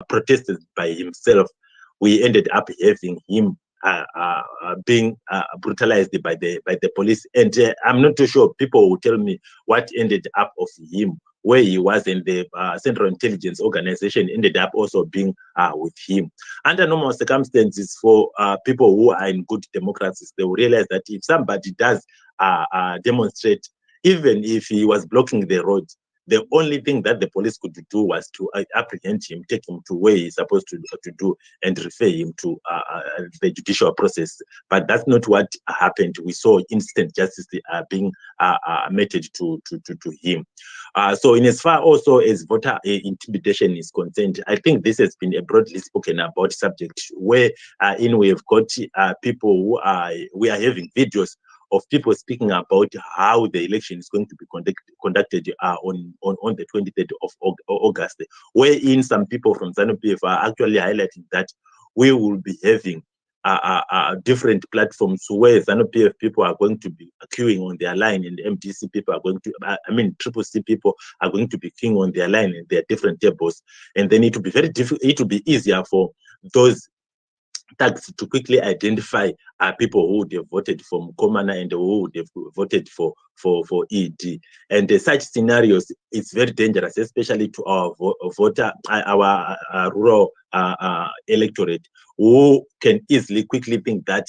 protested by himself. We ended up having him being brutalized by the police, and I'm not too sure. People will tell me what ended up of him, where he was, in the Central Intelligence Organization ended up also being with him. Under normal circumstances, for people who are in good democracies, they will realize that if somebody does demonstrate, even if he was blocking the road, the only thing that the police could do was to apprehend him, take him to where he's supposed to do, and refer him to the judicial process. But that's not what happened. We saw instant justice being meted to him. So in as far also as voter intimidation is concerned, I think this has been a broadly spoken about subject, where in we have got people who we are having videos of people speaking about how the election is going to be conducted on the 23rd of August, wherein some people from ZANU-PF are actually highlighting that we will be having different platforms where ZANU-PF people are going to be queuing on their line, and MDC people are going to, Triple C people are going to be queuing on their line and their different tables, and then it will be very difficult. It will be easier for those tags to quickly identify people who would have voted for Mkomana and who would have voted for ED. And such scenarios, it's very dangerous, especially to our voter, our rural electorate, who can easily quickly think that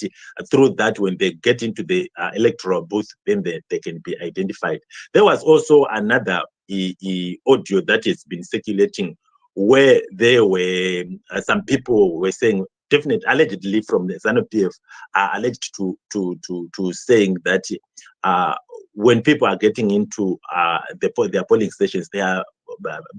through that, when they get into the electoral booth, then they can be identified. There was also another audio that has been circulating, where there were some people were saying, definitely allegedly from the ZANU-PF, alleged to saying that when people are getting into their polling stations, they are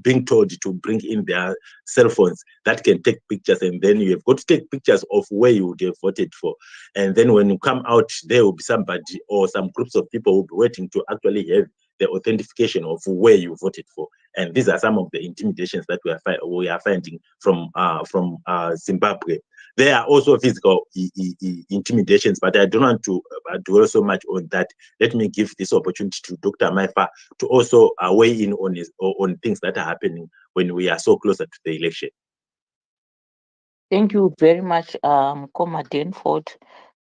being told to bring in their cell phones that can take pictures, and then you have got to take pictures of where you would have voted for. And then when you come out, there will be somebody or some groups of people who will be waiting to actually have the authentication of where you voted for. And these are some of the intimidations that we are finding from Zimbabwe. There are also physical intimidations, but I don't want to dwell so much on that. Let me give this opportunity to Dr. Maifa to also weigh in on things that are happening when we are so closer to the election. Thank you very much, Comma Denford.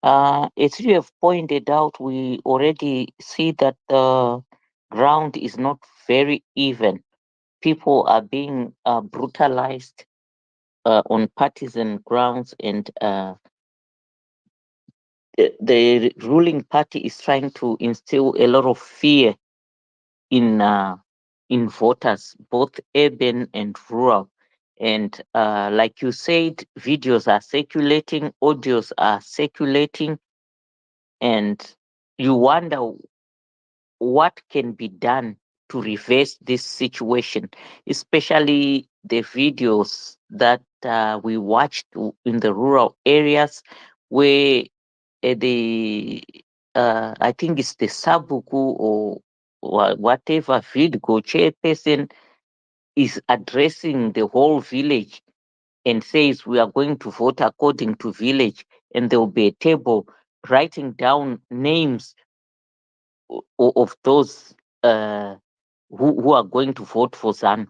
As you have pointed out, we already see that the ground is not very even. People are being brutalized on partisan grounds, and the ruling party is trying to instill a lot of fear in voters, both urban and rural. And like you said, videos are circulating, audios are circulating, and you wonder what can be done to reverse this situation, especially the videos that we watched in the rural areas, where the I think it's the Sabuku or whatever Vidgo chairperson is addressing the whole village and says we are going to vote according to village, and there will be a table writing down names of those who are going to vote for ZANU,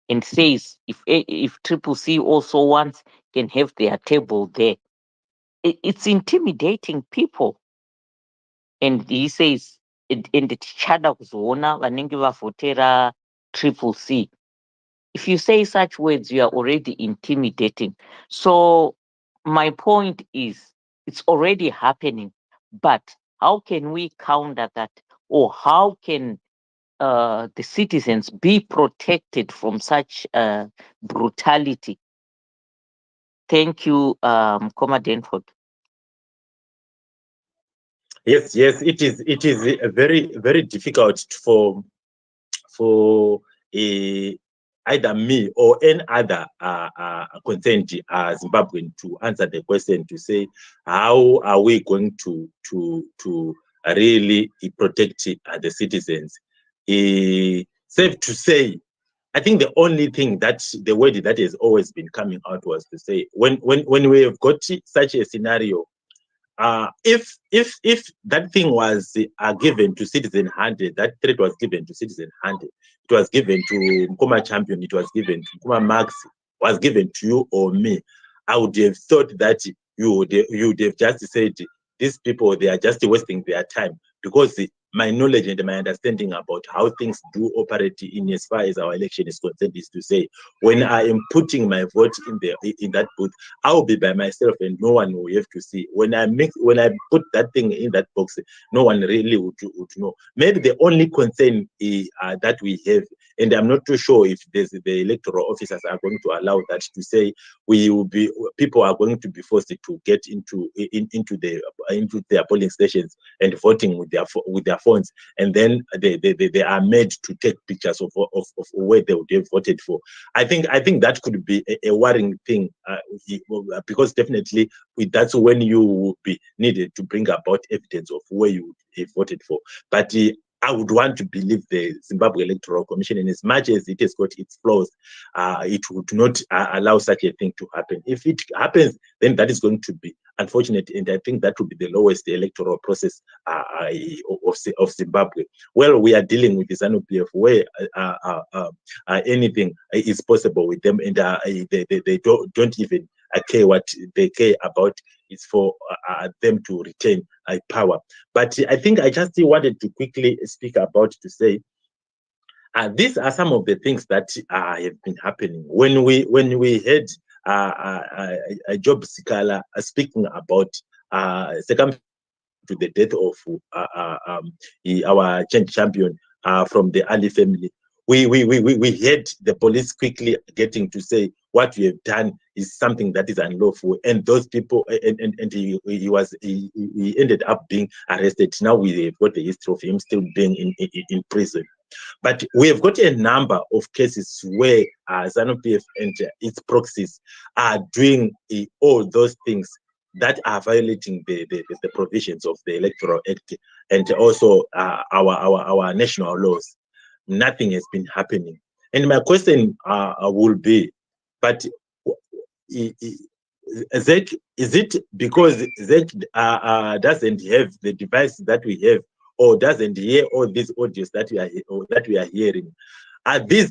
and says if Triple C also wants, can have their table there. It's intimidating people. And he says, and tichada kuzoona vanenge vavhotera Triple C. If you say such words, you are already intimidating. So my point is, it's already happening, but how can we counter that? Or how can the citizens be protected from such brutality? Thank you, Comma Denford. Yes, it is very, very difficult for either me or any other concerned Zimbabwean to answer the question, to say how are we going to really protect the citizens. Safe to say, I think the only thing that the word that has always been coming out was to say, when we have got such a scenario, if that thing was given to Citizen 100, that threat was given to Citizen 100, it was given to Mkoma Champion, it was given to Mkoma Max, was given to you or me, I would have thought that you would have just said, these people, they are just wasting their time, because my knowledge and my understanding about how things do operate in as far as our election is concerned is to say, when I am putting my vote in that booth, I will be by myself and no one will have to see. When I put that thing in that box, no one really would know. Maybe the only concern that we have, and I'm not too sure if the electoral officers are going to allow that, to say people are going to be forced to get into their polling stations and voting with their phones, and then they are made to take pictures of where they would have voted for. I think that could be a worrying thing, because definitely that's when you will be needed to bring about evidence of where you voted for. But I would want to believe the Zimbabwe Electoral Commission, in as much as it has got its flaws, it would not allow such a thing to happen. If it happens, then that is going to be unfortunate, and I think that would be the lowest electoral process of Zimbabwe. Well, we are dealing with the ZANU-PF, where anything is possible with them, and they don't even care. What they care about is for them to retain power. But I think I just wanted to quickly speak about, to say, these are some of the things that have been happening. When we had Job Sikala speaking about circumstances to the death of our champion from the Ali family, we had the police quickly getting to say, what you have done is something that is unlawful, and those people, and he ended up being arrested. Now we have got the history of him still being in prison. But we have got a number of cases where ZANU-PF and its proxies are doing all those things that are violating the provisions of the Electoral Act, and also our national laws. Nothing has been happening. And my question will be, but ZEC, is it because ZEC doesn't have the device that we have, or doesn't hear all these audios that we are hearing? Are these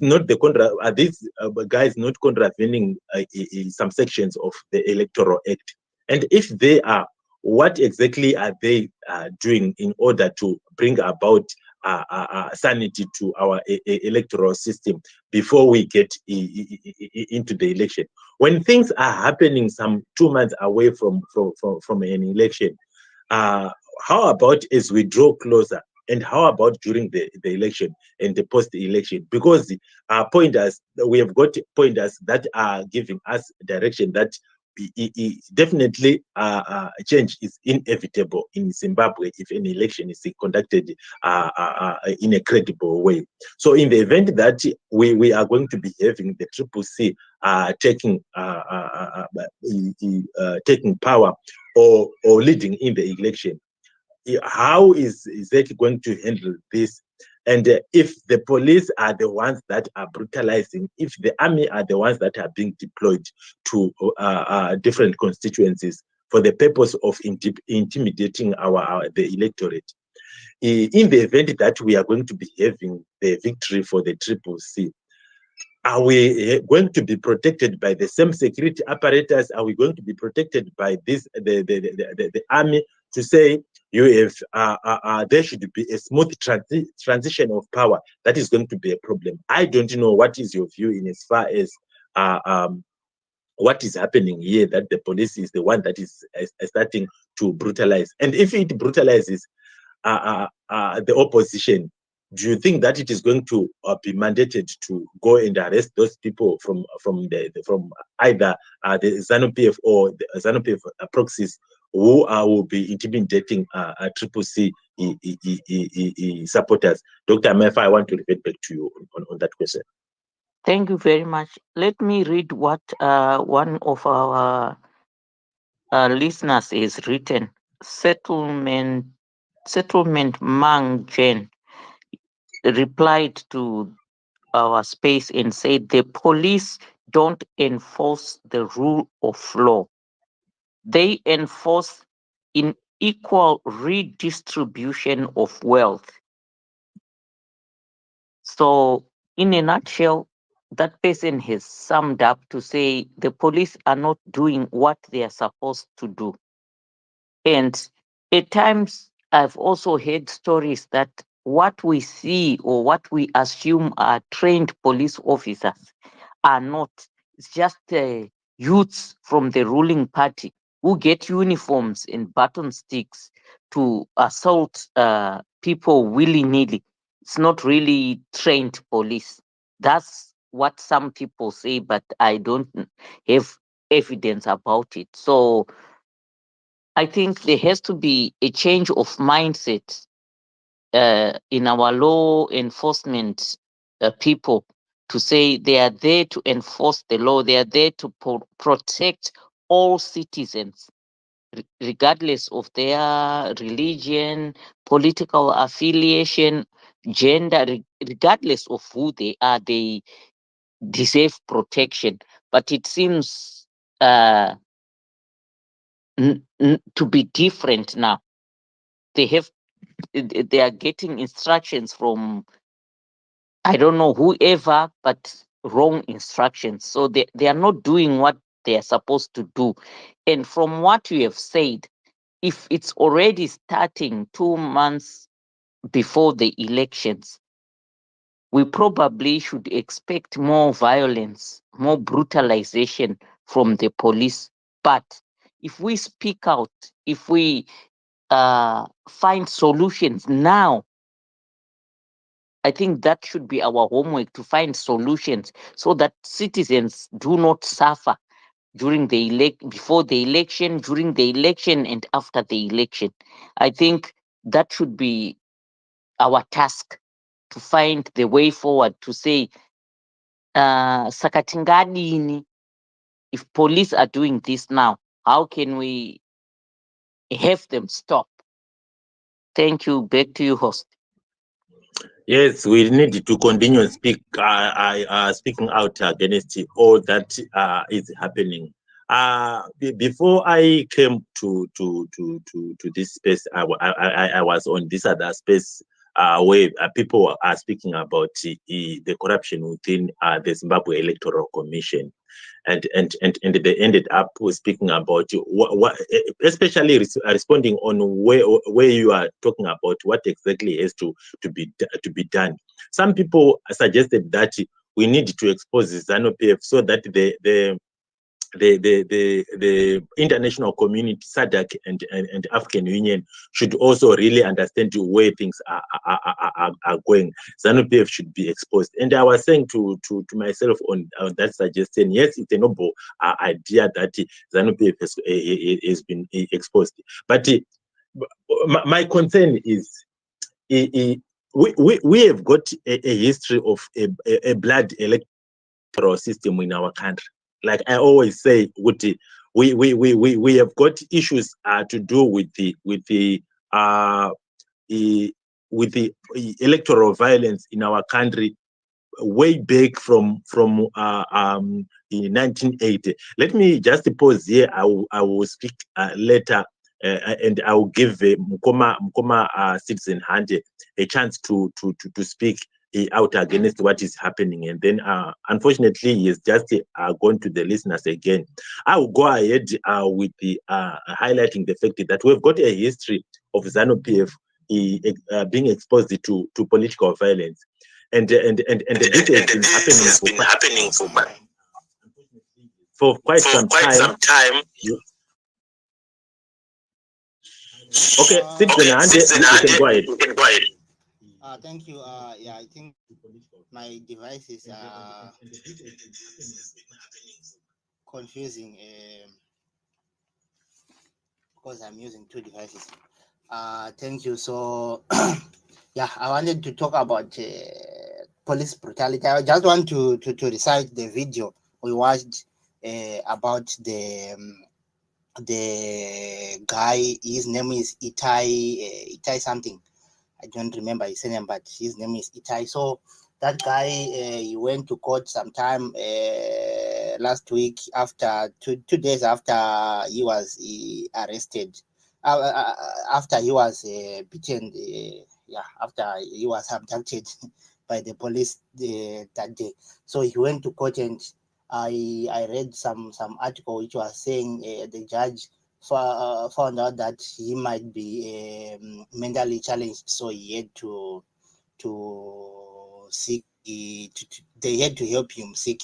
guys not contravening some sections of the Electoral Act? And if they are, what exactly are they doing in order to bring about sanity to our electoral system before we get into the election? When things are happening some 2 months away from an election, how about as we draw closer, and how about during the election and the post-election? Because we have got pointers that are giving us direction that definitely change is inevitable in Zimbabwe if an election is conducted in a credible way. So in the event that we are going to be having the CCC taking power or leading in the election, how is ZEC going to handle this? And if the police are the ones that are brutalizing, if the army are the ones that are being deployed to different constituencies for the purpose of intimidating the electorate, in the event that we are going to be having the victory for the CCC, are we going to be protected by the same security apparatus? Are we going to be protected by the army, to say you have there should be a smooth transition of power? That is going to be a problem. I don't know what is your view in as far as what is happening here, that the police is the one that is starting to brutalize. And if it brutalizes the opposition, do you think that it is going to be mandated to go and arrest those people from either the ZANU-PF or the ZANU-PF proxies who will be intimidating CCC supporters? Dr. Mefa, I want to revert back to you on that question. Thank you very much. Let me read what one of our listeners has written. Settlement Mang Jen replied to our space and said, the police don't enforce the rule of law. They enforce unequal redistribution of wealth. So, in a nutshell, that person has summed up to say the police are not doing what they are supposed to do. And at times, I've also heard stories that what we see or what we assume are trained police officers are not. It's just youths from the ruling party who get uniforms and button sticks to assault people willy-nilly. It's not really trained police. That's what some people say, but I don't have evidence about it. So I think there has to be a change of mindset in our law enforcement people to say they are there to enforce the law. They are there to protect all citizens, regardless of their religion, political affiliation, gender, regardless of who they are. They deserve protection. But it seems to be different now. They are getting instructions from I don't know whoever, but wrong instructions. So they are not doing what they are supposed to do. And from what you have said, if it's already starting 2 months before the elections, we probably should expect more violence, more brutalization from the police. But if we speak out, if we find solutions now, I think that should be our homework, to find solutions so that citizens do not suffer during the before the election, during the election, and after the election. I think that should be our task, to find the way forward, to say, Sakatingadini, if police are doing this now, how can we have them stop? Thank you. Back to you, host. Yes, we need to continue speaking out against all that is happening. Before I came to this space, I was on this other space where people are speaking about the corruption within the Zimbabwe Electoral Commission. And they ended up speaking about what especially responding on where you are talking about what exactly has to be done. Some people suggested that we need to expose ZANU-PF so that the international community, SADC and African Union should also really understand where things are going. ZANU-PF should be exposed. And I was saying to myself on that suggestion, yes, it's a noble idea that ZANU-PF has been exposed. But my concern is we have got a history of a blood electoral system in our country. Like I always say, we have got issues to do with the electoral violence in our country way back from 1980. Let me just pause here. I will speak later, and I will give Mkoma Citizen Hand a chance to speak out against what is happening. And then unfortunately he is just gone to the listeners again. I will go ahead with the highlighting the fact that we've got a history of ZANU-PF being exposed to political violence, and this has been happening for quite some time. Okay, Citizen Hand, you can go ahead. Thank you. Yeah, I think my device is confusing because I'm using two devices. Thank you. So, yeah, I wanted to talk about police brutality. I just want to recite the video we watched about the guy. His name is Itai something. I don't remember his name, but his name is Itai. So that guy, he went to court sometime last week, after two days after he was arrested, after he was beaten, after he was abducted the police that day. So he went to court, and I read some article which was saying the judge found out that he might be mentally challenged, so he had to seek. They had to help him seek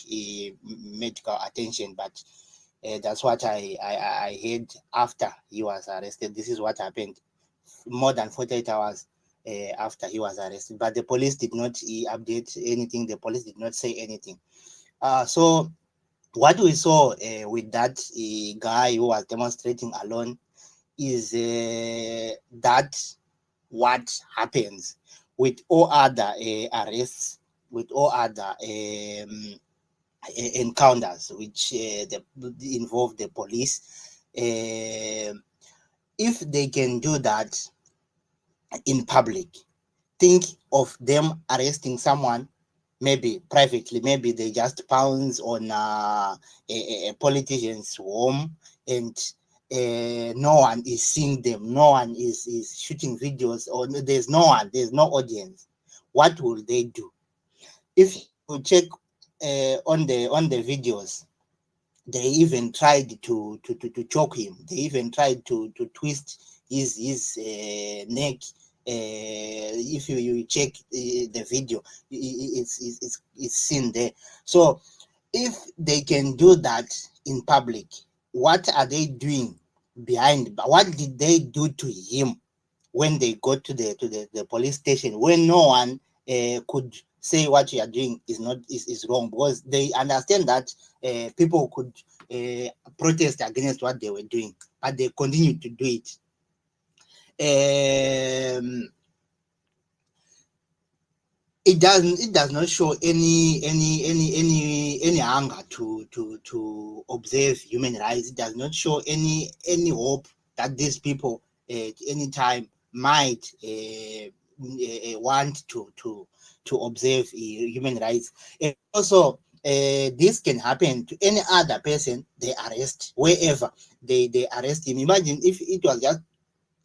medical attention, but that's what I heard after he was arrested. This is what happened more than 48 hours after he was arrested. But the police did not update anything. The police did not say anything. So what we saw with that guy who was demonstrating alone is that what happens with all other arrests, with all other encounters which involve the police. If they can do that in public, think of them arresting someone maybe privately, maybe they just pounce on a politician's home, and no one is seeing them, no one is shooting videos, or there's no audience. What will they do? If you check on the videos, they even tried to choke him. They even tried to twist his neck. If you check the video, it's seen there. So if they can do that in public, what are they doing behind? What did they do to him when they got to the police station, when no one could say what you are doing is wrong, because they understand that people could protest against what they were doing, but they continued to do it. It does not show any hunger to observe human rights. It does not show any hope that these people at any time might want to observe human rights. And also, this can happen to any other person they arrest, wherever they arrest him. Imagine if it was just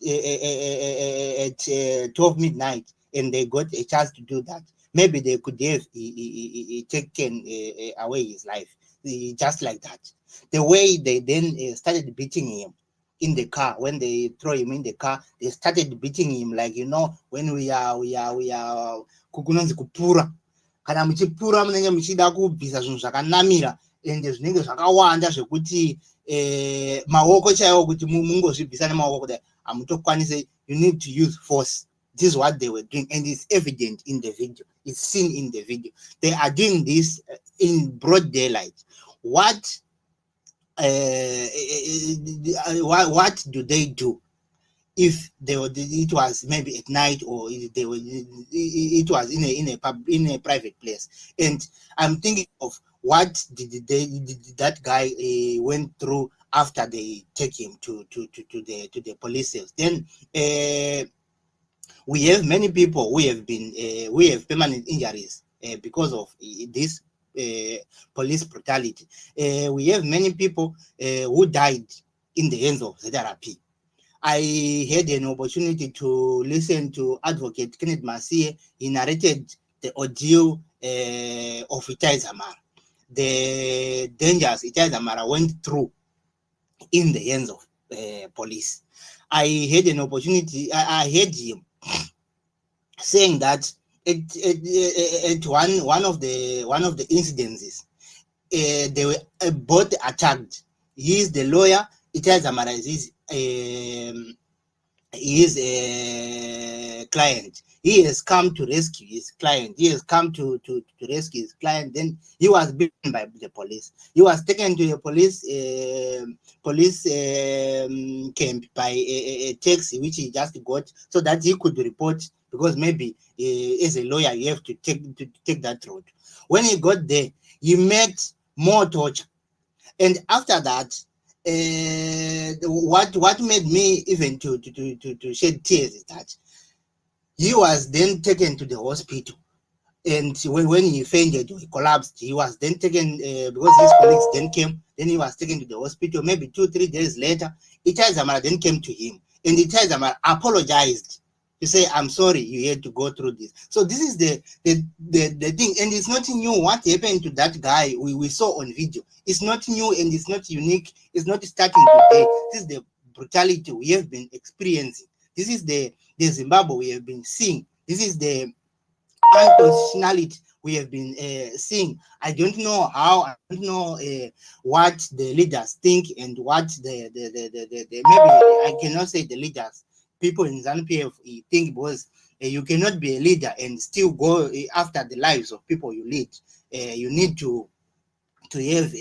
at 12 midnight and they got a chance to do that. Maybe they could have taken away his life, just like that. The way they then started beating him in the car, when they throw him in the car, they started beating him like, when we are kukunonzi kupura, kana muchipura munenge muchida kubvisa zvinhu zvakanamira ende zvinenge zvakawanda zvekuti maoko chaiwo kuti mungozvibvisa nemaoko kudai hamutokwanise. You need to use force. This is what they were doing, and it's evident in the video. It's seen in the video. They are doing this in broad daylight. What do they do if it was maybe at night, or it was in a private place? And I'm thinking of what did that guy went through after they take him to the police cells. Then we have many people who have been we have permanent injuries because of this police brutality. We have many people who died in the hands of ZRP. I had an opportunity to listen to Advocate Kenneth Masie. He narrated the ordeal of Itai Zamara, the dangers Itai Zamara went through in the hands of police. I had an opportunity. I heard him saying that at one of the incidences, they were both attacked. He is the lawyer. Itai Zamara is his client. He has come to rescue his client. He has come to rescue his client. Then he was beaten by the police. He was taken to a police camp by a taxi which he just got, so that he could report, because maybe as a lawyer you have to take that road. When he got there, he met more torture, and after that, what made me even to shed tears is that he was then taken to the hospital, and when he fainted, he collapsed. He was then taken because his colleagues then came. Then he was taken to the hospital. Maybe 2-3 days later, Itai Zamara then came to him, and Itai Zamara apologized to say, I'm sorry you had to go through this. So this is the thing, and it's not new. What happened to that guy we saw on video, it's not new and it's not unique. It's not starting today. This is the brutality we have been experiencing. This is the Zimbabwe we have been seeing. This is the unconstitutionality we have been seeing. I don't know how, I don't know what the leaders think and what the maybe I cannot say the leaders, people in ZANU-PF think, because you cannot be a leader and still go after the lives of people you lead. You need to have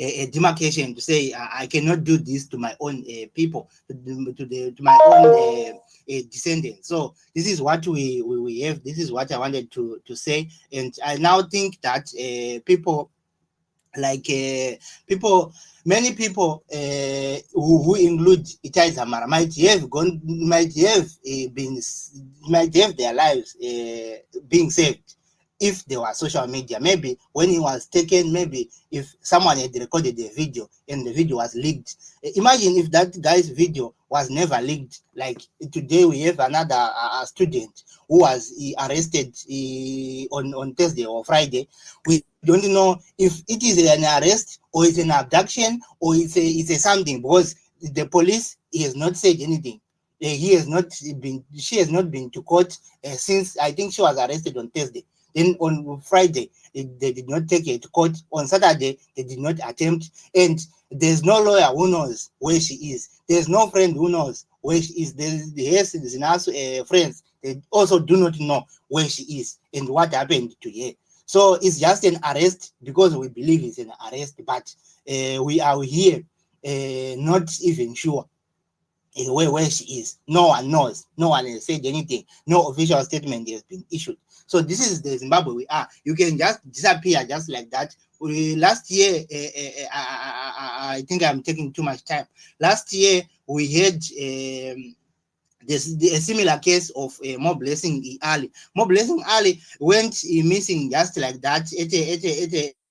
a demarcation to say, I cannot do this to my own people, to my own descendants. So this is what we have. This is what I wanted to say. And I now think that people, like many people who include Itai Zamara might have their lives being saved if there was social media. Maybe when he was taken, maybe if someone had recorded the video and the video was leaked. Imagine if that guy's video was never leaked. Like today we have another student who was arrested on Thursday or Friday. We don't know if it is an arrest or it's an abduction or it's a something, because the police has not said anything. She has not been to court since, I think she was arrested on Thursday. Then on Friday, they did not take her to court. On Saturday, they did not attempt. And there's no lawyer who knows where she is. There's no friend who knows where she is. There's friends. They also do not know where she is and what happened to her. So it's just an arrest because we believe it's an arrest. But we are here not even sure where she is. No one knows. No one has said anything. No official statement has been issued. So this is the Zimbabwe we are. You can just disappear just like that. Last year, I think I'm taking too much time. Last year, we had a similar case of Mobilizing Ali. Mobilizing Ali went missing just like that at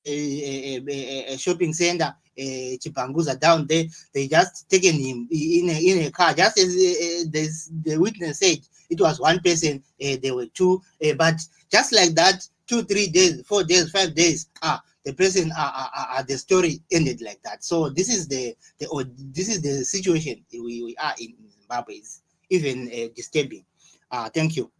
a shopping center, Chipanguza down there. They just taken him in a car, just as the witness said. It was one person, there were two, but just like that, 2, 3 days, 4 days, 5 days, the person, the story ended like that. So this is the situation we are in Zimbabwe. It's even disturbing. Thank you.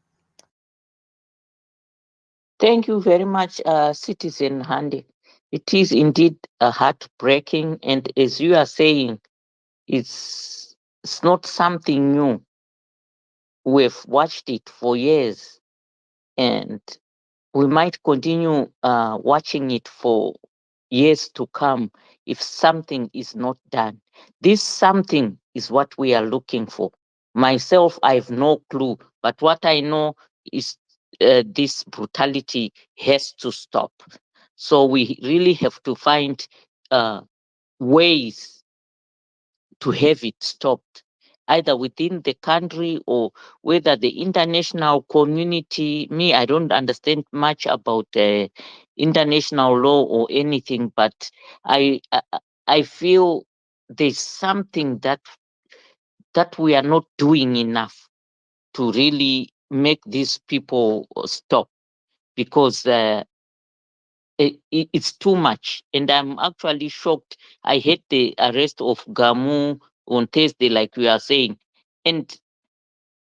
Thank you very much, Citizen Handy. It is indeed heartbreaking, and as you are saying, it's not something new. We've watched it for years, and we might continue watching it for years to come if something is not done. This something is what we are looking for. Myself, I have no clue, but what I know is this brutality has to stop. So we really have to find ways to have it stopped, either within the country or whether the international community. Me, I don't understand much about international law or anything, but I feel there's something that we are not doing enough to really make these people stop, because it's too much. And I'm actually shocked. I hate the arrest of Gamu on Thursday, like we are saying. And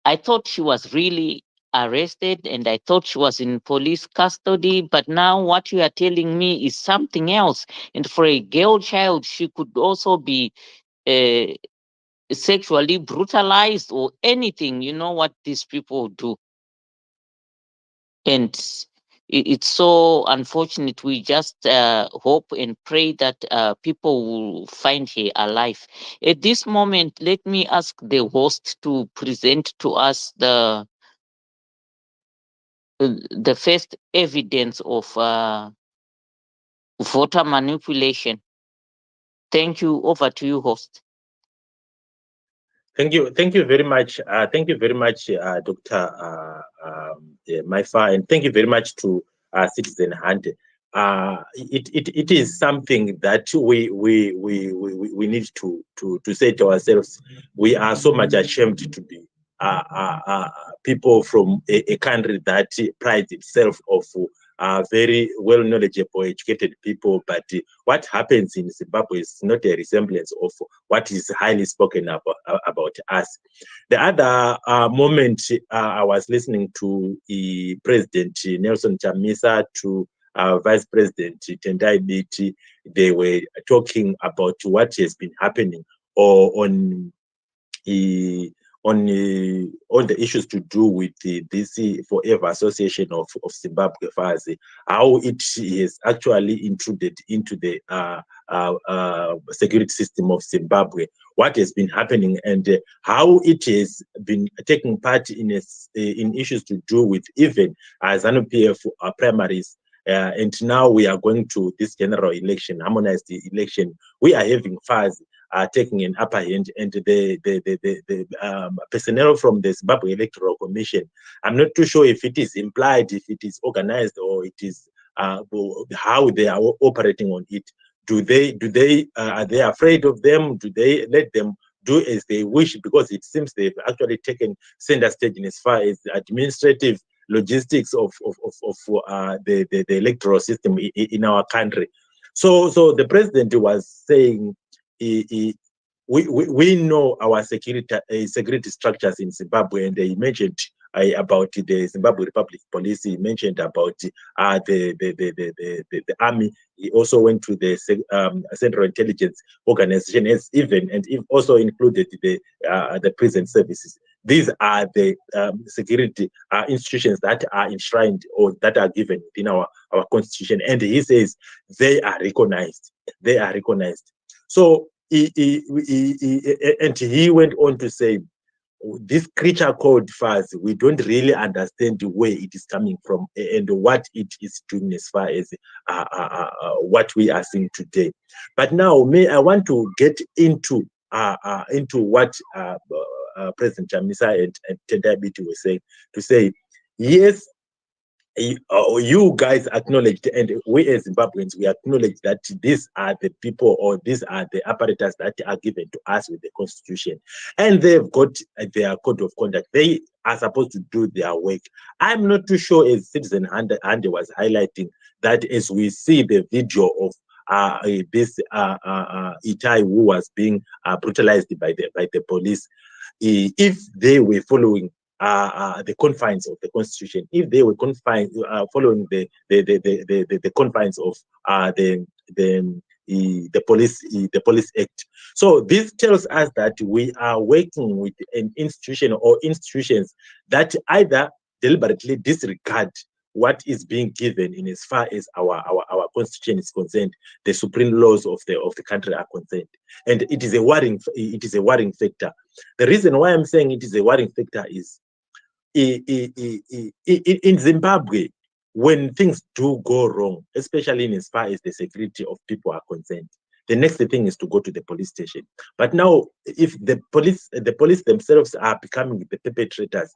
I thought she was really arrested and I thought she was in police custody. But now what you are telling me is something else. And for a girl child, she could also be sexually brutalized or anything. You know what these people do. And it's so unfortunate. We just hope and pray that people will find her alive. At this moment, let me ask the host to present to us the first evidence of voter manipulation. Thank you. Over to you, host. Thank you very much. Thank you very much, Dr. Maifa, and thank you very much to Citizen Hunt. it is something that we need to say to ourselves. We are so much ashamed to be people from a country that prides itself of very well knowledgeable, educated people, but what happens in Zimbabwe is not a resemblance of what is highly spoken about us. The other moment I was listening to President Nelson Chamisa, to Vice President Tendai Biti, they were talking about what has been happening on the issues to do with this forever association of Zimbabwe Fires, how it has actually intruded into the security system of Zimbabwe, what has been happening, and how it has been taking part in issues to do with even ZANU-PF primaries. And now we are going to this general election, harmonized election. We are having fires taking an upper hand, and the personnel from the Zimbabwe Electoral Commission, I'm not too sure if it is implied, if it is organized, or it is how they are operating on it. Are they afraid of them? Do they let them do as they wish? Because it seems they've actually taken center stage in as far as the administrative logistics of the electoral system in our country. So the president was saying, we know our security structures in Zimbabwe, and he mentioned about the Zimbabwe Republic Police. He mentioned about the army. He also went to the Central Intelligence Organization, and also included the prison services. These are the security institutions that are enshrined or that are given in our constitution, and he says they are recognized. They are recognized. So he went on to say, this creature called fires, we don't really understand where it is coming from and what it is doing as far as what we are seeing today. But now, I want to get into what President Chamisa and Tendai Biti were saying, to say, yes, you guys acknowledged, and we as Zimbabweans, we acknowledge that these are the people, or these are the apparatus that are given to us with the constitution, and they've got their code of conduct. They are supposed to do their work. I'm not too sure, as Citizen Andy was highlighting, that as we see the video of this Itai who was being brutalized by the police, if they were following the confines of the constitution, if they were following the confines of the police act. So this tells us that we are working with an institution or institutions that either deliberately disregard what is being given in as far as our constitution is concerned, the supreme laws of the country are concerned, and it is a worrying factor. The reason why I'm saying it is a worrying factor is, in Zimbabwe, when things do go wrong, especially in as far as the security of people are concerned, the next thing is to go to the police station. But now, if the police themselves are becoming the perpetrators,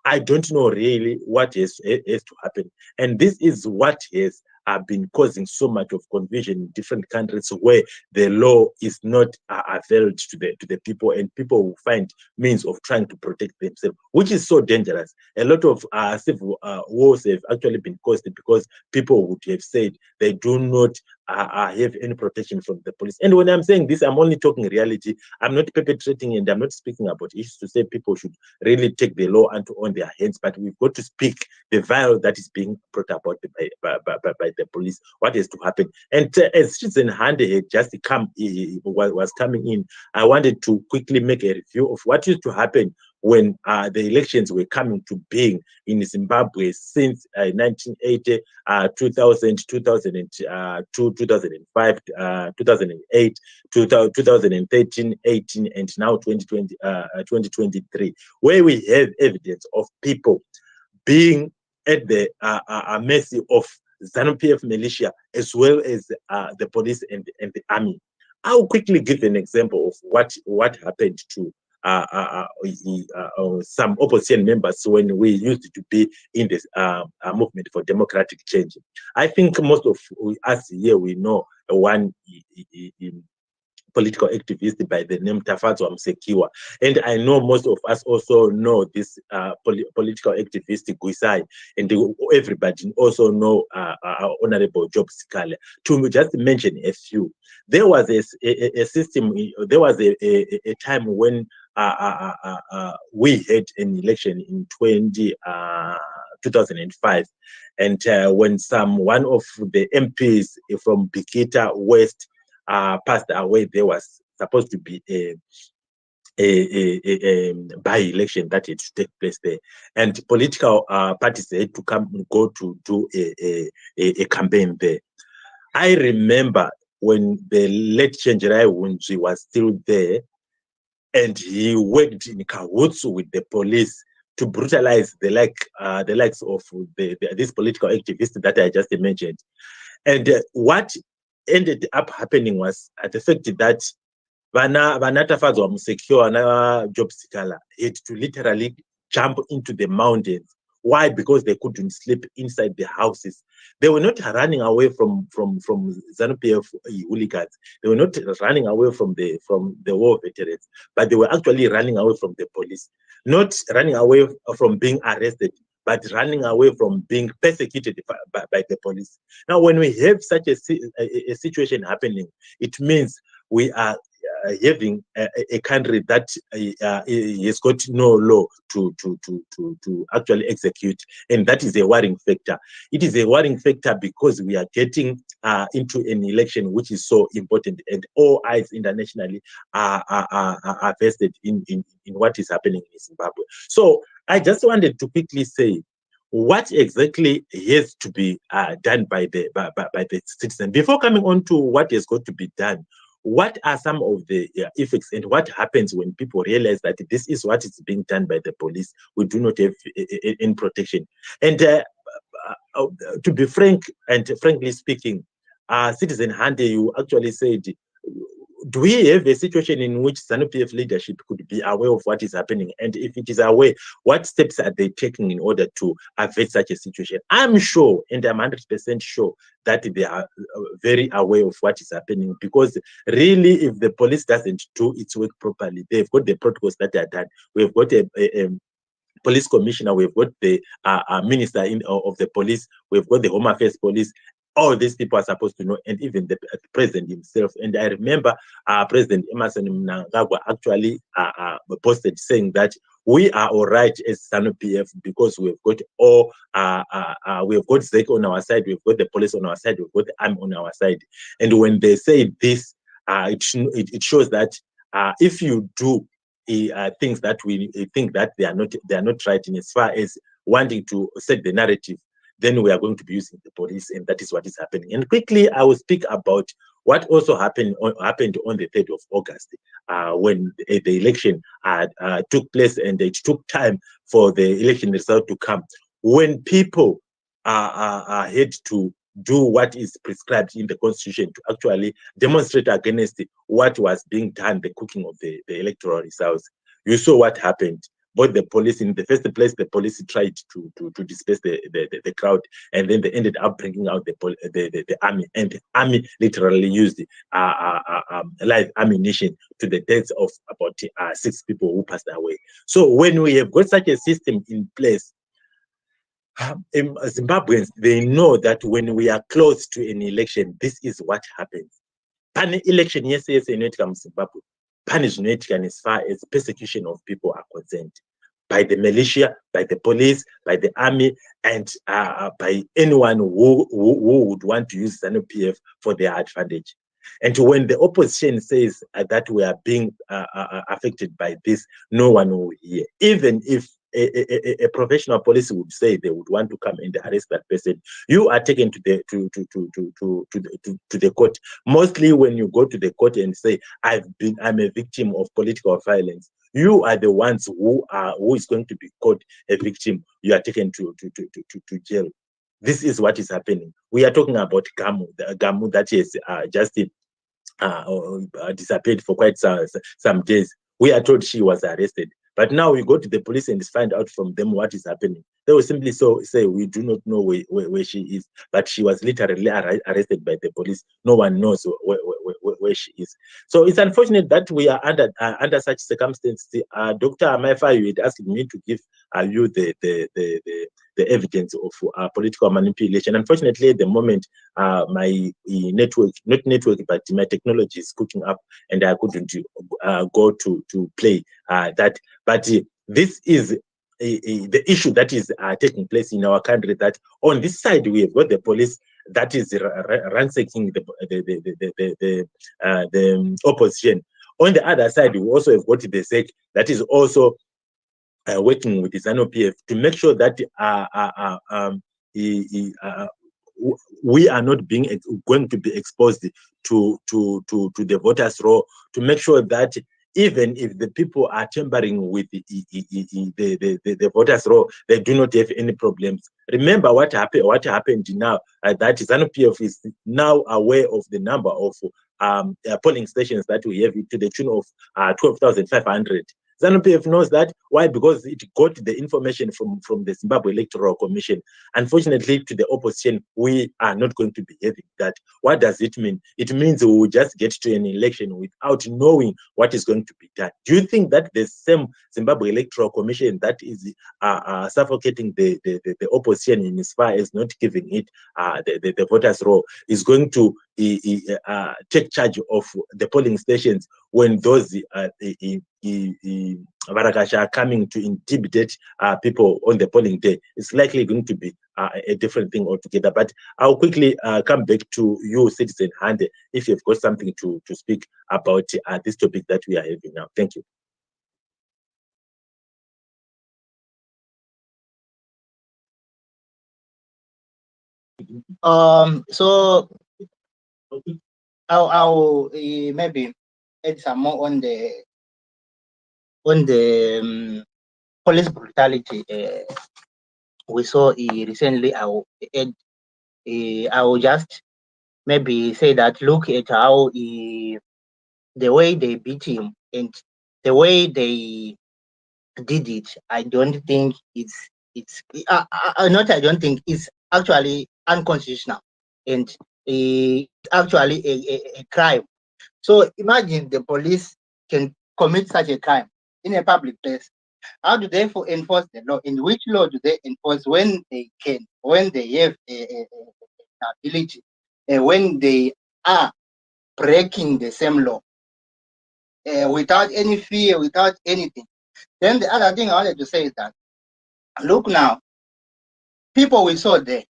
I don't know really what has to happen. And this is what has been causing so much of confusion in different countries, where the law is not availed to the people, and people will find means of trying to protect themselves, which is so dangerous. A lot of civil wars have actually been caused because people would have said they do not have any protection from the police. And when I'm saying this, I'm only talking reality. I'm not perpetrating, and I'm not speaking about issues to say people should really take the law into on their hands, but we've got to speak the violence that is being brought about by the police, what is to happen. And as Citizen Hande had just was coming in, I wanted to quickly make a review of what used to happen when the elections were coming to being in Zimbabwe since 1980, 2000, 2002, 2005, 2008, 2013, 18, and now 2020, 2023, where we have evidence of people being at the mercy of ZANU-PF militia, as well as the police and the army. I'll quickly give an example of what happened to some opposition members when we used to be in this movement for democratic change. I think most of us here, we know one political activist by the name Tafazo Msekiwa. And I know most of us also know this political activist Guisai, and everybody also know Honorable Job Sikale. To just mention a few, there was a system, there was a time when we had an election in 2005, and when one of the MPs from Bikita West passed away, there was supposed to be a by-election that had to take place there, and political parties had to come and go to do a campaign there. I remember when the late Chenjerai Wunji was still there, and he worked in cahoots with the police to brutalize the likes of this political activist that I just mentioned. And what ended up happening was the fact that Vanatafazo Msekio and Job Sikala had to literally jump into the mountains. Why? Because they couldn't sleep inside the houses. They were not running away from ZANU-PF hooligans. They were not running away from the war veterans, but they were actually running away from the police. Not running away from being arrested, but running away from being persecuted by the police. Now, when we have such a situation happening, it means we are having a country that has got no law to actually execute, and that is a worrying factor. It is a worrying factor because we are getting into an election which is so important, and all eyes internationally are vested in what is happening in Zimbabwe. So I just wanted to quickly say what exactly has to be done by the citizen before coming on to what has got to be done. What are some of the effects, and what happens when people realize that this is what is being done by the police? We do not have any protection. And to be frank, and frankly speaking, Citizen Hande, you actually said, do we have a situation in which ZANU-PF leadership could be aware of what is happening? And if it is aware, what steps are they taking in order to avert such a situation? I'm sure, and I'm 100% sure, that they are very aware of what is happening, because really, if the police doesn't do its work properly, they've got the protocols that are done. We've got a police commissioner, we've got the minister of the police, we've got the Home Affairs Police. All these people are supposed to know, and even the president himself. And I remember President Emerson Mnangagwa actually posted saying that we are all right as ZANU-PF because we've got all, we've got ZEC on our side, we've got the police on our side, we've got the army on our side. And when they say this, it shows that if you do things that we think that they are not right in as far as wanting to set the narrative, then we are going to be using the police, and that is what is happening. And quickly, I will speak about what also happened on the 3rd of August, when the election took place, and it took time for the election result to come. When people had to do what is prescribed in the Constitution to actually demonstrate against what was being done, the cooking of the electoral results, you saw what happened. But the police, in the first place, the police tried to disperse the crowd, and then they ended up bringing out the army, and the army literally used live ammunition to the deaths of about 6 people who passed away. So when we have got such a system in place, Zimbabweans, they know that when we are close to an election, this is what happens. Pan election, yes, in Zimbabwe. Punishment as far as persecution of people are concerned, by the militia, by the police, by the army, and by anyone who would want to use ZANU-PF for their advantage. And when the opposition says that we are being affected by this, no one will hear. Even if a professional police would say they would want to come and arrest that person, you are taken to the court. Mostly when you go to the court and say, I'm a victim of political violence, you are the ones who is going to be called a victim. You are taken to jail. This is what is happening. We are talking about Gamu that is just disappeared for quite some days. we are told she was arrested. But now we go to the police and find out from them what is happening. They will simply say, we do not know where she is. But she was literally arrested by the police. No one knows where she is. So it's unfortunate that we are under such circumstances. Dr. Amaifa, you had asked me to give you the evidence of political manipulation. Unfortunately, at the moment, my network, not network, but my technology is cooking up, and I couldn't go to play that. But this is the issue that is taking place in our country. That on this side we have got the police that is ransacking the opposition. On the other side, we also have got the SEC that is also working with the ZANU-PF to make sure that we are not going to be exposed to the voters' roll, to make sure that even if the people are tampering with the voters' roll, they do not have any problems. Remember what happened now, that ZANU-PF is now aware of the number of polling stations that we have, to the tune of 12,500. ZANU-PF knows that. Why? Because it got the information from the Zimbabwe Electoral Commission. Unfortunately, to the opposition, we are not going to be having that. What does it mean? It means we will just get to an election without knowing what is going to be done. Do you think that the same Zimbabwe Electoral Commission that is suffocating the opposition in as far as not giving it the voters' roll is going to take charge of the polling stations when those Varakasha are coming to intimidate people on the polling day? It's likely going to be a different thing altogether. But I'll quickly come back to you, Citizen Hande, if you've got something to speak about this topic that we are having now. Thank you. So I'll maybe add some more on the police brutality we saw recently. I will just maybe say that look at how the way they beat him and the way they did it. I don't think it's not. I don't think it's actually unconstitutional, and it's actually a crime. So imagine the police can commit such a crime in a public place. How do they enforce the law? In which law do they enforce when they can, when they have a ability, when they are breaking the same law without any fear, without anything? Then the other thing I wanted to say is that, look now, people we saw there,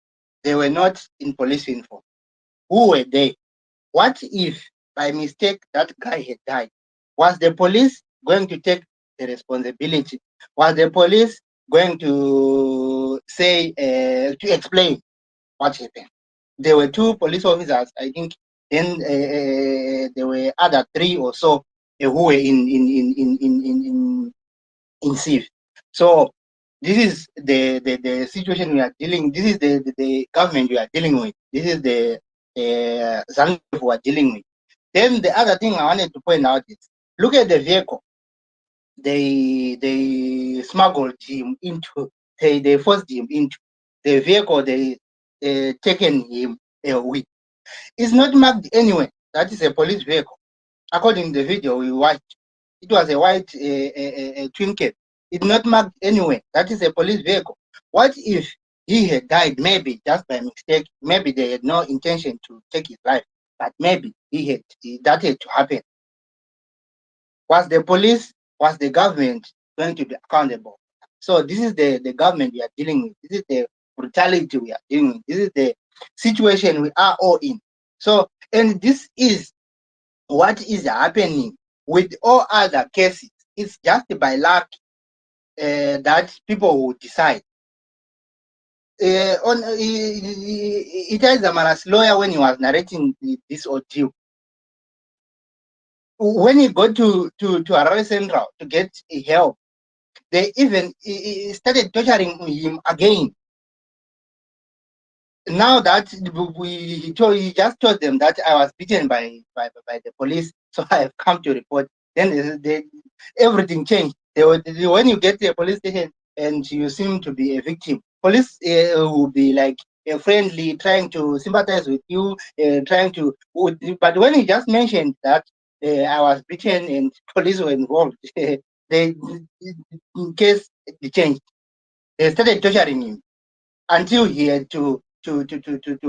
they were not in police uniform. Who were they? What if by mistake that guy had died? Was the police going to take the responsibility? Was the police going to say, to explain what happened? There were 2 police officers, I think. Then there were other 3 or so who were in SIV. So this is the situation we are dealing. This is the government we are dealing with. This is the ZANU we are dealing with. Then the other thing I wanted to point out is, look at the vehicle. They smuggled him into. They forced him into the vehicle. They taken him with. It's not marked anywhere. That is a police vehicle. According to the video we watched, it was a white twin cab. It's not marked anywhere. That is a police vehicle. What if he had died, maybe just by mistake? Maybe they had no intention to take his life, but maybe that had to happen. Was the police, was the government going to be accountable? So this is the government we are dealing with. This is the brutality we are dealing with. This is the situation we are all in. So, and this is what is happening with all other cases. It's just by luck that people will decide. Itai Zamara's lawyer, when he was narrating this ordeal, when he got to Harare Central to get help, they even started torturing him again. Now that he just told them that I was beaten by the police, so I have come to report. Then everything changed. When you get to a police station and you seem to be a victim, police will be like friendly, trying to sympathize with you, trying to. But when you just mentioned that I was beaten and police were involved, they, in case it changed, they started torturing him until he had to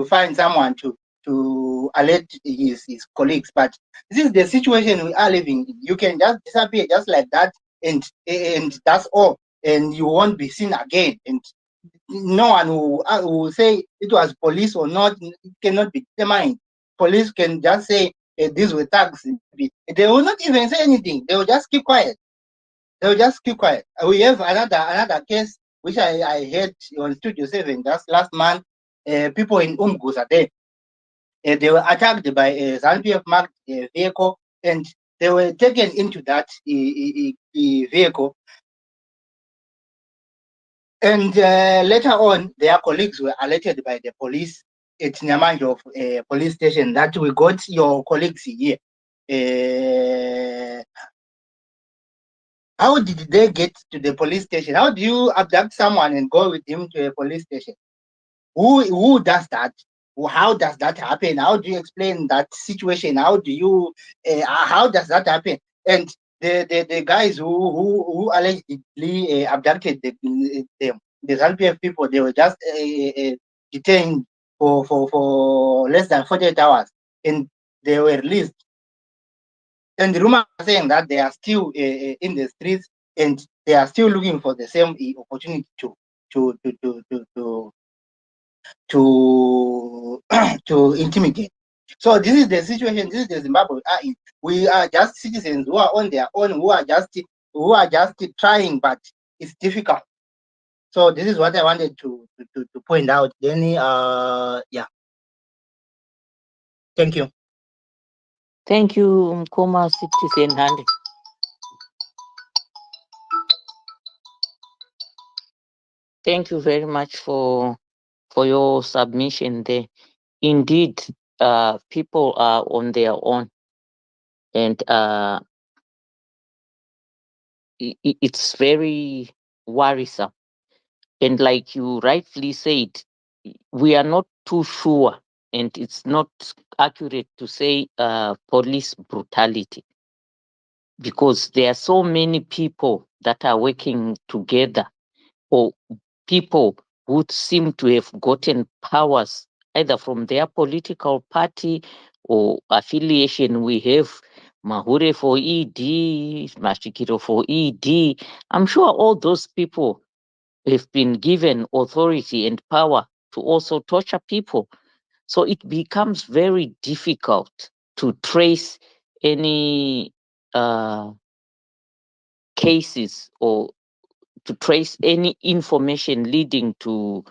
find someone to alert his colleagues. But this is the situation we are living in. You can just disappear just like that, and that's all, and you won't be seen again. And no one will say it was police or not. It cannot be determined. Police can just say these were thugs. They will not even say anything. They will just keep quiet. They will just keep quiet. We have another case which I heard on Studio 7 just last month. People in Umgusa there, they were attacked by a ZANPF marked vehicle, and they were taken into that vehicle. And later on, their colleagues were alerted by the police at Nyamanjo police station that we got your colleagues here. How did they get to the police station? How do you abduct someone and go with him to a police station? Who does that? How does that happen? How do you explain that situation? How do you how does that happen? And the guys who allegedly abducted the ZANPF people, they were just detained for less than 48 hours, and they were released. And the rumor saying that they are still in the streets and they are still looking for the same opportunity to to to to to, to, to intimidate. So this is the situation. This is the Zimbabwe we are in. We are just citizens who are on their own, who are just trying, but it's difficult. So this is what I wanted to point out. Then yeah. Thank you. Thank you, Mkoma Citizen Hand. Thank you very much for your submission there. Indeed, people are on their own, and it's very worrisome. And like you rightly said, we are not too sure, and it's not accurate to say police brutality, because there are so many people that are working together, or people who seem to have gotten powers either from their political party or affiliation. We have Mahure for ED, Mashikiro for ED. I'm sure all those people have been given authority and power to also torture people. So it becomes very difficult to trace any cases, or to trace any information leading to,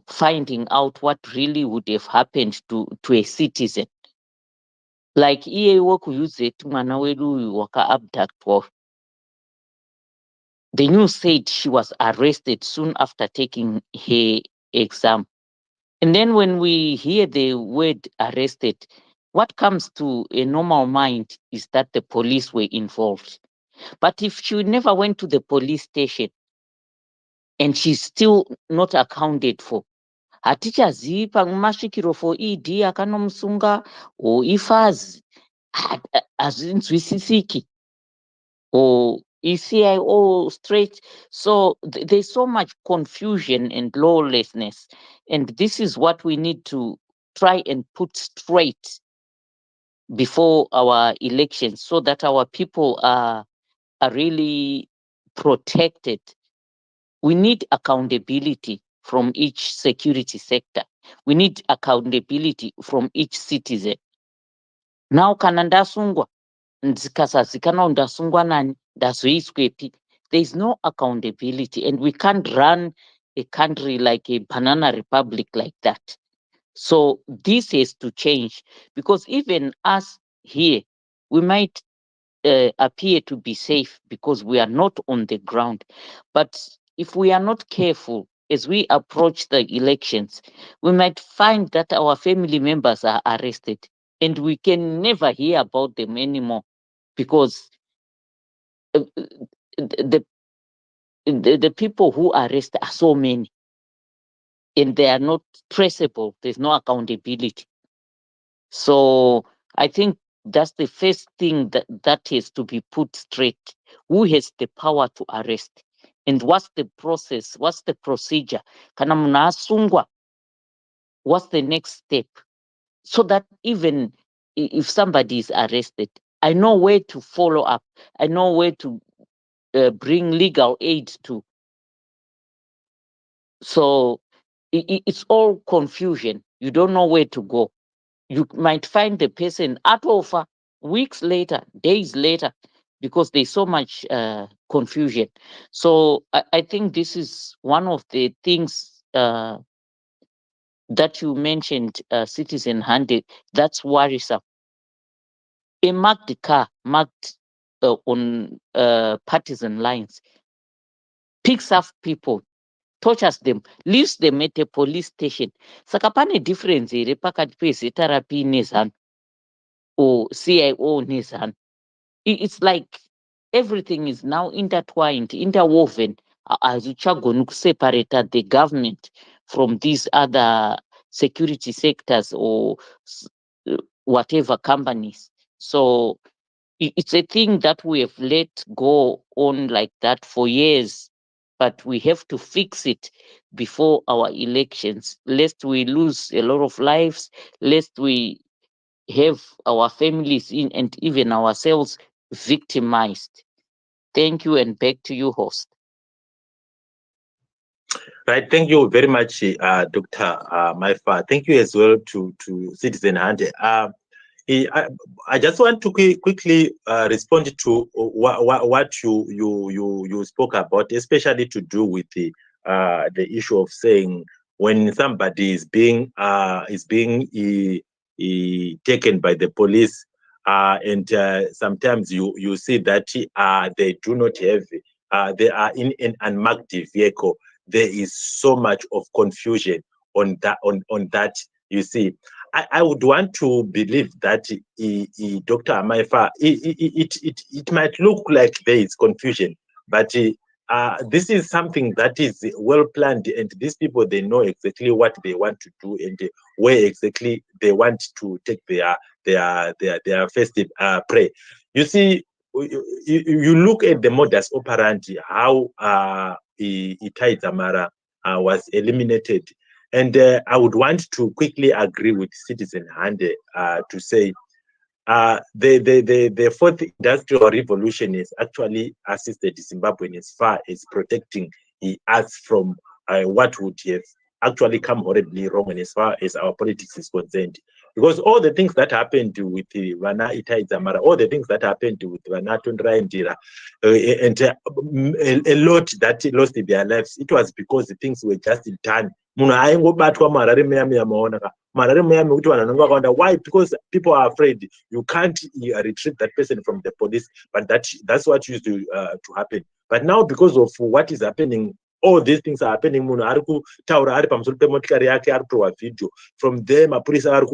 finding out what really would have happened to a citizen. Like iye wokuyuze mwana wedu uyu waka-abductwa. The news said she was arrested soon after taking her exam. And then when we hear the word arrested, what comes to a normal mind is that the police were involved. But if she never went to the police station and she's still not accounted for, hatichazivi pamwe masvikiro for ED akanomusunga, or ifazi hazvinzwisisiki, or ECIO straight. So there's so much confusion and lawlessness. And this is what we need to try and put straight before our elections, so that our people are really protected. We need accountability from each security sector. We need accountability from each citizen. Now kana ndasungwa, ndikasazikanwa ndasungwa nani, ndazoiswepi. There is no accountability, and we can't run a country like a banana republic like that. So this has to change, because even us here, we might appear to be safe because we are not on the ground. But if we are not careful as we approach the elections, we might find that our family members are arrested and we can never hear about them anymore, because the people who arrest are so many, and they are not traceable. There's no accountability. So I think that's the first thing that has to be put straight. Who has the power to arrest? And what's the process? What's the procedure? Kana munhu asungwa, what's the next step? So that even if somebody is arrested, I know where to follow up. I know where to bring legal aid to. So it's all confusion. You don't know where to go. You might find the person at offer weeks later, days later, because there's so much confusion. So I think this is one of the things that you mentioned, Citizen Handed, that's worrisome. A marked car, marked on partisan lines, picks up people, tortures them, leaves them at a police station. Saka pane difference here pakati pezeta rapi nezano or CIO nezano. It's like everything is now intertwined, interwoven. Hazichagoni kuseparata the government from these other security sectors or whatever companies. So it's a thing that we have let go on like that for years, but we have to fix it before our elections, lest we lose a lot of lives, lest we have our families in and even ourselves victimized. Thank you, and back to you, host. Right. Thank you very much, Dr. Maifa. Thank you as well to Citizen Hande. I just want to quickly respond to what you spoke about, especially to do with the issue of saying when somebody is being taken by the police, and sometimes you see that they do not have they are in an unmarked vehicle. There is so much of confusion on that. You see, I would want to believe that Dr. Amaifa, it might look like there is confusion, but this is something that is well planned, and these people, they know exactly what they want to do and where exactly they want to take their festive prey. You see, you look at the modus operandi, how Itai Zamara was eliminated. And I would want to quickly agree with Citizen Hande to say the fourth industrial revolution has actually assisted Zimbabwe as far as protecting us from what would have actually come horribly wrong, and as far as our politics is concerned. Because all the things that happened with Rana Itai Zamara, all the things that happened with Rana Tundra Ndira, and a lot that lost their lives, it was because the things were just done. Why? Because people are afraid. You can't retrieve that person from the police, but that's what used to happen. But now, because of what is happening, all these things are happening. Video from them, a police video,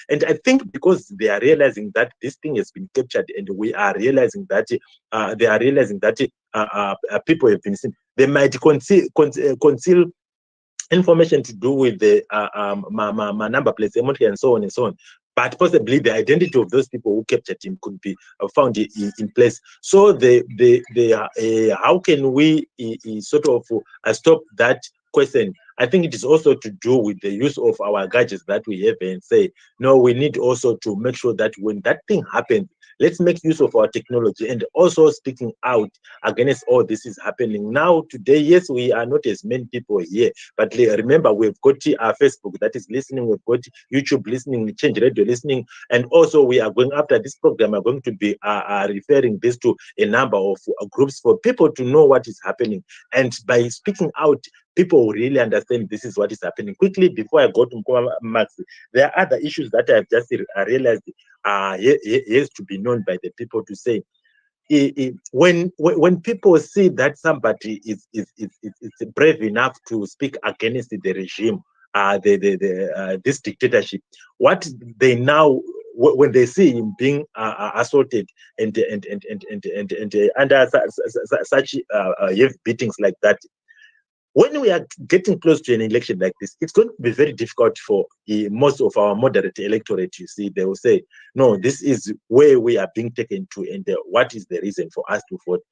and I think because they are realizing that this thing has been captured, and we are realizing that they are realizing that people have been seen, they might conceal information to do with the my number plates, and so on and so on. But possibly the identity of those people who captured him could be found in place. So how can we sort of stop that question? I think it is also to do with the use of our gadgets that we have, and say, no, we need also to make sure that when that thing happens, let's make use of our technology, and also speaking out against all this is happening. Now, today, yes, we are not as many people here, but remember, we've got our Facebook that is listening, we've got YouTube listening, Change Radio listening, and also we are going, after this program, we're going to be referring this to a number of groups for people to know what is happening. And by speaking out, people will really understand this is what is happening. Quickly, before I go to Mkoma Max, there are other issues that I've just realized has to be known by the people, to say, when people see that somebody is brave enough to speak against the regime, this dictatorship, what they now when they see him being assaulted and under such heavy beatings like that, when we are getting close to an election like this, it's going to be very difficult for most of our moderate electorate. You see, they will say, no, this is where we are being taken to, and what is the reason for us to vote?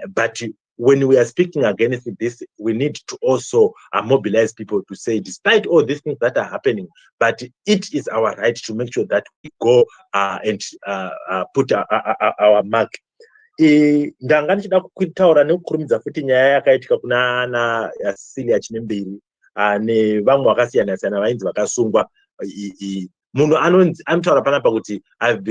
But when we are speaking against this, we need to also mobilize people to say, despite all these things that are happening, but it is our right to make sure that we go and put our mark. Ndanga ndichida kutaura nekukurumidza futi nyaya yakaitika kuna ana Cecilia Chinemberi nevamwe vakasiyana siyana vainzi vakasungwa. Munhu anotaura panapa kuti I've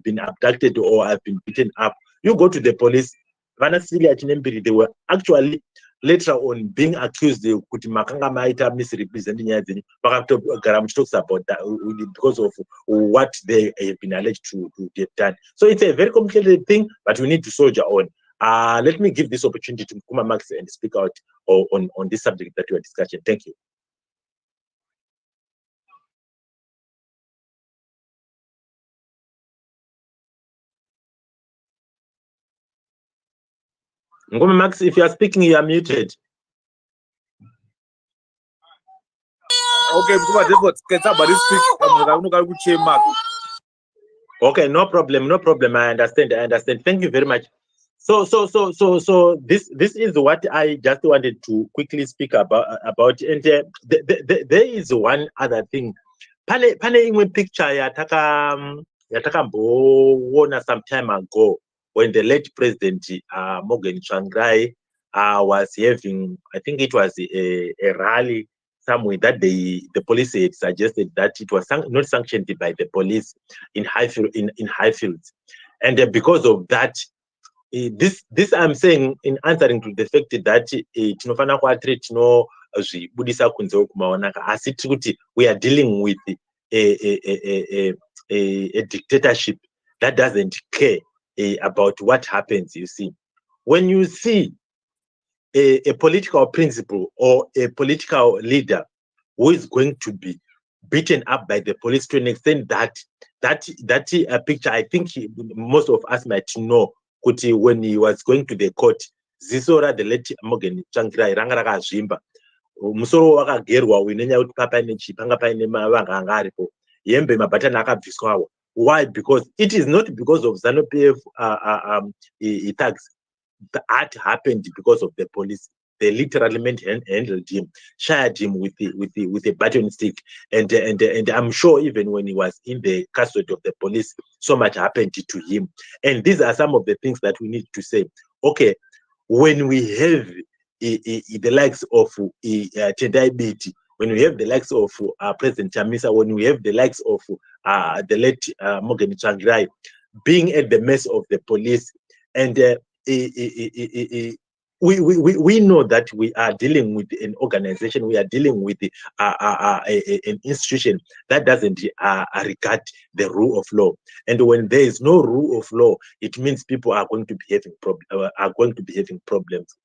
been abducted or I've been beaten up. You go to the police. Vana Cecilia Chinemberi, they were actually later on being accused kuti makanga maita misrepresenting nyaya dzenyu, vakatogara muchitalks about that because of what they have been alleged to have done. So it's a very complicated thing, but we need to soldier on. Let me give this opportunity to Kuma Max and speak out on this subject that we are discussing. Thank you. Ngoma Max, if you are speaking, you are muted. Okay, okay, no problem. I understand. Thank you very much. So this is what I just wanted to quickly speak about. And there is one other thing. Pane imwe picture yatakamboona some time ago when the late President Morgan Tsvangirai was having, I think it was a rally somewhere that the police had suggested that it was not sanctioned by the police in Highfields, and because of that, this I'm saying in answering to the fact that tinofana kuatreat zvinobudisa kunze kumaonaka, asi kuti we are dealing with a dictatorship that doesn't care about what happens. You see, when you see a political principle or a political leader who is going to be beaten up by the police to an extent that picture, I think most of us might know, kuti when he was going to the court, zisora the late Morgan Tsvangirai ranga rakazvimba, musoro wakagerwa uinenyaya kuti paine chipanga paine mavanga anga aripo, hembe mabhatani akabviswawo. Why? Because it is not because of ZANU-PF thugs. That happened because of the police. They literally handled him, shared him with a baton stick, and I'm sure even when he was in the custody of the police, so much happened to him. And these are some of the things that we need to say. Okay, when we have the likes of Tendai Biti, when we have the likes of President Chamisa, when we have the likes of the late Morgan Tsvangirai being at the mess of the police, and we know that we are dealing with an organization, we are dealing with an institution that doesn't regard the rule of law. And when there is no rule of law, it means people are going to be having problems.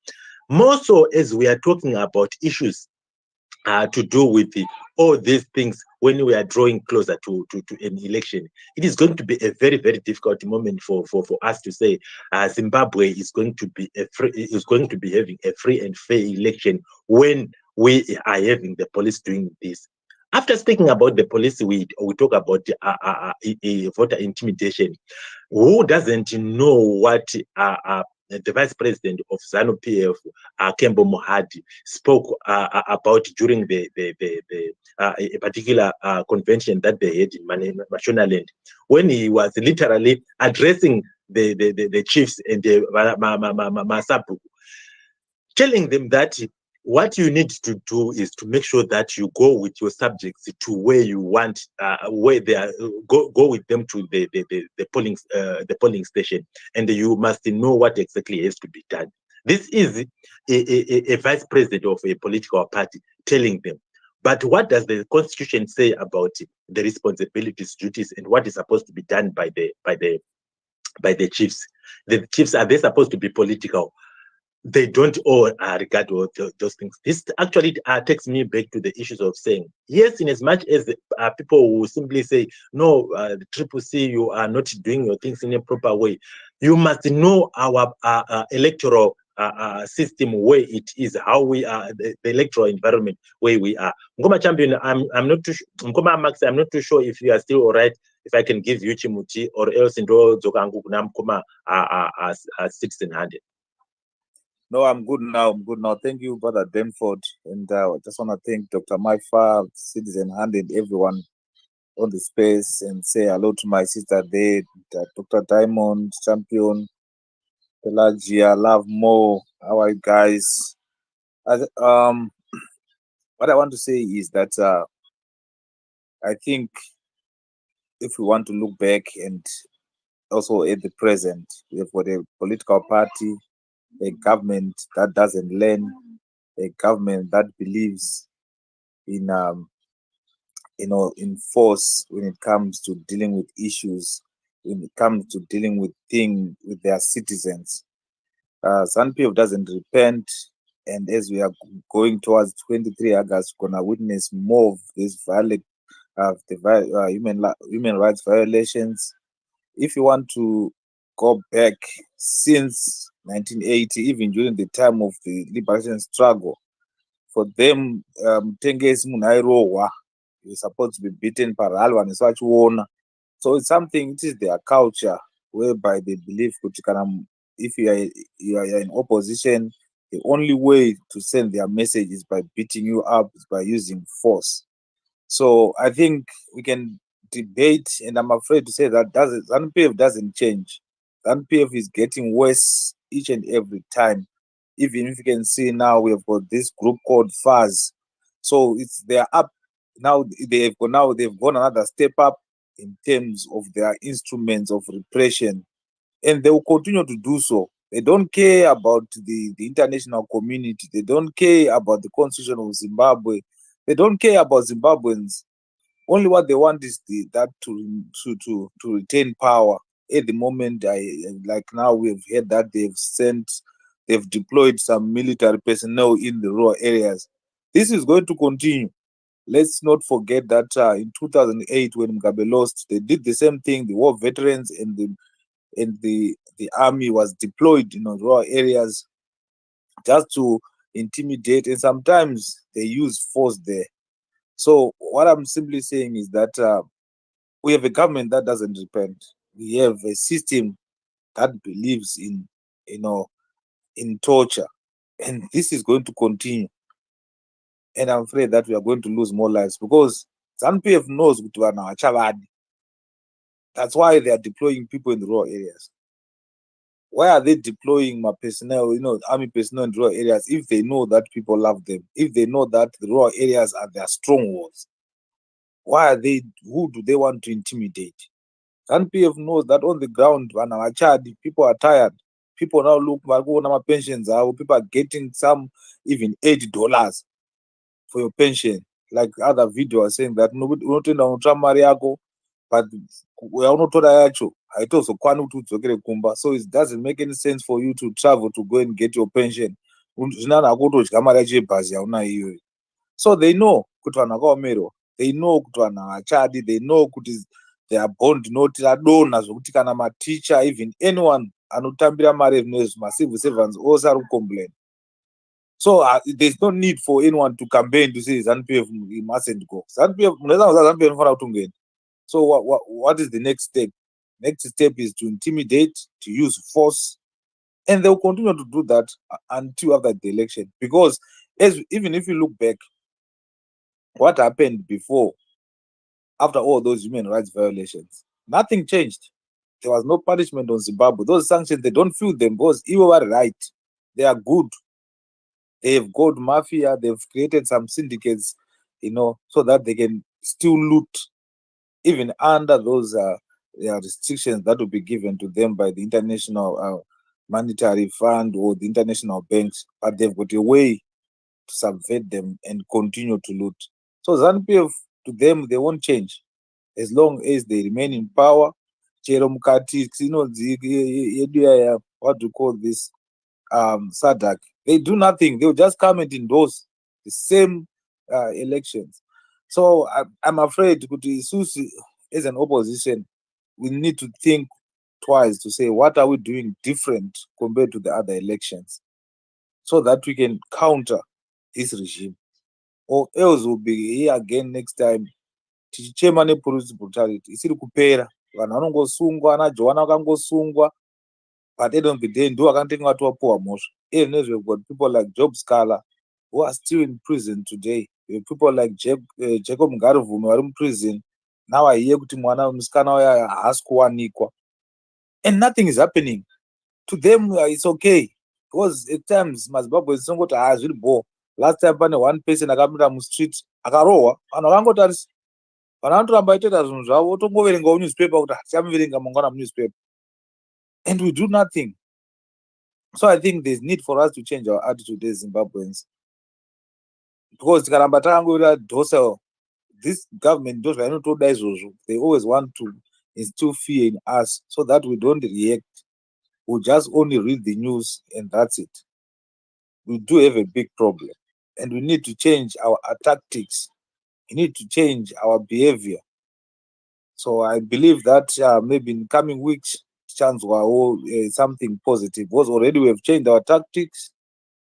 More so as we are talking about issues to do with all these things when we are drawing closer to an election. It is going to be a very, very difficult moment for us to say Zimbabwe is going to be having a free and fair election when we are having the police doing this. After speaking about the police, we talk about voter intimidation. Who doesn't know what the vice president of ZANU-PF, Kembo Mohadi, spoke about during a particular convention that they had in Mashonaland, when he was literally addressing the chiefs and the Masabu, telling them that what you need to do is to make sure that you go with your subjects to where you want, where they are. Go with them to the polling station, and you must know what exactly has to be done. This is a vice president of a political party telling them. But what does the Constitution say about the responsibilities, duties, and what is supposed to be done by the chiefs? The chiefs, are they supposed to be political? they don't all regard all those things. This actually takes me back to the issues of saying, yes, in as much as people will simply say, no, the Triple C, you are not doing your things in a proper way. You must know our electoral system where it is, how we are, the electoral environment where we are. Ngoma Champion, I'm not too Ngoma Max, I'm not too sure if you are still all right, if I can give you Chimuti, or else in Zogangu Namkoma 1600. No, I'm good now. I'm good now. Thank you, Brother Denford. And I just want to thank Dr. Maifa, Citizen Hand, and everyone on the space, and say hello to my sister there, Dr. Diamond, Champion, Pelagia, Love Mo. How are you guys? What I want to say is that I think if we want to look back and also at the present, we have got a political party, a government that doesn't learn, a government that believes in in force when it comes to dealing with issues, when it comes to dealing with things with their citizens. ZANU-PF doesn't repent, and as we are going towards 23 August, we're gonna witness more of this human rights violations. If you want to go back since 1980, even during the time of the liberation struggle, for them, Tengesi Munairowa is supposed to be beaten parallel and such one. So it's something, it is their culture whereby they believe if you are in opposition, the only way to send their message is by beating you up, is by using force. So I think we can debate, and I'm afraid to say that ZANU-PF doesn't change. ZANU-PF is getting worse each and every time. Even if you can see now, we have got this group called FAZ. So they're up now. They've gone another step up in terms of their instruments of repression, and they will continue to do so. They don't care about the international community. They don't care about the constitution of Zimbabwe. They don't care about Zimbabweans. Only what they want is to retain power. At the moment, like now we've heard that they've deployed some military personnel in the rural areas. This is going to continue. Let's not forget that in 2008, when Mugabe lost, they did the same thing. The war veterans and the army was deployed in rural areas just to intimidate, and sometimes they use force there. So what I'm simply saying is that we have a government that doesn't repent. We have a system that believes in torture, and this is going to continue. And I'm afraid that we are going to lose more lives because ZANU-PF knows that's why they are deploying people in the rural areas. Why are they deploying my personnel, army personnel in rural areas, if they know that people love them, if they know that the rural areas are their strongholds? Who do they want to intimidate? ZANU-PF knows that on the ground, people are tired. People now look my pensions are, people are getting some even $80 for your pension. Like other video are saying that but so it doesn't make any sense for you to travel to go and get your pension. So they know they know they know they are bond not adona zvokuti kana maticha, even anyone anotambira mari civil servants also are complain. So there's no need for anyone to campaign to say ZANU-PF mustn't go. ZANU-PF. So what is the next step? Next step is to intimidate, to use force, and they'll continue to do that until after the election. Because even if you look back, what happened before, after all those human rights violations, nothing changed. There was no punishment on Zimbabwe. Those sanctions, they don't feel them because you are right. They are good. They've got mafia. They've created some syndicates, so that they can still loot, even under those restrictions that will be given to them by the International Monetary Fund or the international banks. But they've got a way to subvert them and continue to loot. So ZANU-PF, to them, they won't change as long as they remain in power. What do you call this? SADC. They do nothing. They'll just come and endorse the same elections. So I'm afraid, as an opposition, we need to think twice to say, what are we doing different compared to the other elections, so that we can counter this regime, or else we'll be here again next time tichichema nepolice brutality isiri kupera. Vanhu vanongosungwa, ana Joana vakangosungwa, but at the end of the day ndo vakandenge vatovapuwa mhosva. Even as we've got people like Job Scala who are still in prison today. We have people like Jacob Ngaruvume vari muprison. Now I hear kuti mwana musikana uya haasi kuwanikwa, and nothing is happening to them. It's okay, because at times mazimbabwe sinongoti zviri bore. Last time pane one person akamira mustreet akarohwa, vanhu vakangotarisa, vanhu vanotoramba itoita zvinhu zvavo, votongoverengawo newspaper kuti tichamuverenga mangwana munewspaper, and we do nothing. So I think there's need for us to change our attitude as Zimbabweans, because tikaramba takangorira docile, this government ndo zvainotoda izvozvo. They always want to instill fear in us so that we don't react. We just only read the news and that's it. We do have a big problem, and we need to change our tactics. We need to change our behavior. So I believe that maybe in coming weeks, something positive, because already we have changed our tactics.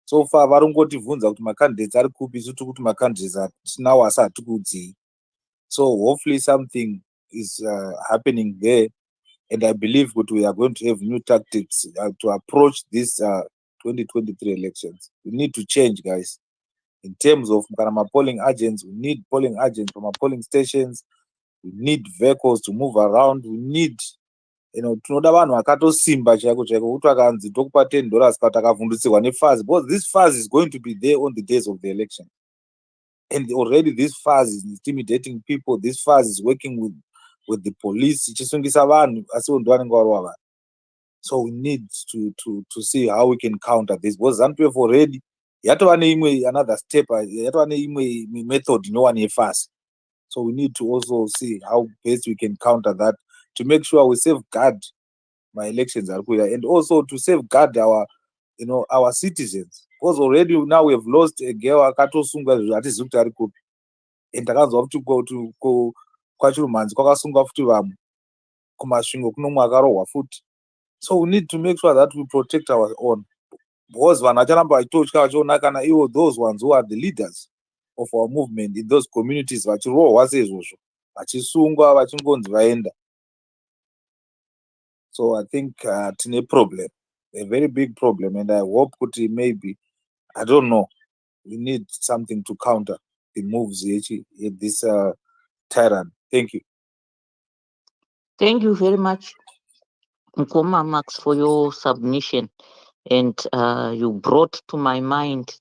So far varongotivhunza kuti macandidates ari kupi, isu tiri kuti macandidates atinawo asi hatikudzii. So hopefully something is happening there, and I believe that we are going to have new tactics to approach this 2023 elections. We need to change, guys. In terms of polling agents, we need polling agents from our polling stations. We need vehicles to move around. We need, tinoda vanhu vakatosimba chaiko chaiko, kuti vakanzi tokupa $10 kana takavhundusirwa nefazi, because this fuzz is going to be there on the days of the election. And already this fuzz is intimidating people. This fuzz is working with the police. Ichisungisa vanhu asi ndo vanenge varohwa vanhu. So we need to see how we can counter this, because ZANU-PF already yatova neimwe another step, yatova neimwe method inova nefasi. So we need to also see how best we can counter that, to make sure we safeguard my elections are clear, and also to safeguard our citizens, because already now we have lost a girl akatosungwa hatizivi kuti ari kupi, and takanzwa kuti kwachirumanzi kwakasungwa futi vamwe, kumasvingo kunomwe akarohwa futi. So we need to make sure that we protect our own, because vanhu vacharamba vachitotya vachiona kana ivo those ones who are the leaders of our movement in those communities vachirohwa seizvozvo, vachisungwa vachingonzi vaenda. So I think tine problem, a very big problem, and I hope kuti maybe, I don't know, we need something to counter the moves in this tyrant. Thank you. Thank you very much, Nkoma Max, for your submission. And you brought to my mind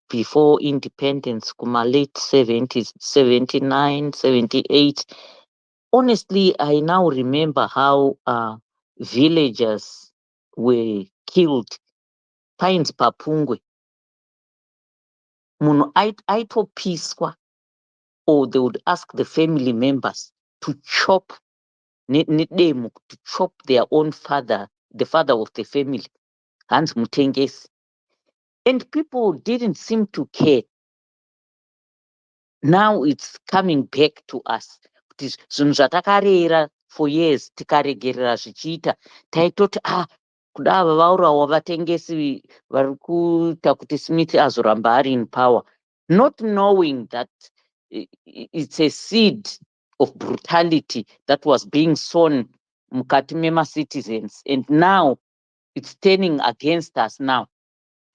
before independence, kuma late 70s, 79, 78. Honestly, I now remember how villagers were killed. Pines papungwe. Munhu aitopiswa, or they would ask the family members to chop nedemo, to chop their own father, the father of the family, Hans Mutengesi. And people didn't seem to care. Now it's coming back to us. Zvinhu zvatakarera for years tikaregerera zvichiita, taitoti kuda ava vaurawa vatengesi vari kuita kuti Smith azoramba ari in power, not knowing that it's a seed of brutality that was being sown mukati mema-citizens, and now it's turning against us. Now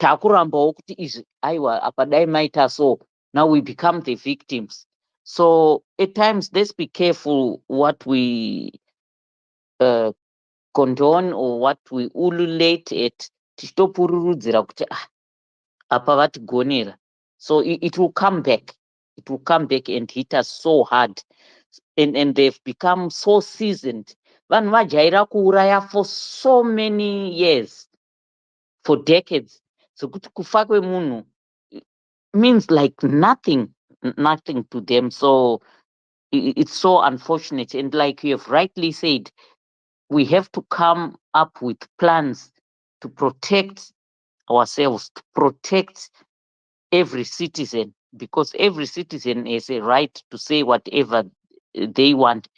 takurambawo kuti izvi aiwa apa dai maita so, now we become the victims. So at times, let's be careful what we condone or what we ululate at. Tichitopururudzira kuti apa vatigonera. So it will come back. It will come back and hit us so hard. And they've become so seasoned. Vanhu vajaira kuuraya for so many years, for decades. So kuti kufa kwemunhu means like nothing to them. So it's so unfortunate. And like you have rightly said, we have to come up with plans to protect ourselves, to protect every citizen, because every citizen has a right to say whatever they want.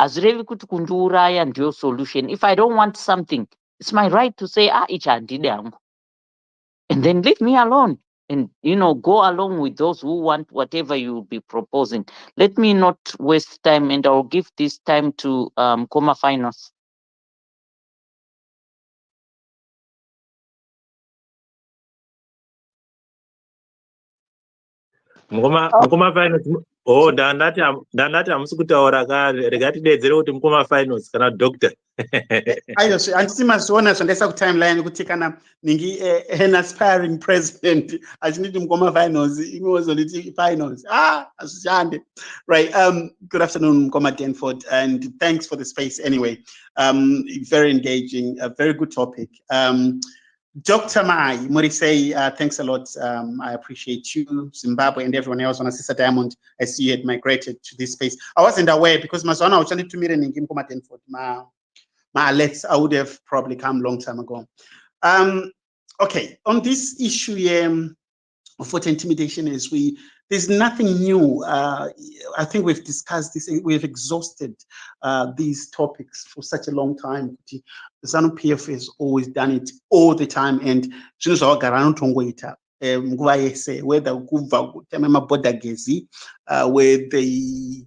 Azvirevi kuti kundiuraya ndiyo solution. If I don't want something, it's my right to say, ichi handidi hangu, and then leave me alone, and go along with those who want whatever you will be proposing. Let me not waste time, and I'll give this time to Koma Finals. Mukoma Finals. Oh, ndandati hamusi kutaura kare, regatidedzere kuti Mukoma Finals kana doctor. Aizvo handisi maziona zvandaisa kutimeline kuti kana ningi an aspiring president achiniti Mukoma Finals imozonditi finals hazvishande. Right. Good afternoon, Mukoma Danford, and thanks for the space anyway. Very engaging, a very good topic. Dr. Mai Morisei, thanks a lot. I appreciate you, Zimbabwe, and everyone else on Sister Diamond. I see you had migrated to this space. I wasn't aware because Mazwana was trying to meet in Mukoma Danford. My alerts, I would have probably come a long time ago. Okay, on this issue here of voter intimidation, there's nothing new. I think we've discussed this, we've exhausted these topics for such a long time. The ZANU-PF has always done it all the time, and whether border gezi, where they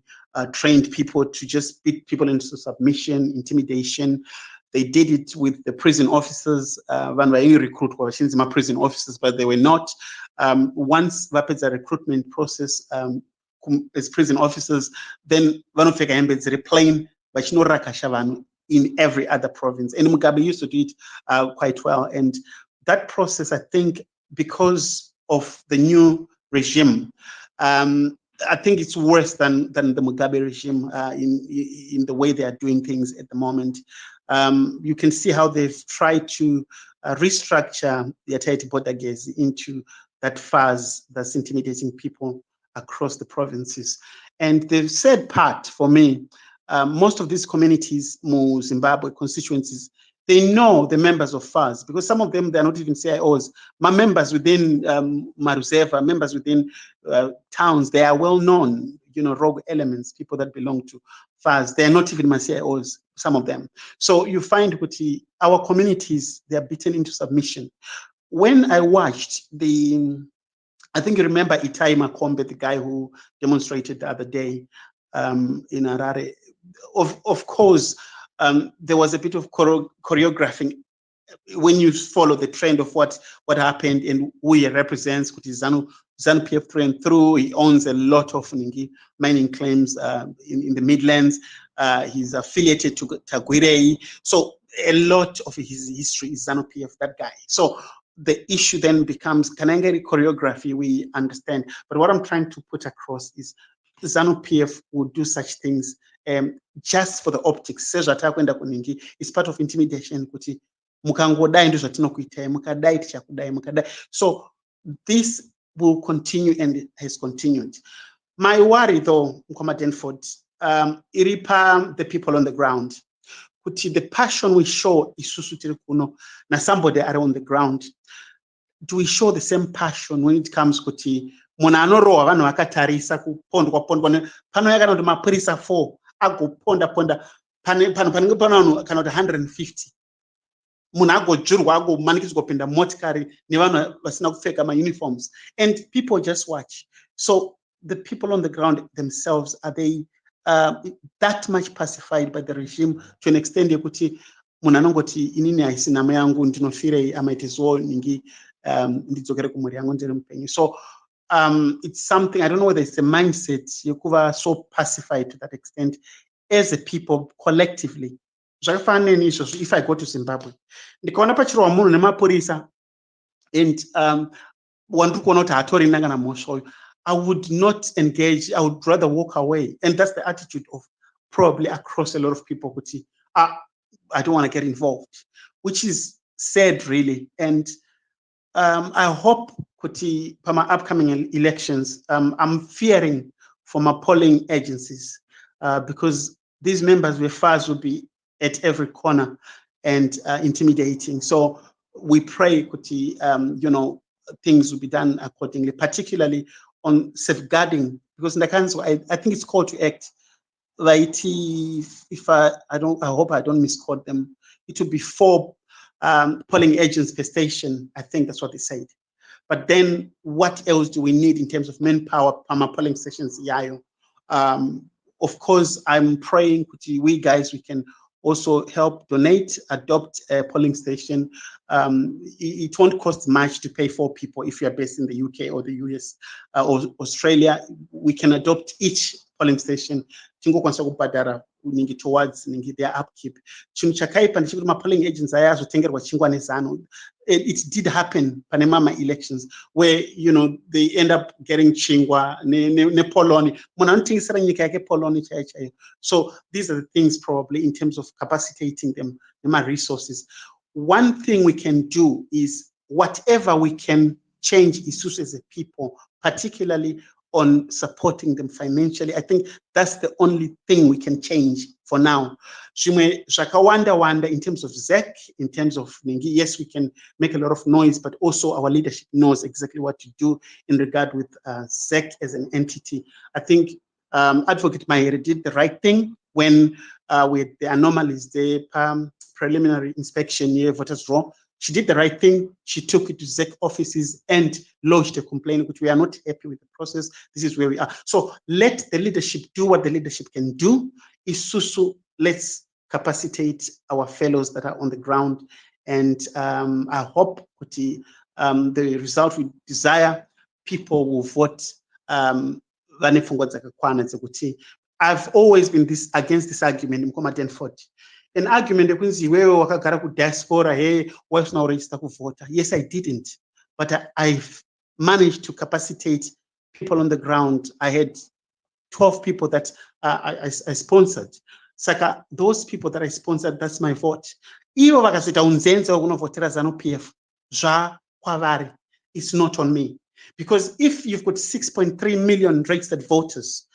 trained people to just beat people into submission, intimidation. They did it with the prison officers. When we recruit prison officers, but they were not. Once rapid recruitment process as prison officers, then one of the embeds replaying, but no rakashavanu in every other province. And Mugabe used to do it quite well. And that process, I think, because of the new regime, I think it's worse than the Mugabe regime in the way they are doing things at the moment. You can see how they've tried to restructure the Atayati border gaze into that phase that's intimidating people across the provinces. And the sad part for me, most of these communities, Zimbabwe constituencies, they know the members of FAS, because some of them, they're not even CIOs. My members within Maruzeva, members within towns, they are well known, rogue elements, people that belong to FAS. They're not even my CIOs, some of them. So you find our communities, they're beaten into submission. When I watched I think you remember Itai Makombe, the guy who demonstrated the other day in Harare. Of course, there was a bit of choreographing when you follow the trend of what happened and who he represents. ZANU-PF through and through. He owns a lot of mining claims in the Midlands. He's affiliated to Tagwirei. So a lot of his history is ZANU-PF, that guy. So the issue then becomes, can I get a choreography? We understand. But what I'm trying to put across is ZANU-PF would do such things just for the optics. It's part of intimidation. So this will continue and has continued. My worry though, Mukoma Danford, the people on the ground. The passion we show is na somebody are on the ground. Do we show the same passion when it comes kuti muna anorowa vanhu vakatarisa kupondwa pano yakanoti mapurisa 4 agoponda pano panenge pana vanhu kana kuti 150 munhu agodzurwa agomanikidzwa kupinda motikari nevanhu vasina kupfeka uniforms, and people just watch. So the people on the ground themselves, are they that much pacified by the regime to an extent yekuti munhu anongoti inini haisi nhamo yangu ndinofirei amaitezvo ningi ndidzokere kumhuri yangu ndiri mupenyu. So it's something, I don't know whether it's a mindset yekuva so pacified to that extent as a people collectively. Zvakafanana neizvozvo, if I go to Zimbabwe ndikaona pachirowa munhu nemapurisa and wandiri kuona kuti hatori nangana mhosva uyu, I would not engage. I would rather walk away. And that's the attitude of probably across a lot of people. I don't want to get involved, which is sad, really. And I hope, for my upcoming elections, I'm fearing for my polling agencies because these members with FAS will be at every corner and intimidating. So we pray kuti, things will be done accordingly, particularly on safeguarding, because in the council, I think it's called to act. Like if I hope I don't misquote them. It would be 4 polling agents per station. I think that's what they said. But then what else do we need in terms of manpower, polling stations, yayo? Of course, I'm praying we guys, we can also help donate, adopt a polling station. It won't cost much to pay 4 people if you're based in the UK or the US or Australia. We can adopt each polling station towards their upkeep. Polling agents it did happen Panama elections where they end up getting chingwa ne poloni. So these are the things probably in terms of capacitating them, resources. One thing we can do is whatever we can change issues as a people, particularly on supporting them financially. I think that's the only thing we can change for now. Wanda in terms of ZEC, in terms of yes, we can make a lot of noise, but also our leadership knows exactly what to do in regard with ZEC as an entity. I think Advocate Mahere did the right thing when with the anomalies, the preliminary inspection year voters roll. She did the right thing. She took it to ZEC offices and lodged a complaint, which we are not happy with the process. This is where we are. So let the leadership do what the leadership can do. Isusu, let's capacitate our fellows that are on the ground. And I hope the result we desire, people will vote. I've always been against this argument in Comaden 40. An argument that means you diaspora, hey, why not register to vote? Yes, I didn't, but I've managed to capacitate people on the ground. I had 12 people that I sponsored. Saka, those people that I sponsored, that's my vote. It's not on me. Because if you've got 6.3 million registered voters,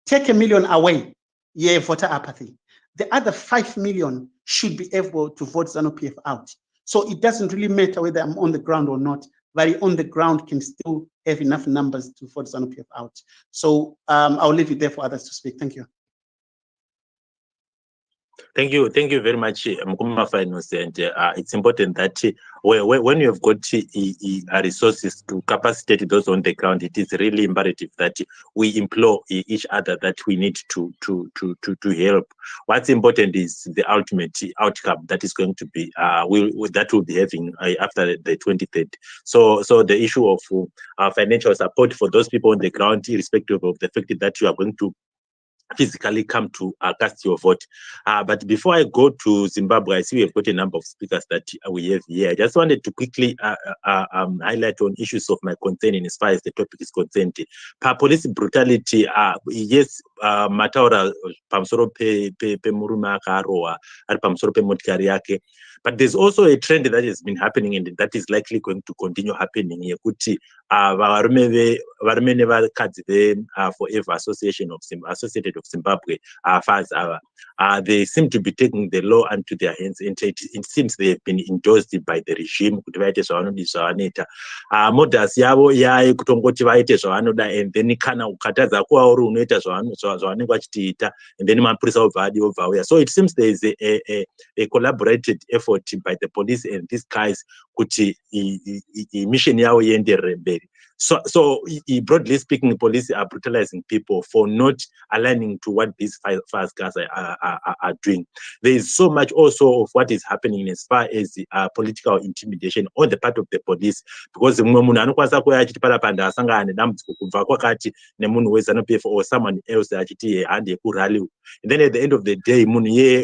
take 1 million away, voter apathy. The other 5 million should be able to vote ZANU-PF out. So it doesn't really matter whether I'm on the ground or not, but on the ground can still have enough numbers to vote ZANU-PF out. So I'll leave it there for others to speak. Thank you. Thank you very much, Mukuma Finance. And it's important that when you have got resources to capacitate those on the ground, it is really imperative that we implore each other that we need to help. What's important is the ultimate outcome that is going to be that we'll be having after the 23rd. So the issue of financial support for those people on the ground, irrespective of the fact that you are going to physically come to cast your vote. But before I go to Zimbabwe, I see we have got a number of speakers that we have here. I just wanted to quickly highlight on issues of my concern in as far as the topic is concerned. Police brutality, yes, mataura pamsoro pe murume akarowa ari pamsoro pe motikari yake. But there's also a trend that has been happening and that is likely going to continue happening. Yekuti varume nevakadzi Forever Associated of Zimbabwe, they seem to be taking the law into their hands, and it seems they have been endorsed by the regime. Modus yavo yai kutongoti vaite zvavanoda, and then kana ukatadza kuva uri unoita zvavanenge vachitiita, and then mapurisa obva adi obva auya. So it seems there is a collaborated effort by the police and these guys kuti mission yavo ienderere mberi. So broadly speaking, police are brutalizing people for not aligning to what these fast guys are doing. There is so much also of what is happening as far as political intimidation on the part of the police, because or someone else and then at the end of the day,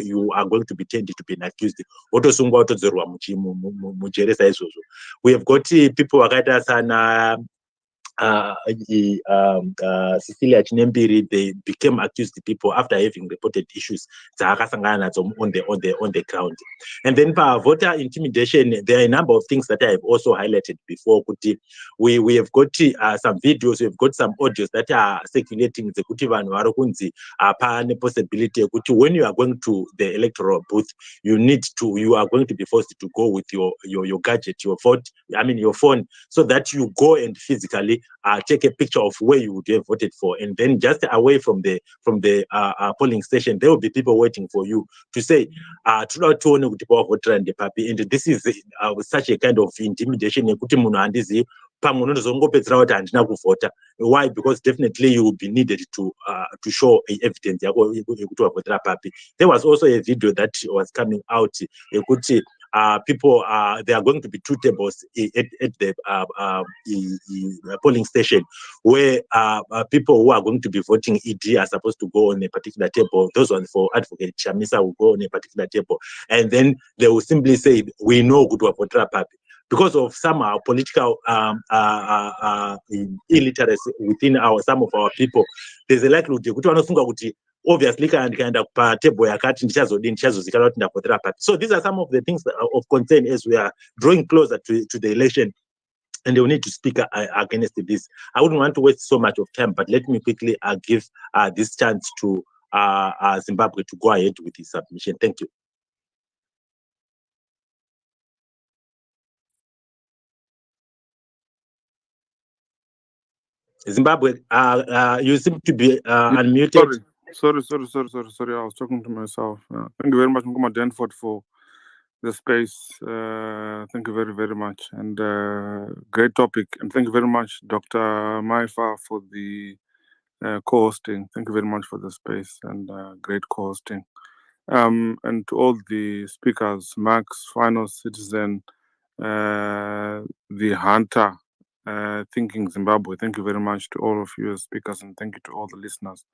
you are going to be tended to be accused. We have got people Cecilia Chinembiri, they became accused people after having reported issues on the ground. And then for voter intimidation, there are a number of things that I have also highlighted before. We have got some videos, we've got some audios that are circulating. The possibility when you are going to the electoral booth, you are going to be forced to go with your gadget, your phone, so that you go and physically take a picture of where you would have voted for, and then just away from the polling station, there will be people waiting for you to say, and this is such a kind of intimidation. Why? Because definitely you will be needed to show evidence. There was also a video that was coming out. People, there are going to be two tables at the polling station where people who are going to be voting ED are supposed to go on a particular table. Those ones for Advocate Chamisa will go on a particular table, and then they will simply say, "We know good what Papi." Because of some political illiteracy within some of our people, there's a likelihood obviously ndikaenda patable yakati ndichazozikana kuti ndavhotera papi. So these are some of the things of concern as we are drawing closer to the election, and we need to speak against this. I wouldn't want to waste so much of time, but let me quickly give this chance to Zimbabwe to go ahead with his submission. Thank you. Zimbabwe, you seem to be unmuted. Sorry. I was talking to myself. Thank you very much, Nkuma Danford, for the space. Thank you very, very much. And great topic. And thank you very much, Dr. Maifa, for the co-hosting. Thank you very much for the space and great co-hosting. And to all the speakers, Max, Final Citizen, the Hunter, Thinking Zimbabwe. Thank you very much to all of you as speakers, and thank you to all the listeners.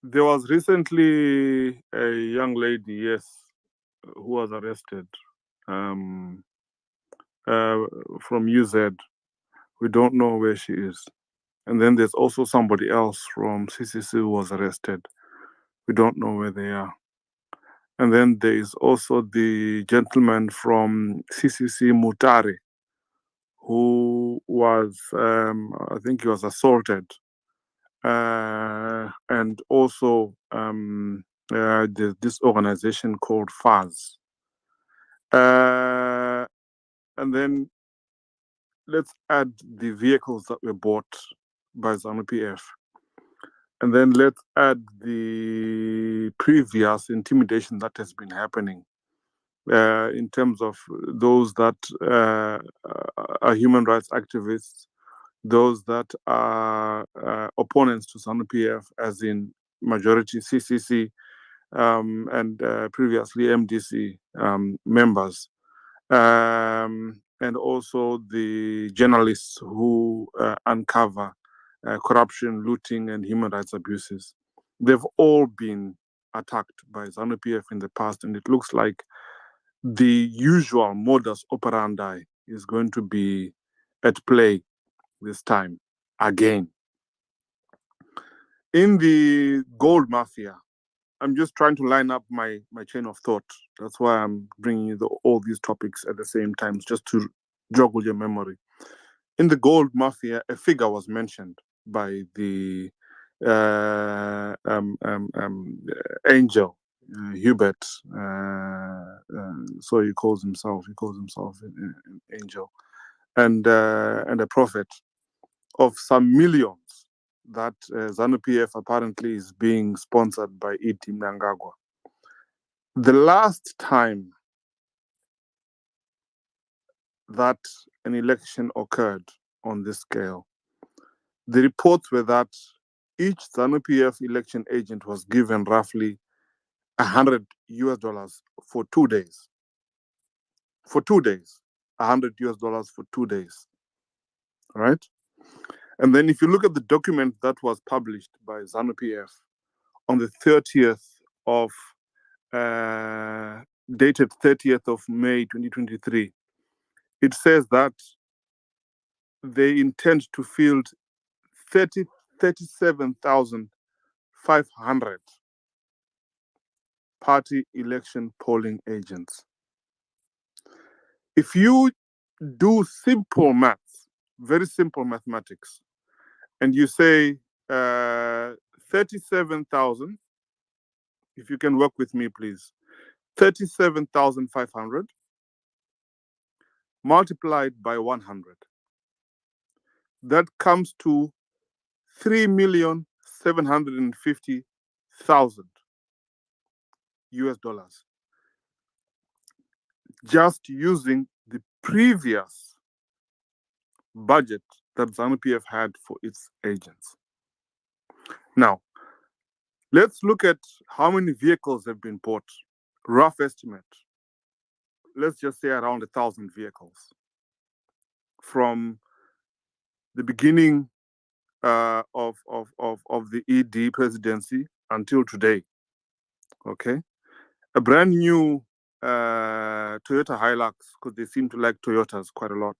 There was recently a young lady, yes, who was arrested from UZ. We don't know where she is. And then there's also somebody else from CCC who was arrested. We don't know where they are. And then there is also the gentleman from CCC Mutare, who was, I think he was assaulted. And also there's this organization called FAZ. And then let's add the vehicles that were bought by ZANU-PF. And then let's add the previous intimidation that has been happening in terms of those that are human rights activists, those that are opponents to ZANU-PF, as in majority CCC and previously MDC members, and also the journalists who uncover corruption, looting, and human rights abuses. They've all been attacked by ZANU-PF in the past, and it looks like the usual modus operandi is going to be at play this time again. In the gold mafia, I'm just trying to line up my chain of thought. That's why I'm bringing you all these topics at the same time, just to joggle your memory. In the gold mafia, a figure was mentioned by the angel Hubert. So he calls himself an angel, and a prophet of some millions that ZANU-PF apparently is being sponsored by E.T. Mnangagwa. The last time that an election occurred on this scale, the reports were that each ZANU-PF election agent was given roughly $100 for 2 days. For 2 days, $100 for 2 days, right? And then if you look at the document that was published by ZANU-PF on the 30th of, dated 30th of May 2023, it says that they intend to field 37,500 party election polling agents. If you do simple maths, very simple mathematics, and you say 37,000, if you can work with me, please, 37,500 multiplied by 100. That comes to 3,750,000 US dollars, just using the previous budget that ZANU-PF had for its agents. Now, let's look at how many vehicles have been bought. Rough estimate. Let's just say around 1,000 vehicles from the beginning of the ED presidency until today. Okay, a brand new Toyota Hilux, because they seem to like Toyotas quite a lot.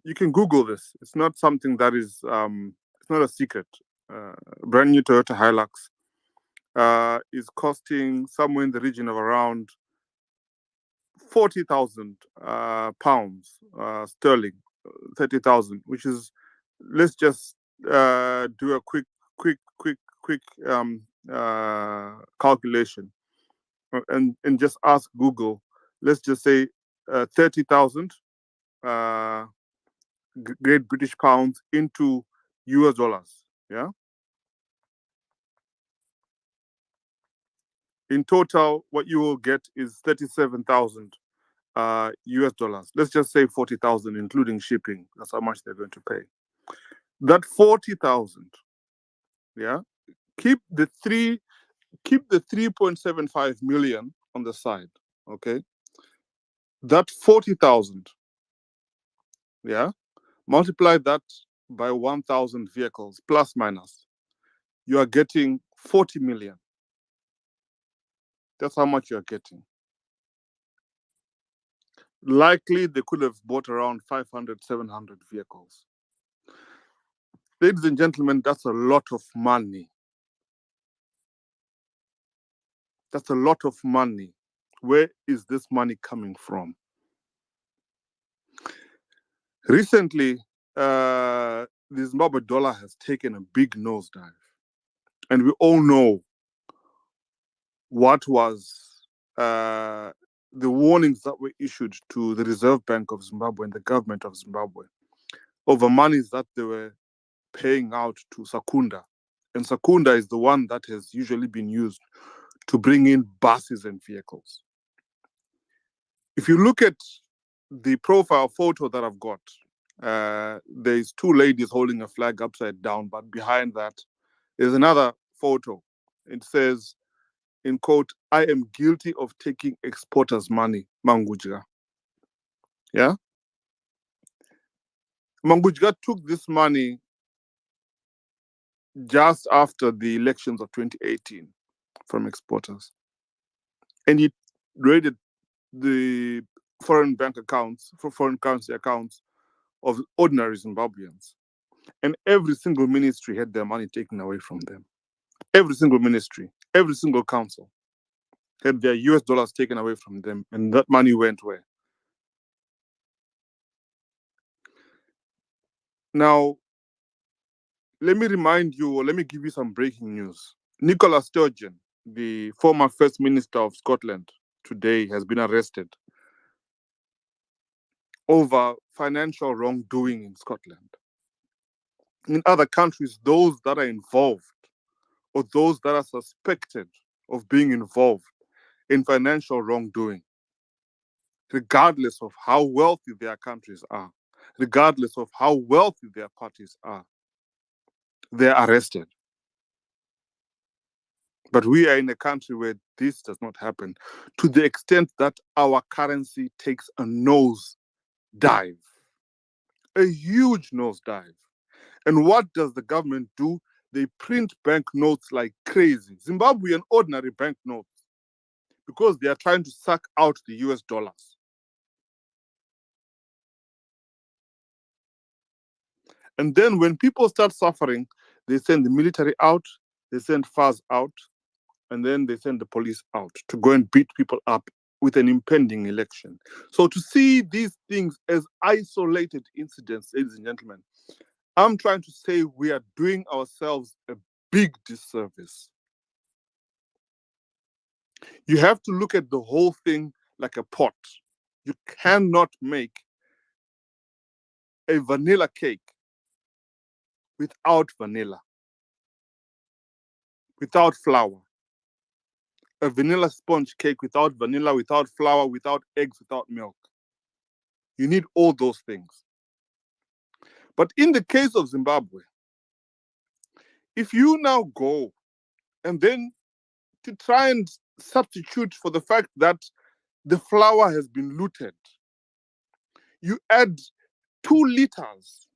You can Google this. It's not something that is. It's not a secret. Brand new Toyota Hilux is costing somewhere in the region of around 40,000 pounds sterling, 30,000, which is, let's just do a quick calculation and just ask Google. Let's just say 30,000 Great British pounds into US dollars. Yeah. In total, what you will get is 37,000 US dollars. Let's just say 40,000, including shipping. That's how much they're going to pay. That 40,000, yeah. Keep the 3.75 million on the side. Okay. That 40,000, yeah. Multiply that by 1,000 vehicles, plus minus. You are getting 40 million. That's how much you are getting. Likely, they could have bought around 500, 700 vehicles. Ladies and gentlemen, that's a lot of money. That's a lot of money. Where is this money coming from? Recently, the Zimbabwe dollar has taken a big nosedive. And we all know what was the warnings that were issued to the Reserve Bank of Zimbabwe and the government of Zimbabwe over monies that they were paying out to Secunda. And Secunda is the one that has usually been used to bring in buses and vehicles. If you look at the profile photo that I've got, there's two ladies holding a flag upside down, but behind that is another photo. It says, in quote, "I am guilty of taking exporters' money, Mangudya." Yeah? Mangudya took this money just after the elections of 2018 from exporters. And he raided the foreign bank accounts, for foreign currency accounts of ordinary Zimbabweans. And every single ministry had their money taken away from them. Every single ministry, every single council had their US dollars taken away from them. And that money went where? Now, let me remind you, or let me give you some breaking news. Nicola Sturgeon, the former First Minister of Scotland, today has been arrested over financial wrongdoing in Scotland. In other countries, those that are involved or those that are suspected of being involved in financial wrongdoing, regardless of how wealthy their countries are, regardless of how wealthy their parties are, they're arrested. But we are in a country where this does not happen, to the extent that our currency takes a nose dive, a huge nose dive. And what does the government do? They print banknotes like crazy, Zimbabwean ordinary banknotes, because they are trying to suck out the US dollars. And then when people start suffering, they send the military out, they send FARS out, and then they send the police out to go and beat people up with an impending election. So to see these things as isolated incidents, ladies and gentlemen, I'm trying to say we are doing ourselves a big disservice. You have to look at the whole thing like a pot. You cannot make a vanilla cake without vanilla, without flour. A vanilla sponge cake without vanilla, without flour, without eggs, without milk. You need all those things. But in the case of Zimbabwe, if you now go and then to try and substitute for the fact that the flour has been looted, you add 2 liters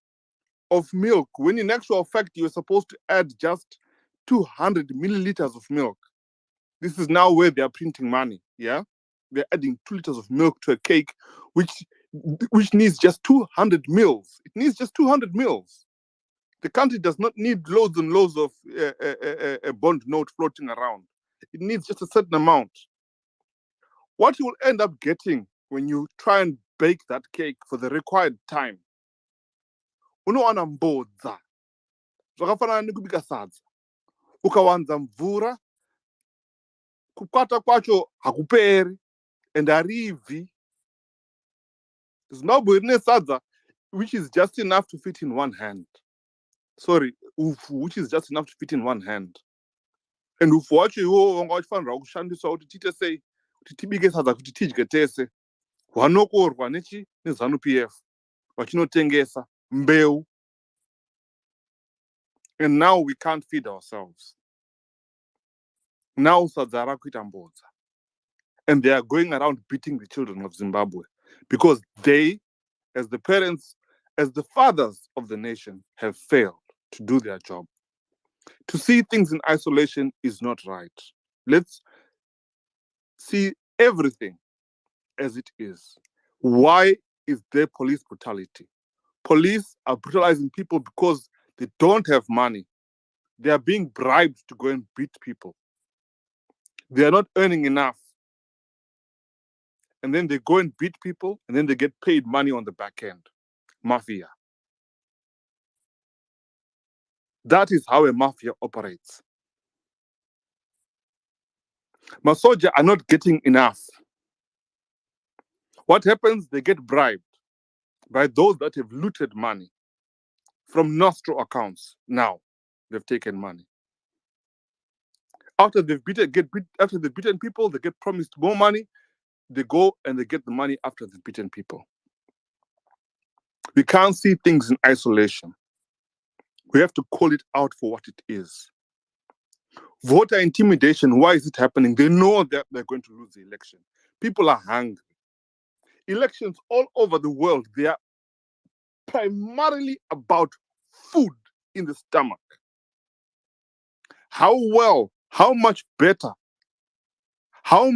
of milk when in actual fact you're supposed to add just 200 milliliters of milk. This is now where they are printing money. Yeah, they're adding 2 liters of milk to a cake which needs just 200 mils. It needs just 200 mils. The country does not need loads and loads of a bond note floating around. It needs just a certain amount. What you will end up getting when you try and bake that cake for the required time, unowana mbodza zvakafanana nekubika sadza. Ukawanza mvura, kukwata kwacho hakuperi and haribvi. Zimbabwe rine sadza which is just enough to fit in one hand. Sorry, ufu which is just enough to fit in one hand. And ufu wacho iwo wanga wachifanirwa kushandiswa kuti tiite sei kuti tibike sadza kuti tidye tese. Hwanokorwa nezanu PF vachinotengesa mbeu. And now we can't feed ourselves. Now sadza rakuita mbodza. And they are going around beating the children of Zimbabwe because they, as the parents, as the fathers of the nation, have failed to do their job. To see things in isolation is not right. Let's see everything as it is. Why is there police brutality? Police are brutalizing people because they don't have money. They are being bribed to go and beat people. They are not earning enough. And then they go and beat people, and then they get paid money on the back end. Mafia. That is how a mafia operates. Masoja are not getting enough. What happens? They get bribed by those that have looted money from nostro accounts. Now they've taken money. After they've beaten people, they get promised more money. They go and they get the money after they've beaten people. We can't see things in isolation. We have to call it out for what it is. Voter intimidation, why is it happening? They know that they're going to lose the election. People are hungry. Elections all over the world, they are primarily about food in the stomach. How well, how much better, how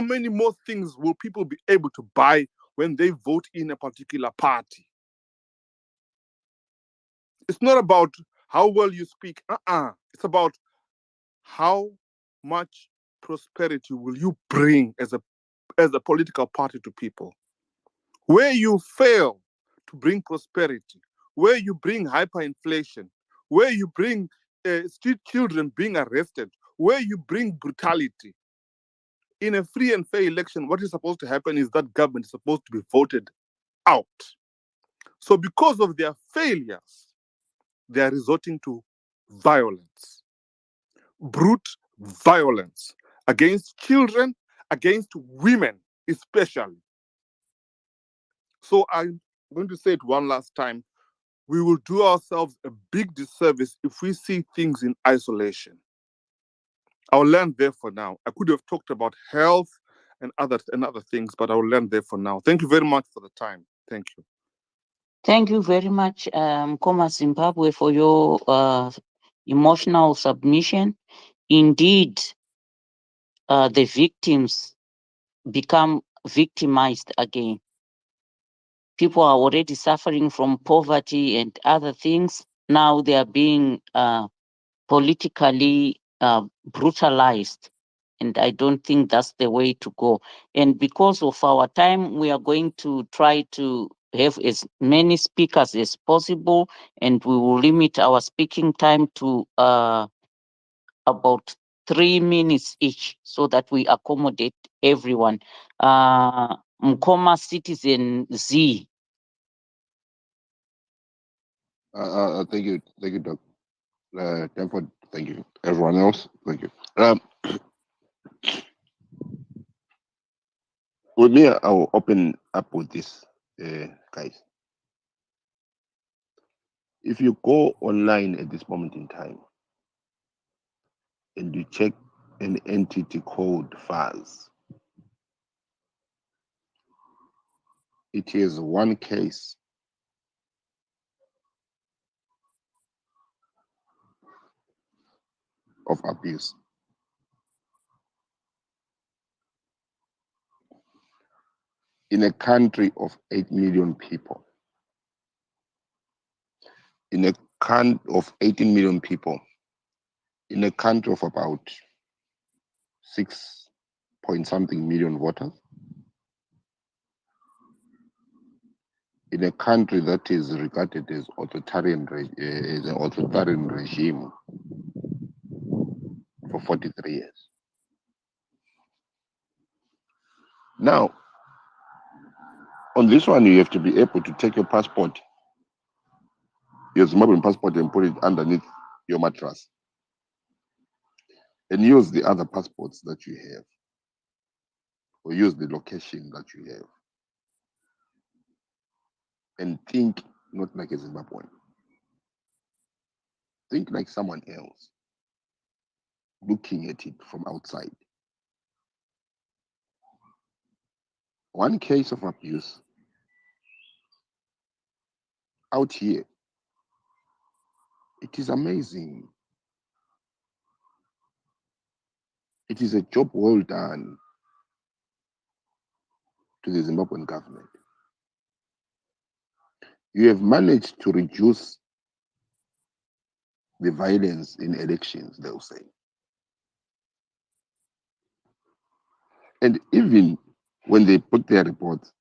many more things will people be able to buy when they vote in a particular party? It's not about how well you speak. It's about how much prosperity will you bring as a political party to people. Where you fail to bring prosperity, where you bring hyperinflation, where you bring street children being arrested, where you bring brutality. In a free and fair election, what is supposed to happen is that government is supposed to be voted out. So because of their failures, they are resorting to violence, brute violence against children, against women especially. So I'm going to say it one last time. We will do ourselves a big disservice if we see things in isolation. I'll land there for now. I could have talked about health and other things, but I'll land there for now. Thank you very much for the time. Thank you. Thank you very much, Koma Zimbabwe, for your emotional submission. Indeed, the victims become victimized again. people are already suffering from poverty and other things. Now they are being politically brutalized. And I don't think that's the way to go. And because of our time, we are going to try to have as many speakers as possible, and we will limit our speaking time to about 3 minutes each so that we accommodate everyone. Mkoma Citizen Z. Thank you, Doc. Stanford, thank you. Everyone else, thank you. With me, I'll open up with this, guys. If you go online at this moment in time and you check an entity called FAS, it is one case of abuse. In a country of 8 million people, in a country of 18 million people, in a country of about 6 point something million voters, in a country that is regarded as as an authoritarian regime for 43 years. Now, on this one, you have to be able to take your passport, your Zimbabwean passport, and put it underneath your mattress, and use the other passports that you have, or use the location that you have, and think not like a Zimbabwean. Think like someone else, looking at it from outside. One case of abuse out here, it is amazing. It is a job well done to the Zimbabwean government. You have managed to reduce the violence in elections, they'll say. And even when they put their reports,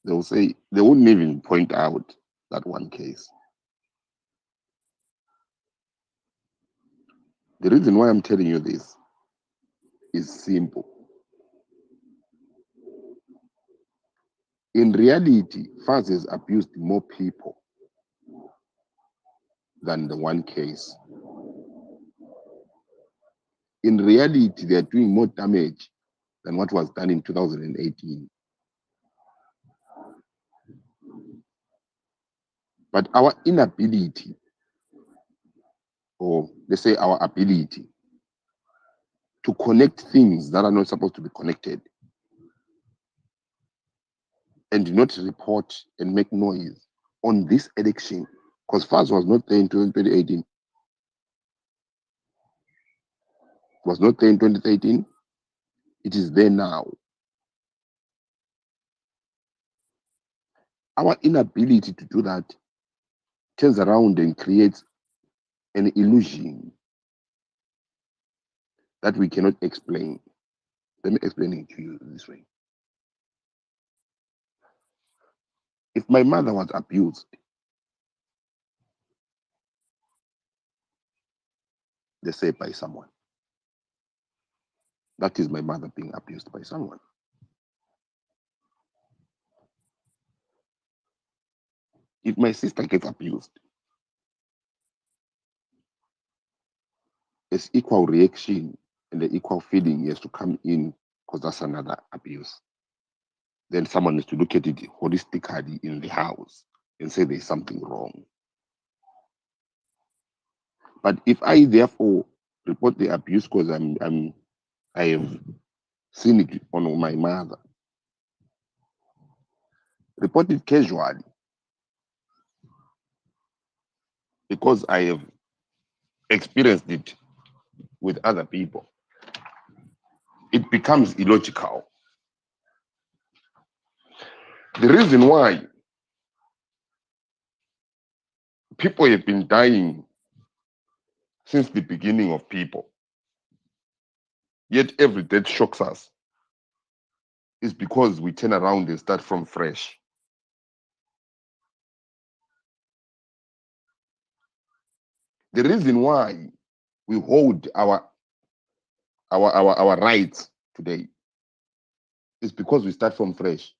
they'll say they wouldn't even point out that one case. The reason why I'm telling you this is simple. In reality, FAS has abused more people than the one case. In reality, they are doing more damage than what was done in 2018. But our inability, or let's say our ability, to connect things that are not supposed to be connected and not report and make noise on this election, because FAS was not there in 2018, was not there in 2013, it is there now. Our inability to do that turns around and creates an illusion that we cannot explain. Let me explain it to you this way. If my mother was abused, let's say by someone, that is my mother being abused by someone. If my sister gets abused, there's equal reaction and the equal feeling has to come in, because that's another abuse. Then someone has to look at it holistically in the house and say there's something wrong. But if I therefore report the abuse because I have seen it on my mother, report it casually because I have experienced it with other people, it becomes illogical. The reason why People have been dying since the beginning of people. Yet every death shocks us. It's because we turn around and start from fresh. The reason why we hold our rights today is because we start from fresh.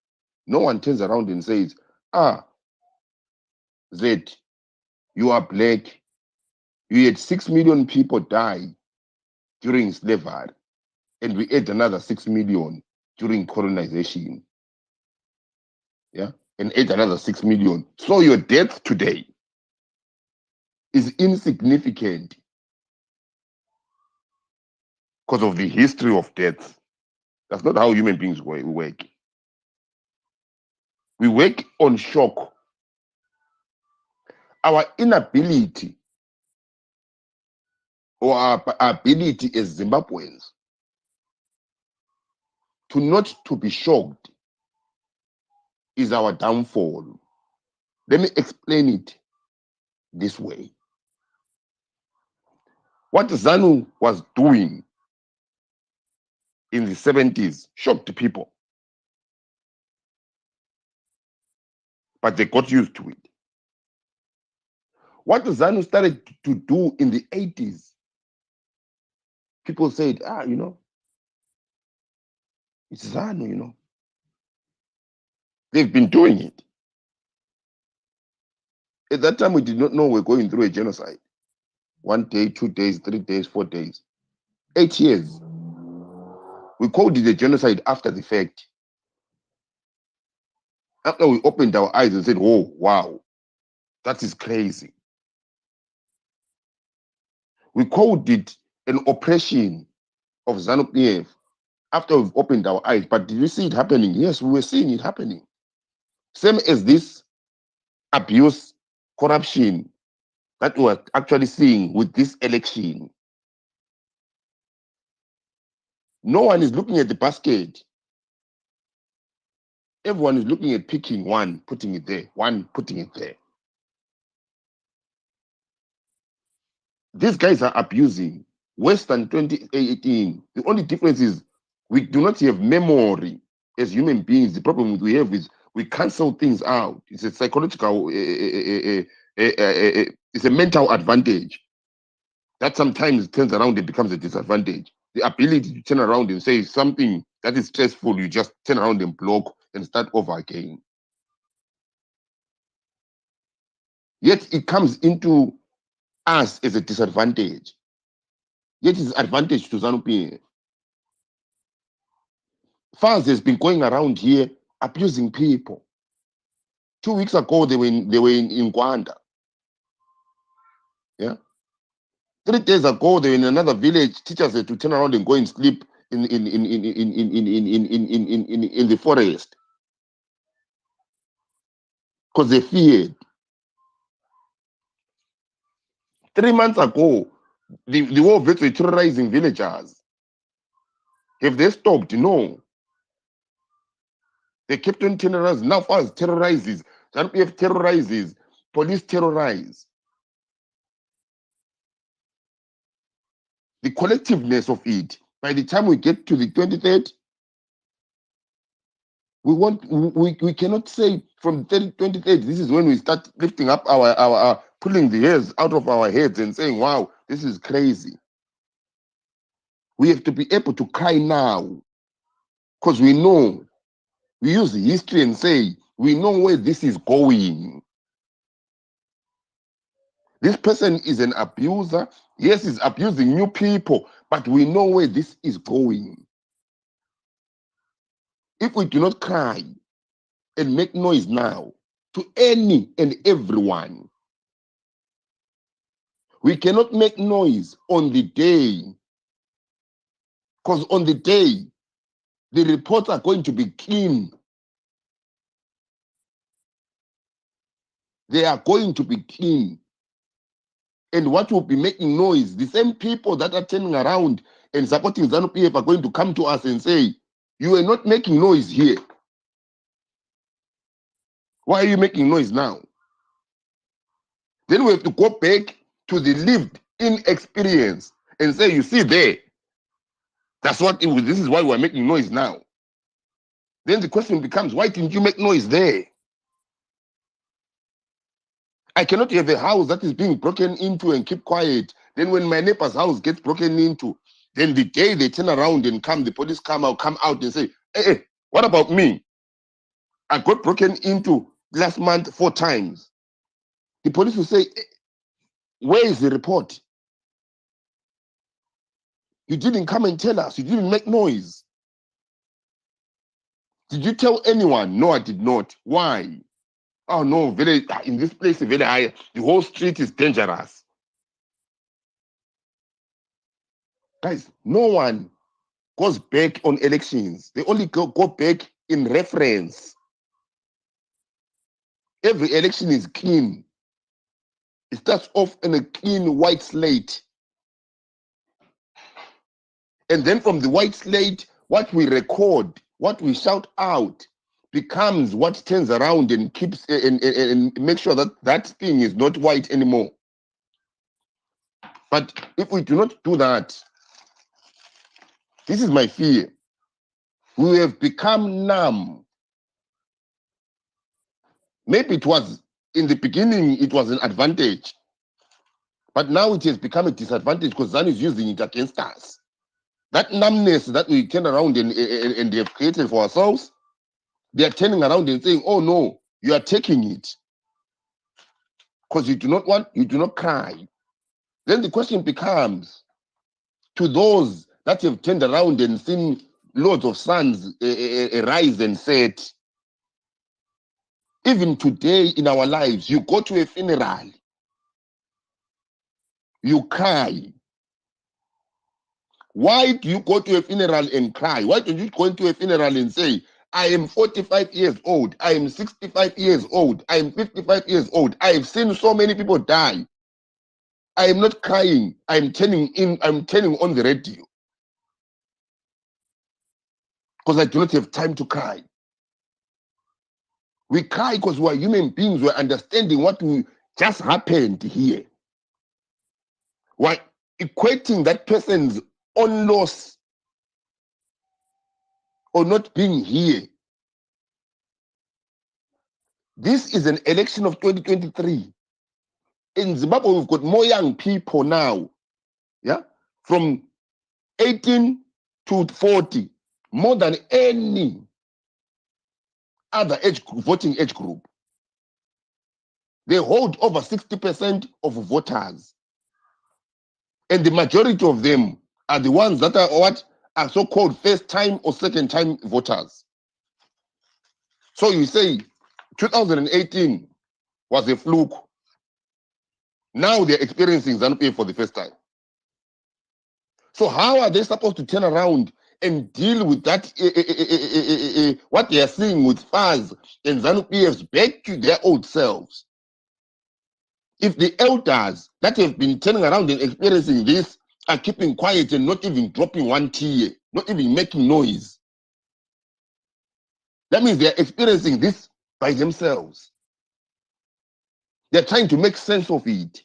No one turns around and says, Zed, you are black. You had 6 million people die during slavery, and we add another 6 million during colonization. Yeah, and add another 6 million. So your death today is insignificant because of the history of death. That's not how human beings work. We work on shock. Our inability or our ability as Zimbabweans to not to be shocked is our downfall. Let me explain it this way. What ZANU was doing in the 70s shocked people, but they got used to it. What ZANU started to do in the 80s, people said, it's ZANU, They've been doing it. At that time, we did not know we're going through a genocide. 1 day, 2 days, 3 days, 4 days. 8 years. We called it a genocide after the fact. After we opened our eyes and said, oh, wow, that is crazy. We called it an oppression of ZANU-PF after we've opened our eyes. But did we see it happening? Yes, we were seeing it happening. Same as this abuse, corruption that we are actually seeing with this election. No one is looking at the basket. Everyone is looking at picking one, putting it there, one, putting it there. These guys are abusing. Western 2018. The only difference is we do not have memory as human beings. The problem we have is we cancel things out. It's a psychological, it's a mental advantage that sometimes turns around and becomes a disadvantage. The ability to turn around and say something that is stressful, you just turn around and block and start over again. Yet it comes into us as a disadvantage. Yet it's advantage to ZANU-PF. FAZ has been going around here abusing people. 2 weeks ago, they were in Gwanda. Yeah. 3 days ago, they were in another village. Teachers had to turn around and go and sleep in the forest because they feared. 3 months ago, the war vets were terrorizing villagers. Have they stopped? No. They kept on terrorizing. Now FAZ terrorizes. ZANU-PF terrorizes. Police terrorize. The collectiveness of it, by the time we get to the 23rd, we cannot say from 23rd, this is when we start lifting up our pulling the hairs out of our heads and saying, wow, this is crazy. We have to be able to cry now because we know, we use history and say, we know where this is going. This person is an abuser. Yes, he's abusing new people, but we know where this is going. If we do not cry and make noise now to any and everyone, we cannot make noise on the day, because on the day, the reports are going to be clean. They are going to be clean. And what will be making noise, the same people that are turning around and supporting ZANU-PF are going to come to us and say, you are not making noise here. Why are you making noise now? Then we have to go back to the lived in experience and say, you see there, that's what it was. This is why we're making noise now. Then the question becomes, why didn't you make noise there? I cannot have a house that is being broken into and keep quiet. Then when my neighbor's house gets broken into, then the day they turn around and come, the police come out and say, hey, what about me? I got broken into last month 4 times. The police will say, where is the report? You didn't come and tell us. You didn't make noise. Did you tell anyone? No, I did not. Why? Oh no, in this place, the whole street is dangerous. Guys, no one goes back on elections. They only go back in reference. Every election is clean. It starts off in a clean white slate. And then from the white slate, what we record, what we shout out, becomes what turns around and keeps and makes sure that that thing is not white anymore. But if we do not do that, this is my fear. We have become numb. Maybe it was in the beginning, it was an advantage, but now it has become a disadvantage because ZANU is using it against us. That numbness that we turn around and they have created for ourselves, they are turning around and saying, oh no, you are taking it because you do not cry. Then the question becomes, to those that have turned around and seen loads of suns rise and set, even today in our lives, you go to a funeral, you cry. Why do you go to a funeral and cry? Why don't you go into a funeral and say, I am 45 years old, I am 65 years old, I am 55 years old, I have seen so many people die. I am not crying, I'm turning on the radio. Because I do not have time to cry. We cry because we are human beings, we're understanding what just happened here. We're equating that person's own loss or not being here. This is an election of 2023. In Zimbabwe, we've got more young people now, yeah, from 18 to 40, more than any other voting age group. They hold over 60% of voters. And the majority of them are the ones that are so-called first-time or second-time voters. So you say 2018 was a fluke. Now they're experiencing ZANU-PF for the first time. So how are they supposed to turn around and deal with that, what they are seeing with FAS and ZANU-PFs back to their old selves? If the elders that have been turning around and experiencing this are keeping quiet and not even dropping one tear, not even making noise, that means they're experiencing this by themselves. They're trying to make sense of it.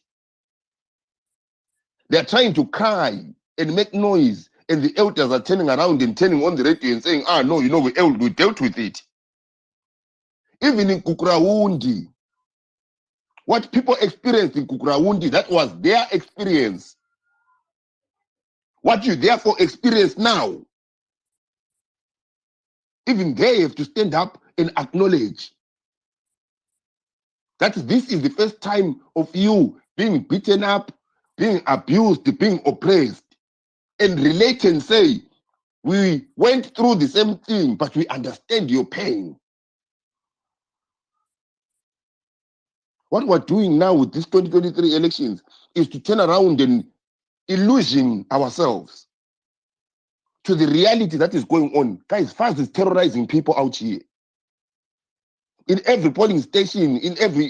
They're trying to cry and make noise, and the elders are turning around and turning on the radio and saying, no, we dealt with it. Even in Kukrawundi, what people experienced in Kukrawundi, that was their experience. What you therefore experience now, even they have to stand up and acknowledge that this is the first time of you being beaten up, being abused, being oppressed, and relate and say, we went through the same thing, but we understand your pain. What we're doing now with these 2023 elections is to turn around and illusion ourselves to the reality that is going on. Guys, FAS is terrorizing people out here. In every polling station, in every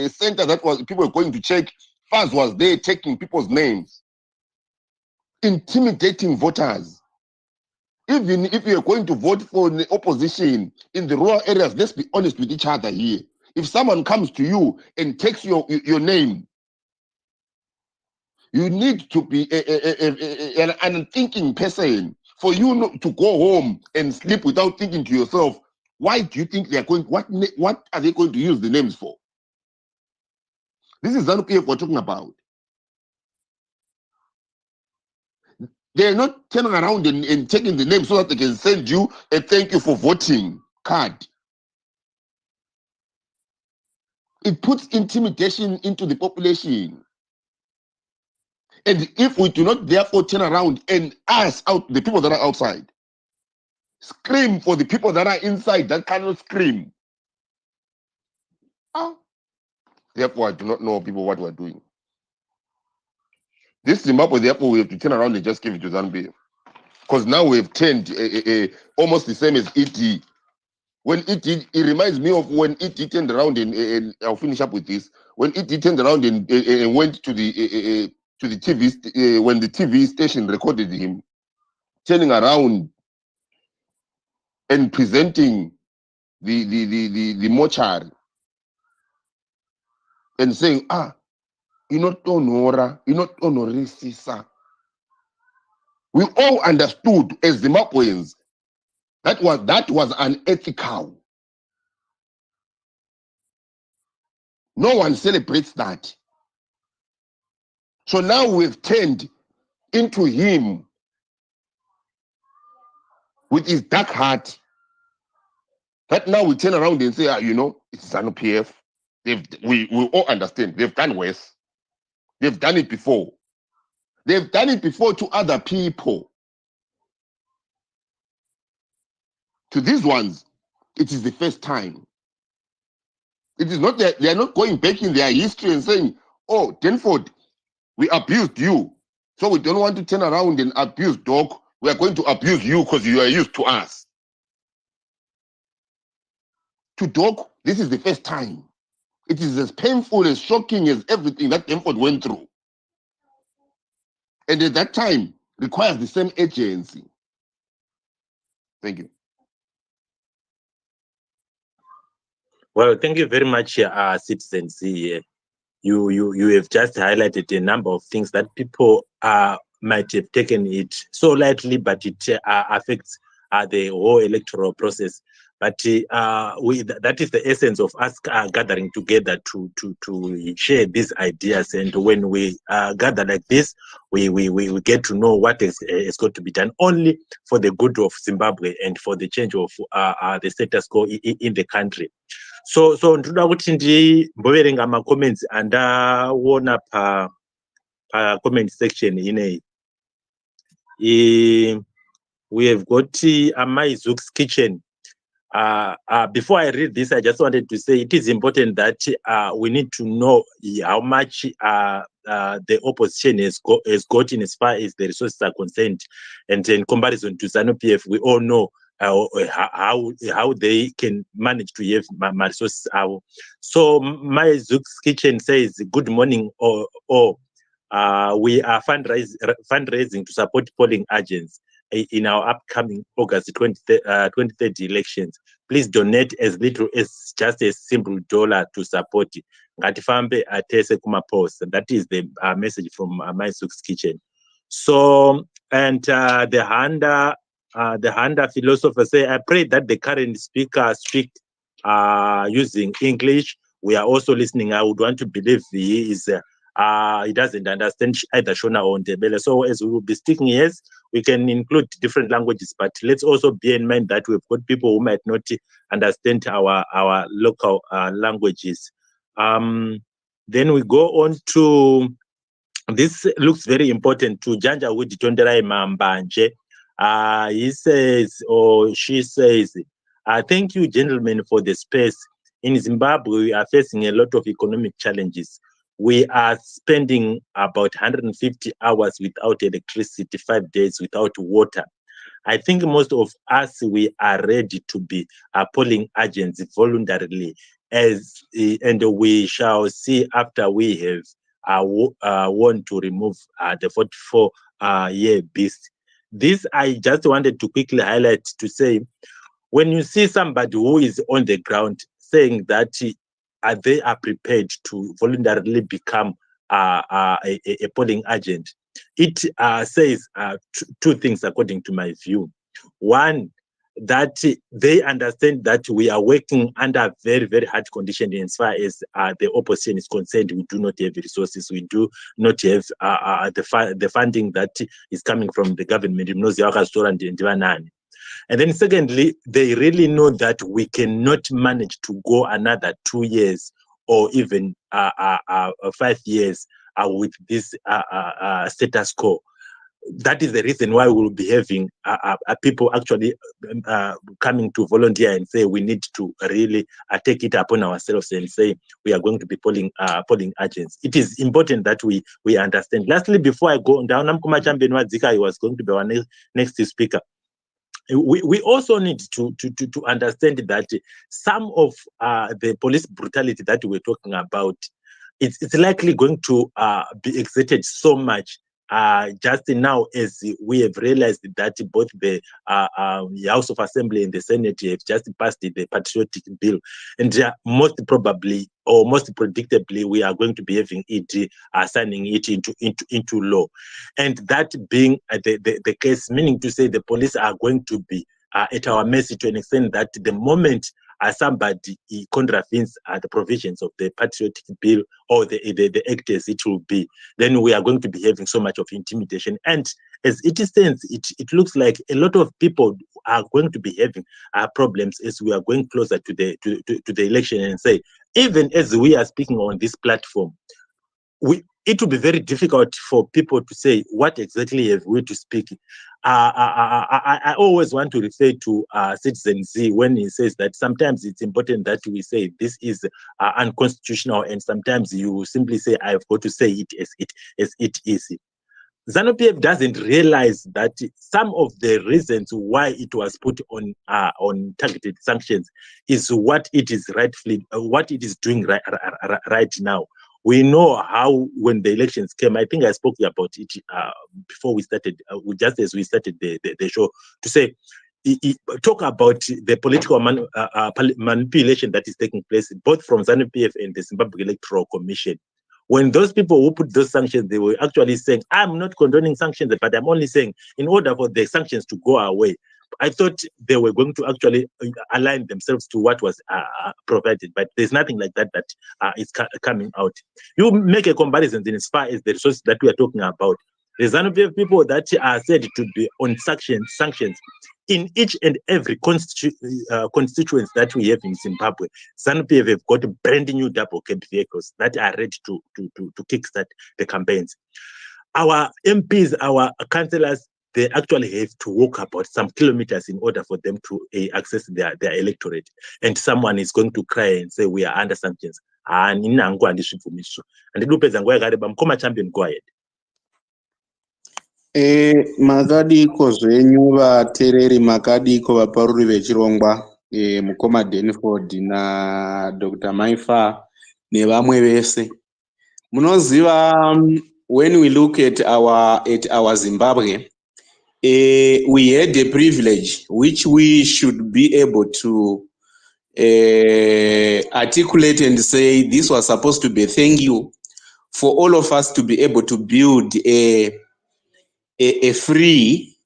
center that was people were going to check, FAS was there taking people's names, intimidating voters. Even if you're going to vote for the opposition in the rural areas, let's be honest with each other here. If someone comes to you and takes your name, You need to be an unthinking person for you not to go home and sleep without thinking to yourself, why do you think they're going, what are they going to use the names for? This is ZANU-PF we're talking about. They're not turning around and taking the name so that they can send you a thank you for voting card. It puts intimidation into the population. And if we do not therefore turn around and ask out the people that are outside, scream for the people that are inside that cannot scream. Therefore, I do not know people what we're doing. This Zimbabwe, therefore, we have to turn around and just give it to Zambia. Because now we've turned almost the same as ET. When ET, it reminds me of when ET turned around and I'll finish up with this. When ET turned around and went to the TV, when the TV station recorded him, turning around and presenting the mortuary and saying, you're not honora, you're not honorisisa. We all understood as Zimbabweans that was unethical. No one celebrates that. So now we've turned into him with his dark heart. That now we turn around and say, it's ZANU-PF. We all understand. They've done worse. They've done it before. They've done it before to other people. To these ones, it is the first time. It is not that they are not going back in their history and saying, oh, Denford, we abused you. So we don't want to turn around and abuse Doc. We are going to abuse you because you are used to us. To Doc, this is the first time. It is as painful, as shocking as everything that Denford went through. And at that time, requires the same agency. Thank you. Well, thank you very much, citizens. You have just highlighted a number of things that people might have taken it so lightly, but it affects the whole electoral process. But that is the essence of us gathering together to share these ideas. And when we gather like this, we get to know what is going to be done only for the good of Zimbabwe and for the change of the status quo in the country. So ndoda kuti ndimboverenga ma-comments andaona pa-comment section ineyi. We have got Amai Zook's Kitchen. Before I read this, I just wanted to say it is important that we need to know how much the opposition has gotten as far as the resources are concerned. And in comparison to ZANU-PF, we all know how they can manage to have my resources. So my Zook's Kitchen says, good morning, we are fundraising to support polling agents in our upcoming August 2030 elections. Please donate as little as just a simple $1 to support. Ngatifambe atese kuma post. That is the message from my Zook's Kitchen. So, and the Handa philosopher say, I pray that the current speaker speak using English. We are also listening. I would want to believe he is he doesn't understand either Shona or Ndebele. So as we will be speaking, yes, we can include different languages, but let's also bear in mind that we've got people who might not understand our local languages. Then we go on to, this looks very important, to Janja Wudi Tonderai Mambanje. He says, or she says, thank you, gentlemen, for the space. In Zimbabwe, we are facing a lot of economic challenges. We are spending about 150 hours without electricity, 5 days without water. I think most of us, we are ready to be polling agents voluntarily, and we shall see after we have want to remove the 44-year beast. This I just wanted to quickly highlight to say, when you see somebody who is on the ground saying that they are prepared to voluntarily become a polling agent, it says two things according to my view. One, that they understand that we are working under very, very hard conditions as far as the opposition is concerned. We do not have resources. We do not have the funding that is coming from the government. And then secondly, they really know that we cannot manage to go another 2 years or even 5 years with this status quo. That is the reason why we will be having people actually coming to volunteer and say we need to really take it upon ourselves and say we are going to be polling agents. It is important that we understand. Lastly, before I go down, Namkuma Champion Wadzika, was going to be our next speaker. We also need to understand that some of the police brutality that we're talking about, it's likely going to be exerted so much just now as we have realized that both the House of Assembly and the Senate have just passed the Patriotic Bill, and most probably or most predictably we are going to be having it signing it into law, and that being the case, meaning to say the police are going to be at our mercy to an extent that the moment somebody contravenes the provisions of the Patriotic Bill or the act as it will be, then we are going to be having so much of intimidation. And as it stands, it looks like a lot of people are going to be having problems as we are going closer to the election, and say, even as we are speaking on this platform, it will be very difficult for people to say what exactly have we to speak. I always want to refer to Citizen Z when he says that sometimes it's important that we say this is unconstitutional, and sometimes you simply say I've got to say it as it is. ZANU-PF doesn't realize that some of the reasons why it was put on targeted sanctions is what it is rightfully, what it is doing right now. We know how, when the elections came, I think I spoke about it before we started, just as we started the show, to say, talk about the political manipulation that is taking place, both from ZANU-PF and the Zimbabwe Electoral Commission. When those people who put those sanctions, they were actually saying, I'm not condoning sanctions, but I'm only saying, in order for the sanctions to go away, I thought they were going to actually align themselves to what was provided, but there's nothing like that is coming out. You make a comparison in as far as the resources that we are talking about. The ZANU-PF people that are said to be on sanctions in each and every constituents that we have in Zimbabwe. ZANU-PF have got brand new double cab vehicles that are ready to kickstart the campaigns. Our MPs, our councillors, they actually have to walk about some kilometers in order for them to access their electorate. And someone is going to cry and say, we are under sanctions. And Champion, go ahead. Makadiko zvenyu vateereri, makadiko vaparuri vechirongwa, mukoma Denford na Dr. Maifa nevamwe vese. Munoziva, when we look at our Zimbabwe, we had a privilege which we should be able to articulate and say this was supposed to be thank you for all of us to be able to build a free,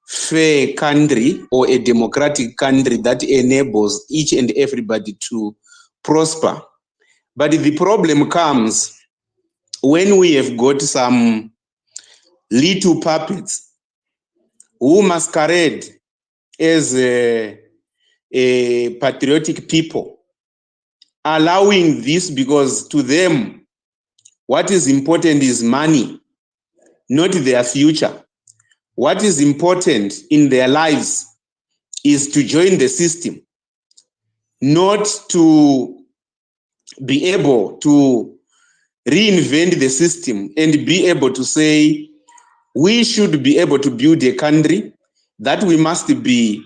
fair country or a democratic country that enables each and everybody to prosper. But the problem comes when we have got some little puppets who masquerade as a patriotic people, allowing this because to them what is important is money, not their future. What is important in their lives is to join the system, not to be able to reinvent the system and be able to say we should be able to build a country that we must be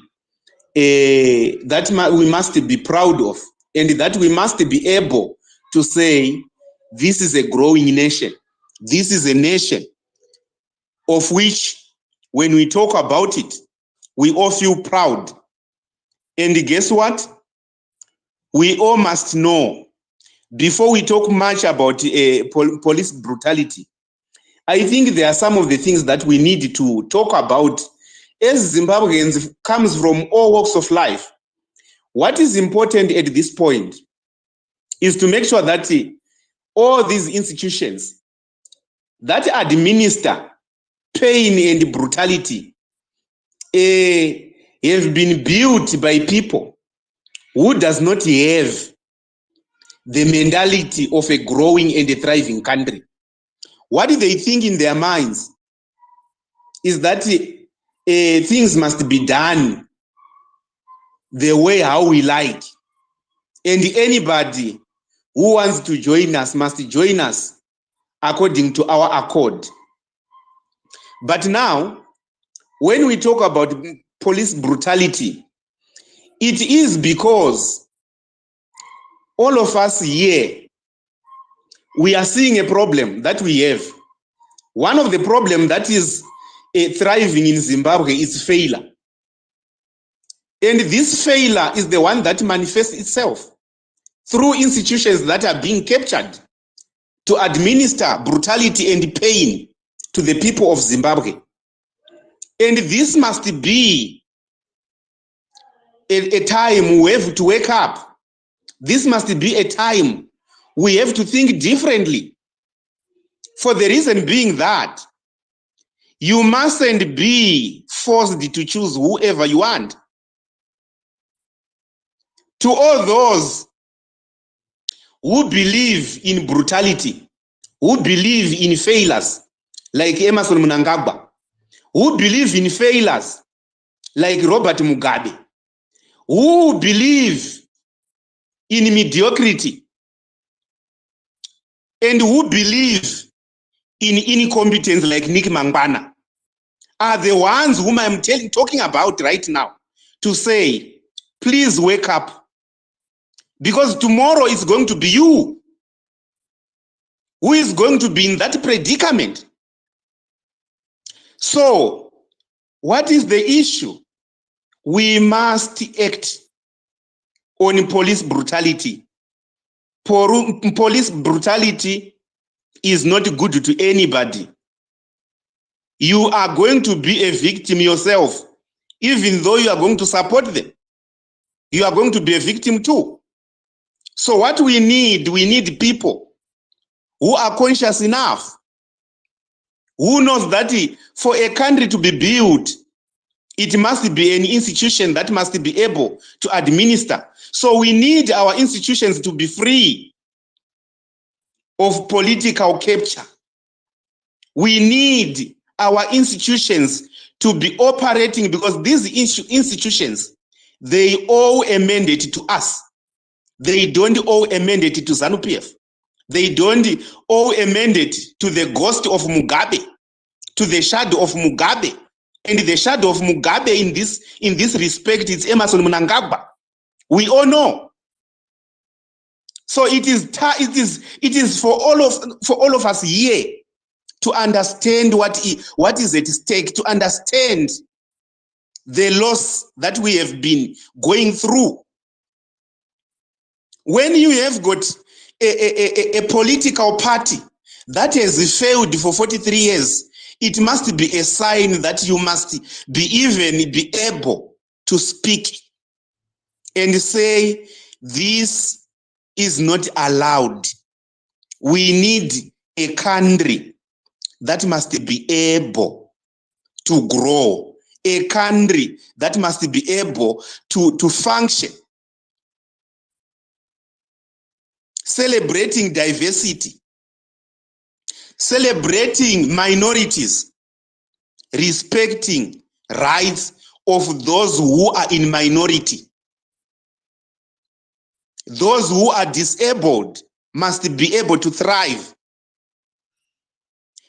proud of, and that we must be able to say this is a growing nation. This is a nation of which, when we talk about it, we all feel proud. And guess what? We all must know before we talk much about police brutality, I think there are some of the things that we need to talk about as Zimbabweans comes from all walks of life. What is important at this point is to make sure that all these institutions that administer pain and brutality have been built by people who does not have the mentality of a growing and a thriving country. What they think in their minds is that things must be done the way how we like, and anybody who wants to join us must join us according to our accord. But now, when we talk about police brutality, it is because all of us here, we are seeing a problem that we have. One of the problems that is thriving in Zimbabwe is failure. And this failure is the one that manifests itself through institutions that are being captured to administer brutality and pain to the people of Zimbabwe. And this must be a time we have to wake up. This must be a time we have to think differently. For the reason being that you mustn't be forced to choose whoever you want. To all those who believe in brutality, who believe in failures, like Emmerson Mnangagwa, who believe in failures, like Robert Mugabe, who believe in mediocrity, and who believe in incompetence, like Nick Mangwana, are the ones whom I'm talking about right now, to say, please wake up. Because tomorrow is going to be you who is going to be in that predicament. So, what is the issue? We must act on police brutality. Police brutality is not good to anybody. You are going to be a victim yourself, even though you are going to support them. You are going to be a victim too. So what we need people who are conscious enough, who knows that for a country to be built, it must be an institution that must be able to administer. So we need our institutions to be free of political capture. We need our institutions to be operating, because these institutions, they owe a mandate to us. They don't owe a mandate to ZANU-PF. They don't owe a mandate to the ghost of Mugabe, to the shadow of Mugabe. And the shadow of Mugabe in this respect is Emmerson Mnangagwa. We all know. So it is for all of us here to understand what is at stake, to understand the loss that we have been going through. When you have got a political party that has failed for 43 years, it must be a sign that you must be able to speak and say, this is not allowed. We need a country that must be able to grow, a country that must be able to function. Celebrating diversity, celebrating minorities, respecting rights of those who are in minority. Those who are disabled must be able to thrive.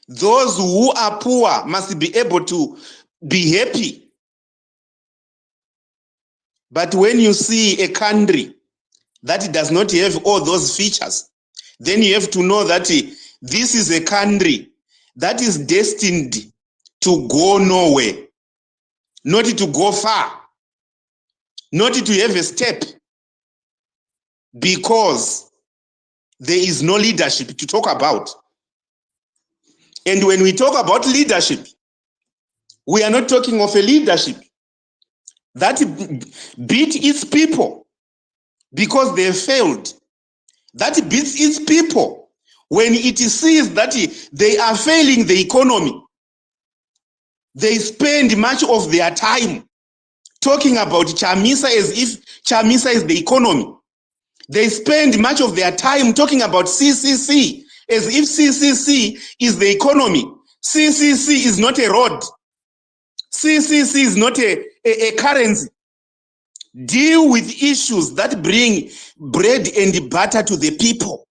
Those who are poor must be able to be happy. But when you see a country that does not have all those features, then you have to know that this is a country that is destined to go nowhere, not to go far, not to have a step, because there is no leadership to talk about. And when we talk about leadership, we are not talking of a leadership that beat its people because they failed. That beats its people when it sees that they are failing the economy. They spend much of their time talking about Chamisa as if Chamisa is the economy. They spend much of their time talking about CCC as if CCC is the economy. CCC is not a road. CCC is not a currency. Deal with issues that bring bread and butter to the people.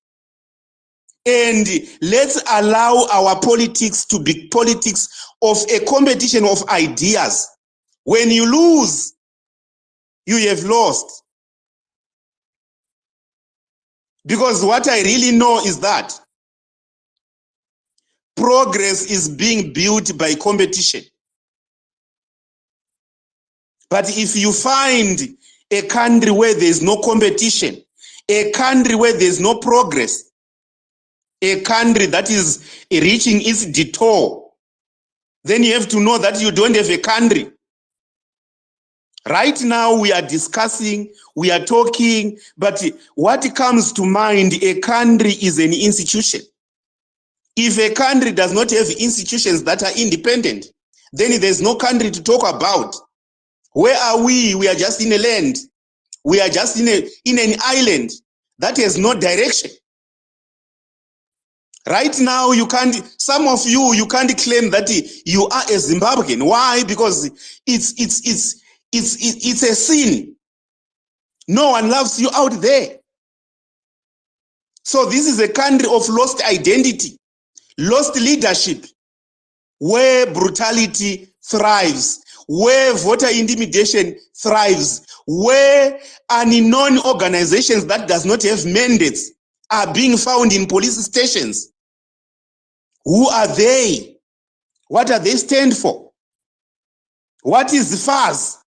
And let's allow our politics to be politics of a competition of ideas. When you lose, you have lost. Because what I really know is that progress is being built by competition. But if you find a country where there's no competition, a country where there's no progress, a country that is reaching its detour, then you have to know that you don't have a country. Right now we are discussing, we are talking, but what comes to mind, a country is an institution. If a country does not have institutions that are independent, then there's no country to talk about. Where are we? We are just in a land. We are just in an island that has no direction. Right now, some of you can't claim that you are a Zimbabwean. Why? Because it's a sin. No one loves you out there. So this is a country of lost identity, lost leadership, where brutality thrives, where voter intimidation thrives, where unknown organizations that does not have mandates are being found in police stations. Who are they? What do they stand for? What is FAS?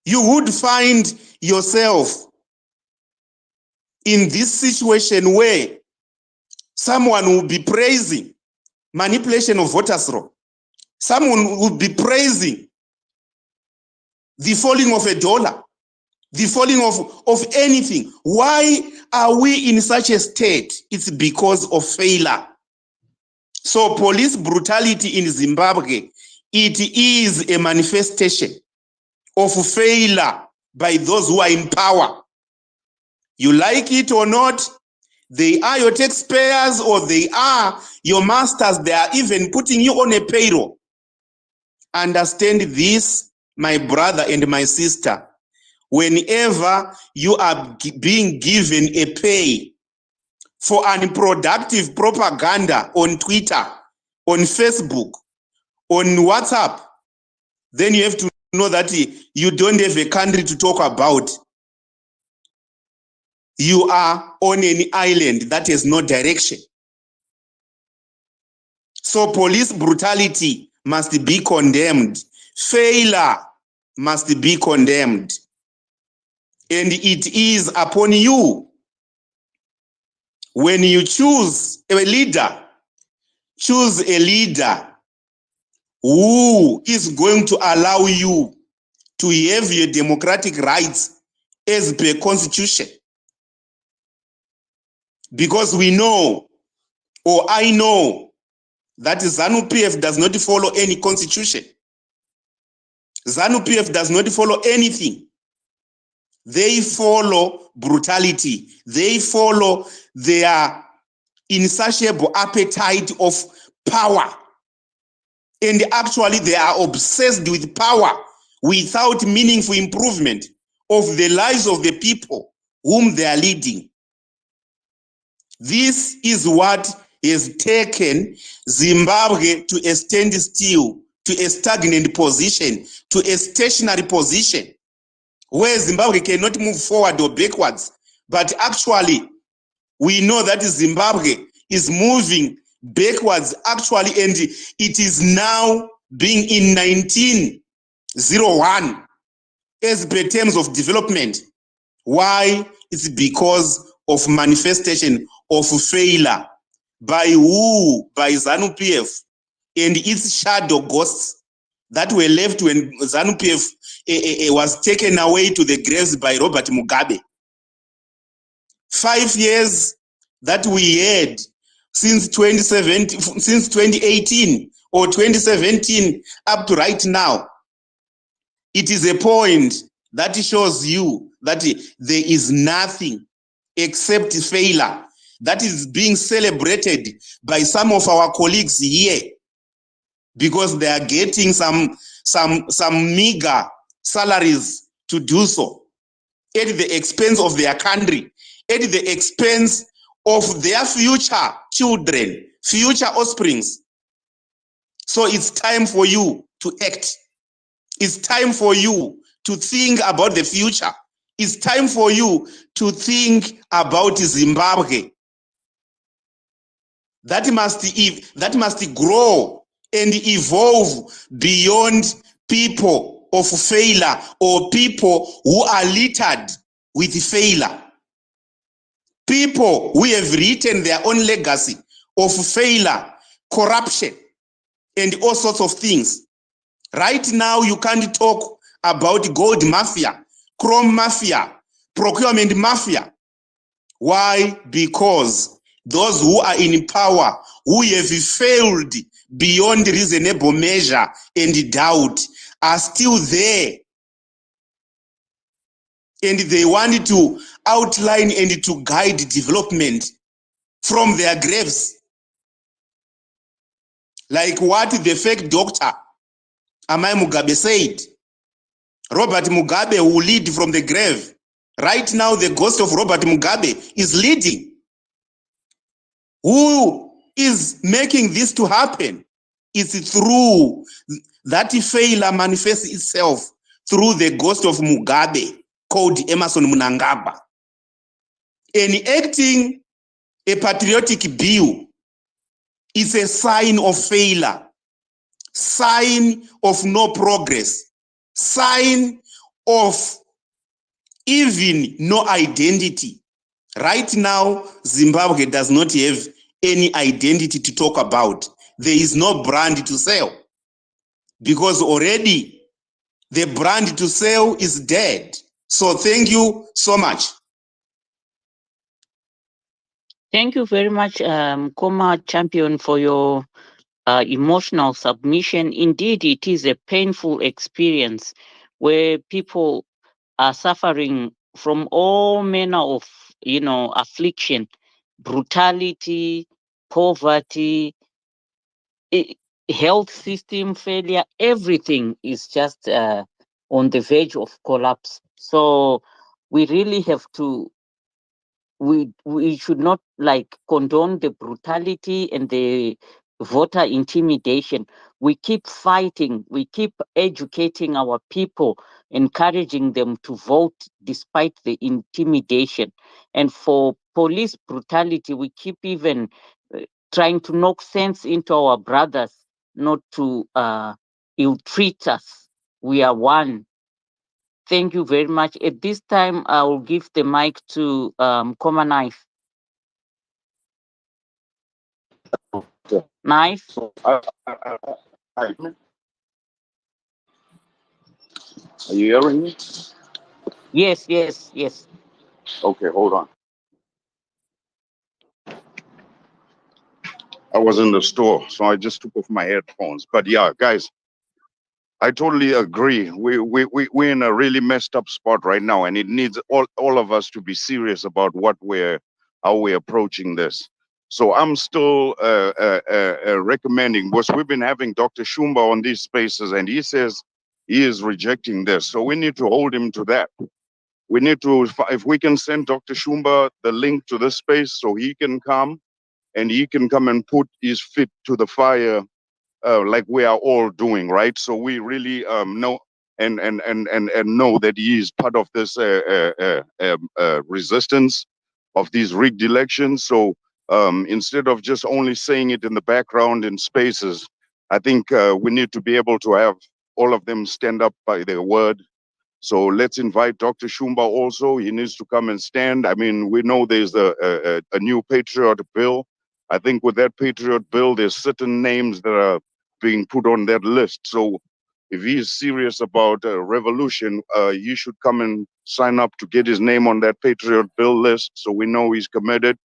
You would find yourself in this situation where someone will be praising manipulation of voters' roll. Someone will be praising the falling of a dollar, the falling of anything. Why are we in such a state? It's because of failure. So police brutality in Zimbabwe, it is a manifestation of failure by those who are in power. You like it or not, they are your taxpayers or they are your masters. They are even putting you on a payroll. Understand this, my brother and my sister. Whenever you are being given a pay for unproductive propaganda on Twitter, on Facebook, on WhatsApp, then you have to know that you don't have a country to talk about. You are on an island that has no direction. So police brutality must be condemned. Failure must be condemned. And it is upon you. When you choose a leader who is going to allow you to have your democratic rights as per constitution. Because we know, or I know, that ZANU-PF does not follow any constitution. ZANU-PF does not follow anything. They follow brutality. They follow their insatiable appetite of power. And actually they are obsessed with power without meaningful improvement of the lives of the people whom they are leading. This is what has taken Zimbabwe to a standstill, to a stagnant position, to a stationary position, where Zimbabwe cannot move forward or backwards. But actually, we know that Zimbabwe is moving backwards, actually, and it is now being in 1901 as per terms of development. Why? It's because of manifestation of failure. By who? By ZANU-PF and its shadow ghosts that were left when ZANU-PF was taken away to the graves by Robert Mugabe. 5 years that we had since 2018 or 2017 up to right now. It is a point that shows you that there is nothing except failure that is being celebrated by some of our colleagues here because they are getting some meager salaries to do so at the expense of their country, at the expense of their future children, future offsprings. So it's time for you to act. It's time for you to think about the future. It's time for you to think about Zimbabwe. That must grow and evolve beyond people of failure or people who are littered with failure. People who have written their own legacy of failure, corruption, and all sorts of things. Right now, you can't talk about gold mafia, chrome mafia, procurement mafia. Why? Because those who are in power, who have failed beyond reasonable measure and doubt, are still there. And they want to outline and to guide development from their graves. Like what the fake doctor, Amai Mugabe, said. Robert Mugabe will lead from the grave. Right now, the ghost of Robert Mugabe is leading. Who is making this to happen? It's through that failure manifests itself through the ghost of Mugabe called Emerson Mnangagwa. Enacting a patriotic bill is a sign of failure, sign of no progress, sign of even no identity. Right now, Zimbabwe does not have any identity to talk about. There is no brand to sell because already the brand to sell is dead. So thank you so much. Thank you very much, Koma Champion, for your emotional submission. Indeed, it is a painful experience where people are suffering from all manner of, affliction, brutality, poverty, health system failure. Everything is just on the verge of collapse. So we really have to. We should not condone the brutality and the voter intimidation. We keep fighting, we keep educating our people, encouraging them to vote despite the intimidation. And for police brutality, we keep even trying to knock sense into our brothers not to ill-treat us. We are one. Thank you very much. At this time, I will give the mic to Koma Knife. Knife? Are you hearing me? Yes, yes, yes. Okay, hold on. I was in the store, so I just took off my headphones. But yeah, guys, I totally agree. We're in a really messed up spot right now, and it needs all of us to be serious about how we're approaching this. So I'm still recommending, because we've been having Dr. Shumba on these spaces, and he says he is rejecting this. So we need to hold him to that. We need to, if we can send Dr. Shumba the link to this space so he can come, and he can come and put his feet to the fire like we are all doing, right? So we really know and know that he is part of this resistance of these rigged elections. So instead of just only saying it in the background in spaces, I think we need to be able to have all of them stand up by their word So let's invite Dr. Shumba also. He needs to come and stand. I mean, we know there's a new Patriotic Bill. I think with that Patriot Bill, there's certain names that are being put on that list. So if he is serious about a revolution, he should come and sign up to get his name on that Patriot Bill list so we know he's committed.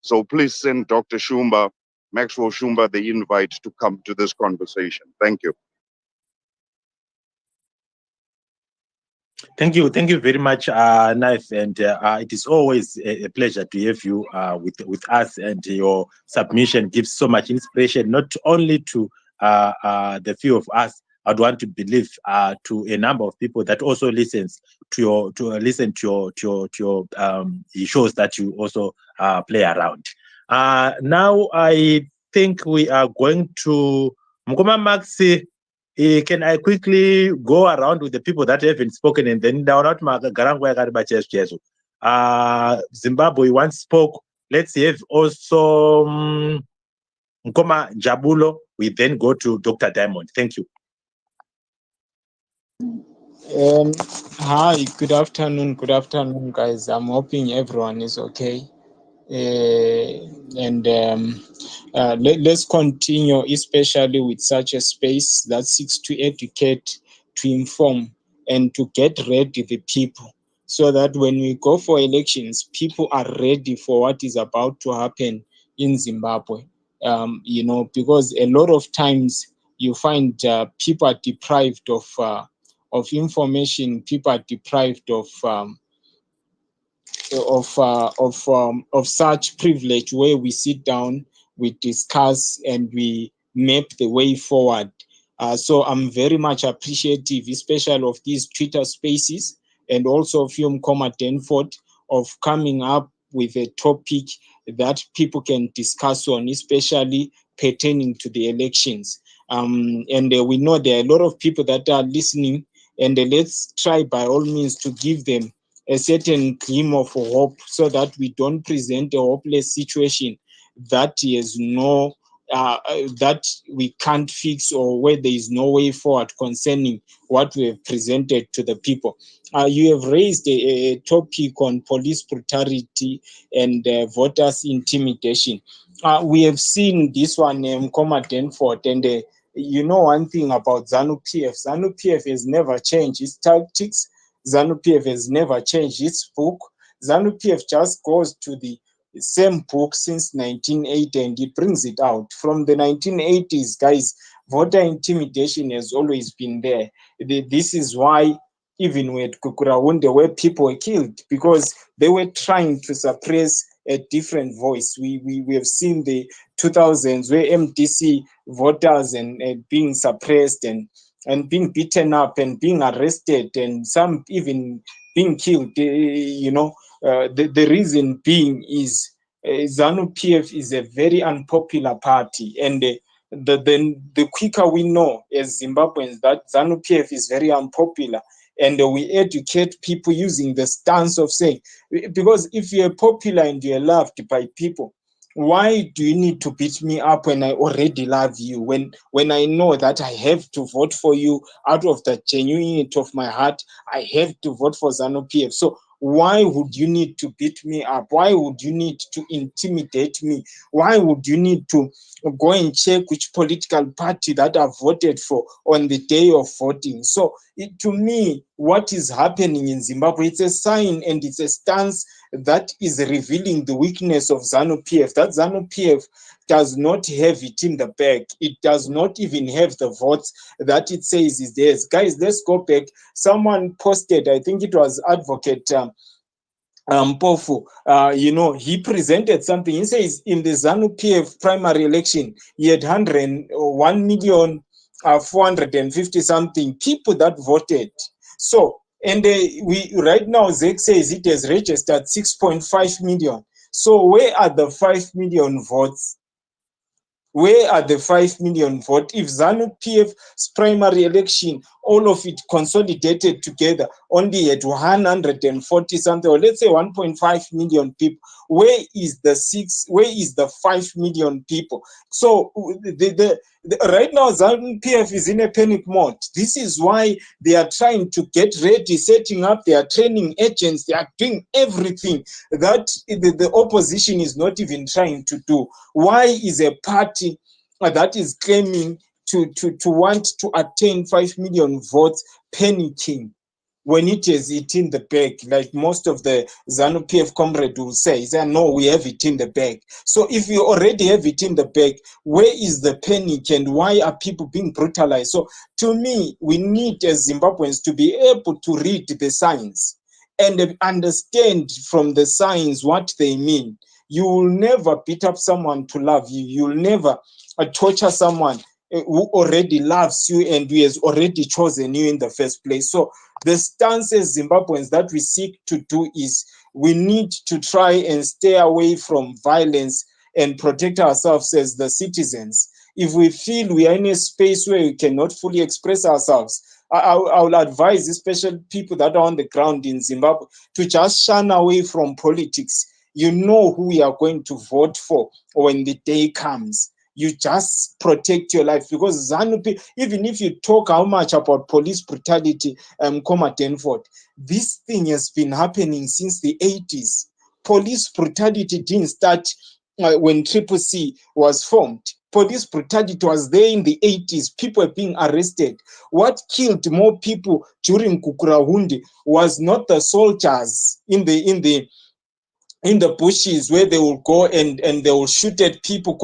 So please send Dr. Shumba, Maxwell Shumba, the invite to come to this conversation. Thank you. Thank you very much, Knife, and it is always a pleasure to have you with us, and your submission gives so much inspiration, not only to the few of us. I'd want to believe to a number of people that also listens to your shows that you also play around. Now I think we are going to Mkoma Maxi. Can I quickly go around with the people that haven't spoken, and then down out Zimbabwe once spoke. Let's have also Nkoma Jabulo. We then go to Dr. Diamond. Thank you. Hi, good afternoon, guys. I'm hoping everyone is okay. Let's continue, especially with such a space that seeks to educate, to inform, and to get ready the people, so that when we go for elections, people are ready for what is about to happen in Zimbabwe. Because a lot of times you find people are deprived of information, people are deprived of such privilege, where we sit down, we discuss, and we map the way forward. So I'm very much appreciative, especially of these Twitter spaces, and also of you, Mkoma Denford, of coming up with a topic that people can discuss on, especially pertaining to the elections. We know there are a lot of people that are listening, and let's try by all means to give them a certain gleam of hope, so that we don't present a hopeless situation that is that we can't fix, or where there is no way forward concerning what we have presented to the people. You have raised a topic on police brutality and voters intimidation. We have seen this one, Mkoma Denford, and you know one thing about ZANU-PF. ZANU-PF has never changed its tactics. ZANU-PF has never changed its book. ZANU-PF just goes to the same book since 1980, and it brings it out. From the 1980s, guys, voter intimidation has always been there. This is why even with Kukuraunde, where people were killed, because they were trying to suppress a different voice. We have seen the 2000s where MDC voters and being suppressed and being beaten up and being arrested, and some even being killed. The reason being is ZANU-PF is a very unpopular party, and the quicker we know as Zimbabweans that ZANU-PF is very unpopular, and we educate people using the stance of saying, because if you're popular and you're loved by people, why do you need to beat me up when I already love you? When I know that I have to vote for you out of the genuinity of my heart, I have to vote for ZANU-PF. So why would you need to beat me up? Why would you need to intimidate me? Why would you need to go and check which political party that I voted for on the day of voting? So to me, what is happening in Zimbabwe, it's a sign and it's a stance that is revealing the weakness of ZANU-PF. That ZANU-PF does not have it in the bag. It does not even have the votes that it says is theirs. Guys, let's go back. Someone posted, I think it was Advocate Pofu, he presented something. He says in the ZANU-PF primary election, he had 101,450 something people that voted. So, and we right now, Zek says it has registered 6.5 million. So where are the 5 million votes? Where are the 5 million votes? If ZANU-PF's primary election all of it consolidated together only at 140 something, or let's say 1.5 million people. Where is the 5 million people? So right now ZANU-PF is in a panic mode. This is why they are trying to get ready, setting up their training agents. They are doing everything that the opposition is not even trying to do. Why is a party that is claiming to want to attain 5 million votes panicking when it has it in the bag? Like most of the ZANU-PF comrades will say, no, we have it in the bag. So if you already have it in the bag, where is the panic and why are people being brutalized? So to me, we need as Zimbabweans to be able to read the signs and understand from the signs what they mean. You will never beat up someone to love you. You'll never torture someone who already loves you and who has already chosen you in the first place. So the stance as Zimbabweans that we seek to do is we need to try and stay away from violence and protect ourselves as the citizens. If we feel we are in a space where we cannot fully express ourselves, I will advise especially people that are on the ground in Zimbabwe to just shun away from politics. You know who we are going to vote for when the day comes. You just protect your life, because ZANU-PF, even if you talk how much about police brutality, Denford, this thing has been happening since the 80s. Police brutality didn't start when Triple C was formed. Police brutality was there in the 80s. People were being arrested. What killed more people during Kukurahundi was not the soldiers in the bushes where they will go and they will shoot at people,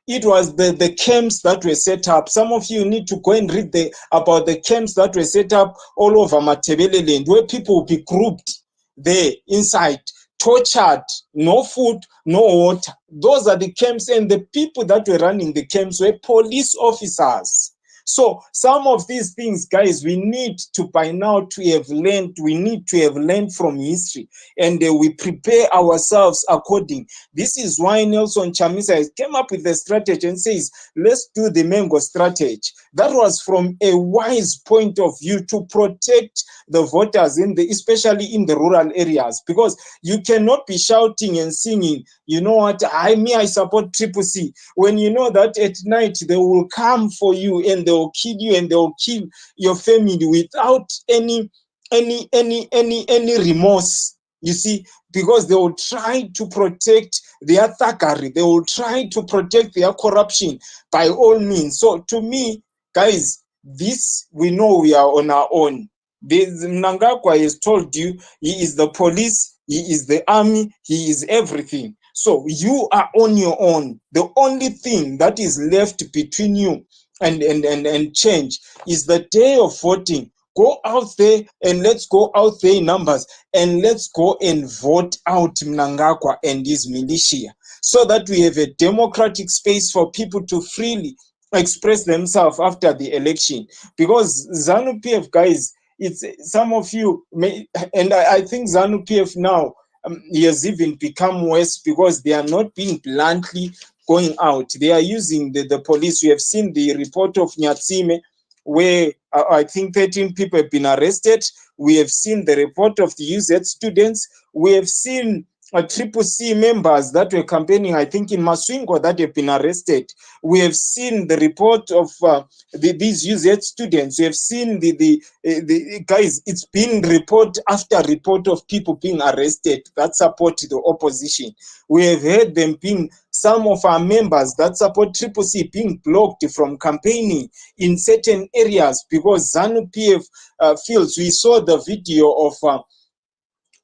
it was the camps that were set up. Some of you need to go and read about the camps that were set up all over Matebele land, where people will be grouped there inside, tortured, no food, no water. Those are the camps, and the people that were running the camps were police officers. So some of these things, guys, we need to by now to have learned. We need to have learned from history, and we prepare ourselves according. This is why Nelson Chamisa came up with the strategy and says, let's do the mango strategy. That was from a wise point of view to protect the voters especially in the rural areas, because you cannot be shouting and singing, you know what, I support Triple C, when you know that at night they will come for you and they will kill you and they will kill your family without any remorse. You see, because they will try to protect their thuggery, they will try to protect their corruption by all means. So to me, guys, this, we know we are on our own. Mnangagwa has told you he is the police, he is the army, he is everything. So you are on your own. The only thing that is left between you and change is the day of voting. Go out there and let's go out there in numbers and let's go and vote out Mnangagwa and his militia, so that we have a democratic space for people to freely express themselves after the election. Because ZANU-PF, guys, it's some of you may, and I think ZANU-PF now he has even become worse, because they are not being bluntly going out. They are using the police. We have seen the report of Nyatsime, where I think 13 people have been arrested. We have seen the report of the UZ students. We have seen Triple C members that were campaigning, I think, in Maswingo, that have been arrested. We have seen the report of these UZ students. We have seen the guys, it's been report after report of people being arrested that support the opposition. We have heard them being, some of our members that support Triple C being blocked from campaigning in certain areas because ZANU-PF feels. We saw the video of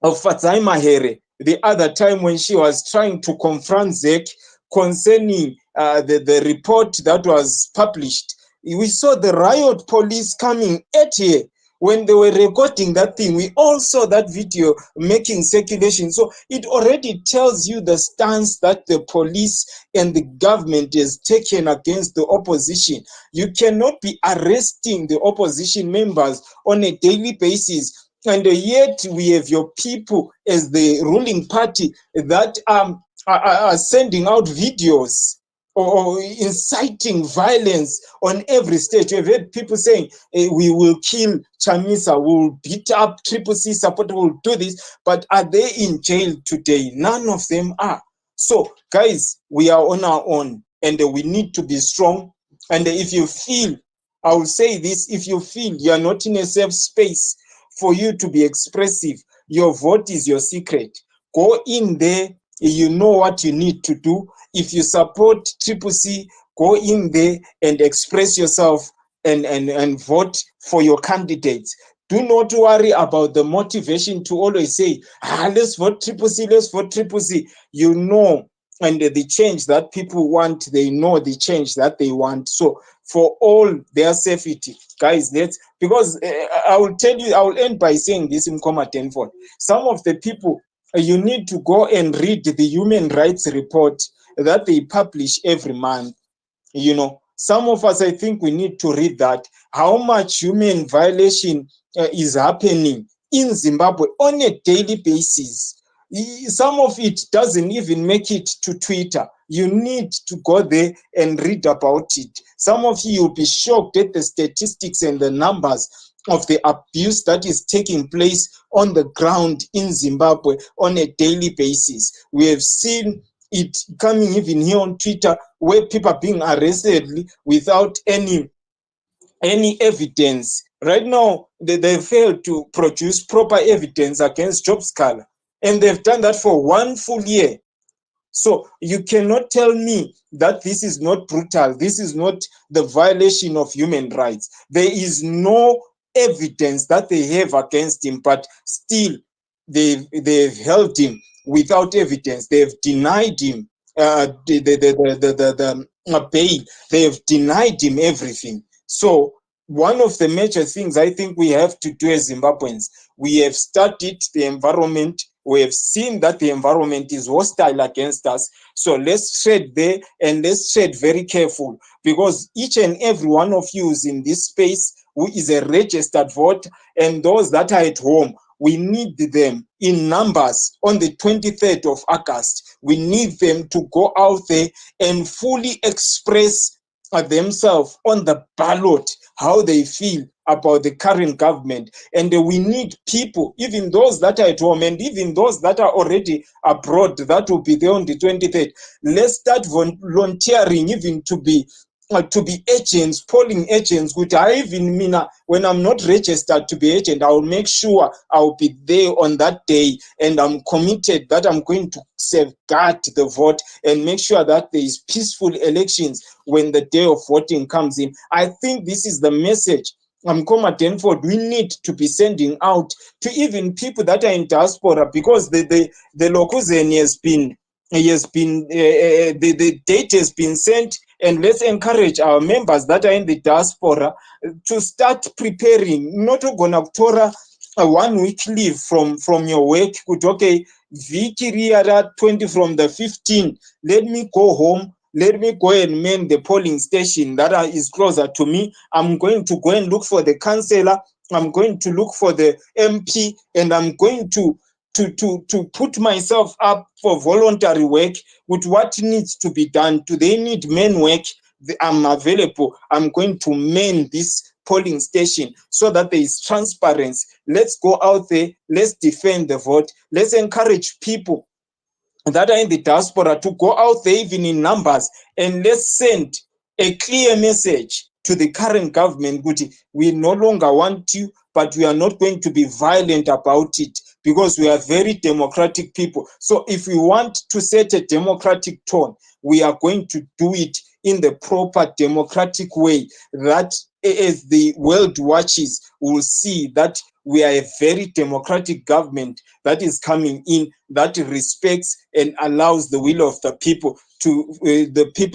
Fatsai Mahere the other time when she was trying to confront Zek concerning the report that was published. We saw the riot police coming at her when they were recording that thing. We all saw that video making circulation. So it already tells you the stance that the police and the government has taken against the opposition. You cannot be arresting the opposition members on a daily basis, and yet we have your people as the ruling party that are sending out videos or inciting violence on every stage. We've heard people saying, we will kill Chamisa, we'll beat up Triple C supporter, we'll do this. But are they in jail today? None of them are. So, guys, we are on our own, and we need to be strong. And if you feel, I will say this, if you feel you are not in a safe space for you to be expressive, your vote is your secret. Go in there, you know what you need to do. If you support Triple C, go in there and express yourself and vote for your candidates. Do not worry about the motivation to always say, let's vote Triple C, let's vote Triple C. You know, and the change that people want, they know the change that they want. So for all their safety, guys, because I will tell you, I will end by saying this in Comma Tenford. Some of the people, you need to go and read the human rights report that they publish every month. You know, some of us, I think we need to read that, how much human violation is happening in Zimbabwe on a daily basis. Some of it doesn't even make it to Twitter. You need to go there and read about it. Some of you will be shocked at the statistics and the numbers of the abuse that is taking place on the ground in Zimbabwe on a daily basis. We have seen it coming even here on Twitter, where people are being arrested without any evidence. Right now, they failed to produce proper evidence against Job Scala, and they've done that for 1 full year. So you cannot tell me that this is not brutal, this is not the violation of human rights. There is no evidence that they have against him, but still they've held him without evidence. They've denied him the bail. They have denied him everything. So one of the major things I think we have to do as Zimbabweans, we have studied the environment. We have seen that the environment is hostile against us. So let's tread there, and let's tread very careful, because each and every one of you is in this space who is a registered voter, and those that are at home, we need them in numbers on the 23rd of August. We need them to go out there and fully express themselves on the ballot, how they feel about the current government. And we need people, even those that are at home and even those that are already abroad, that will be there on the 23rd. Let's start volunteering even to be agents, polling agents. Which I even mean, when I'm not registered to be agent, I will make sure I'll be there on that day, and I'm committed that I'm going to safeguard the vote and make sure that there is peaceful elections when the day of voting comes in. I think this is the message Comma Denford we need to be sending out to even people that are in diaspora, because the Lokuzeni the date has been sent, and let's encourage our members that are in the diaspora to start preparing. Not gonna tora a 1 week leave from your work. Okay, Viki 20 from the 15. Let me go home. Let me go and man the polling station that is closer to me. I'm going to go and look for the councillor. I'm going to look for the MP, and I'm going to put myself up for voluntary work with what needs to be done. Do they need men work? I'm available. I'm going to man this polling station so that there is transparency. Let's go out there. Let's defend the vote. Let's encourage people that are in the diaspora to go out there even in numbers, and let's send a clear message to the current government. We no longer want you, but we are not going to be violent about it, because we are very democratic people. So if we want to set a democratic tone, we are going to do it in the proper democratic way, that as the world watches will see that we are a very democratic government that is coming in, that respects and allows the will of the people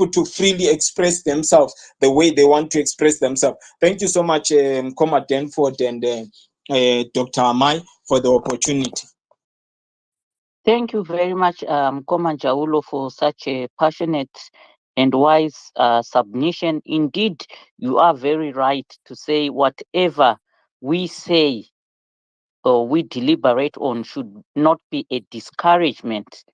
to freely express themselves the way they want to express themselves. Thank you so much, Comma Denford and Dr. Amai, for the opportunity. Thank you very much, Comma Jaulo, for such a passionate and wise submission. Indeed, you are very right to say whatever we say or we deliberate on should not be a discouragement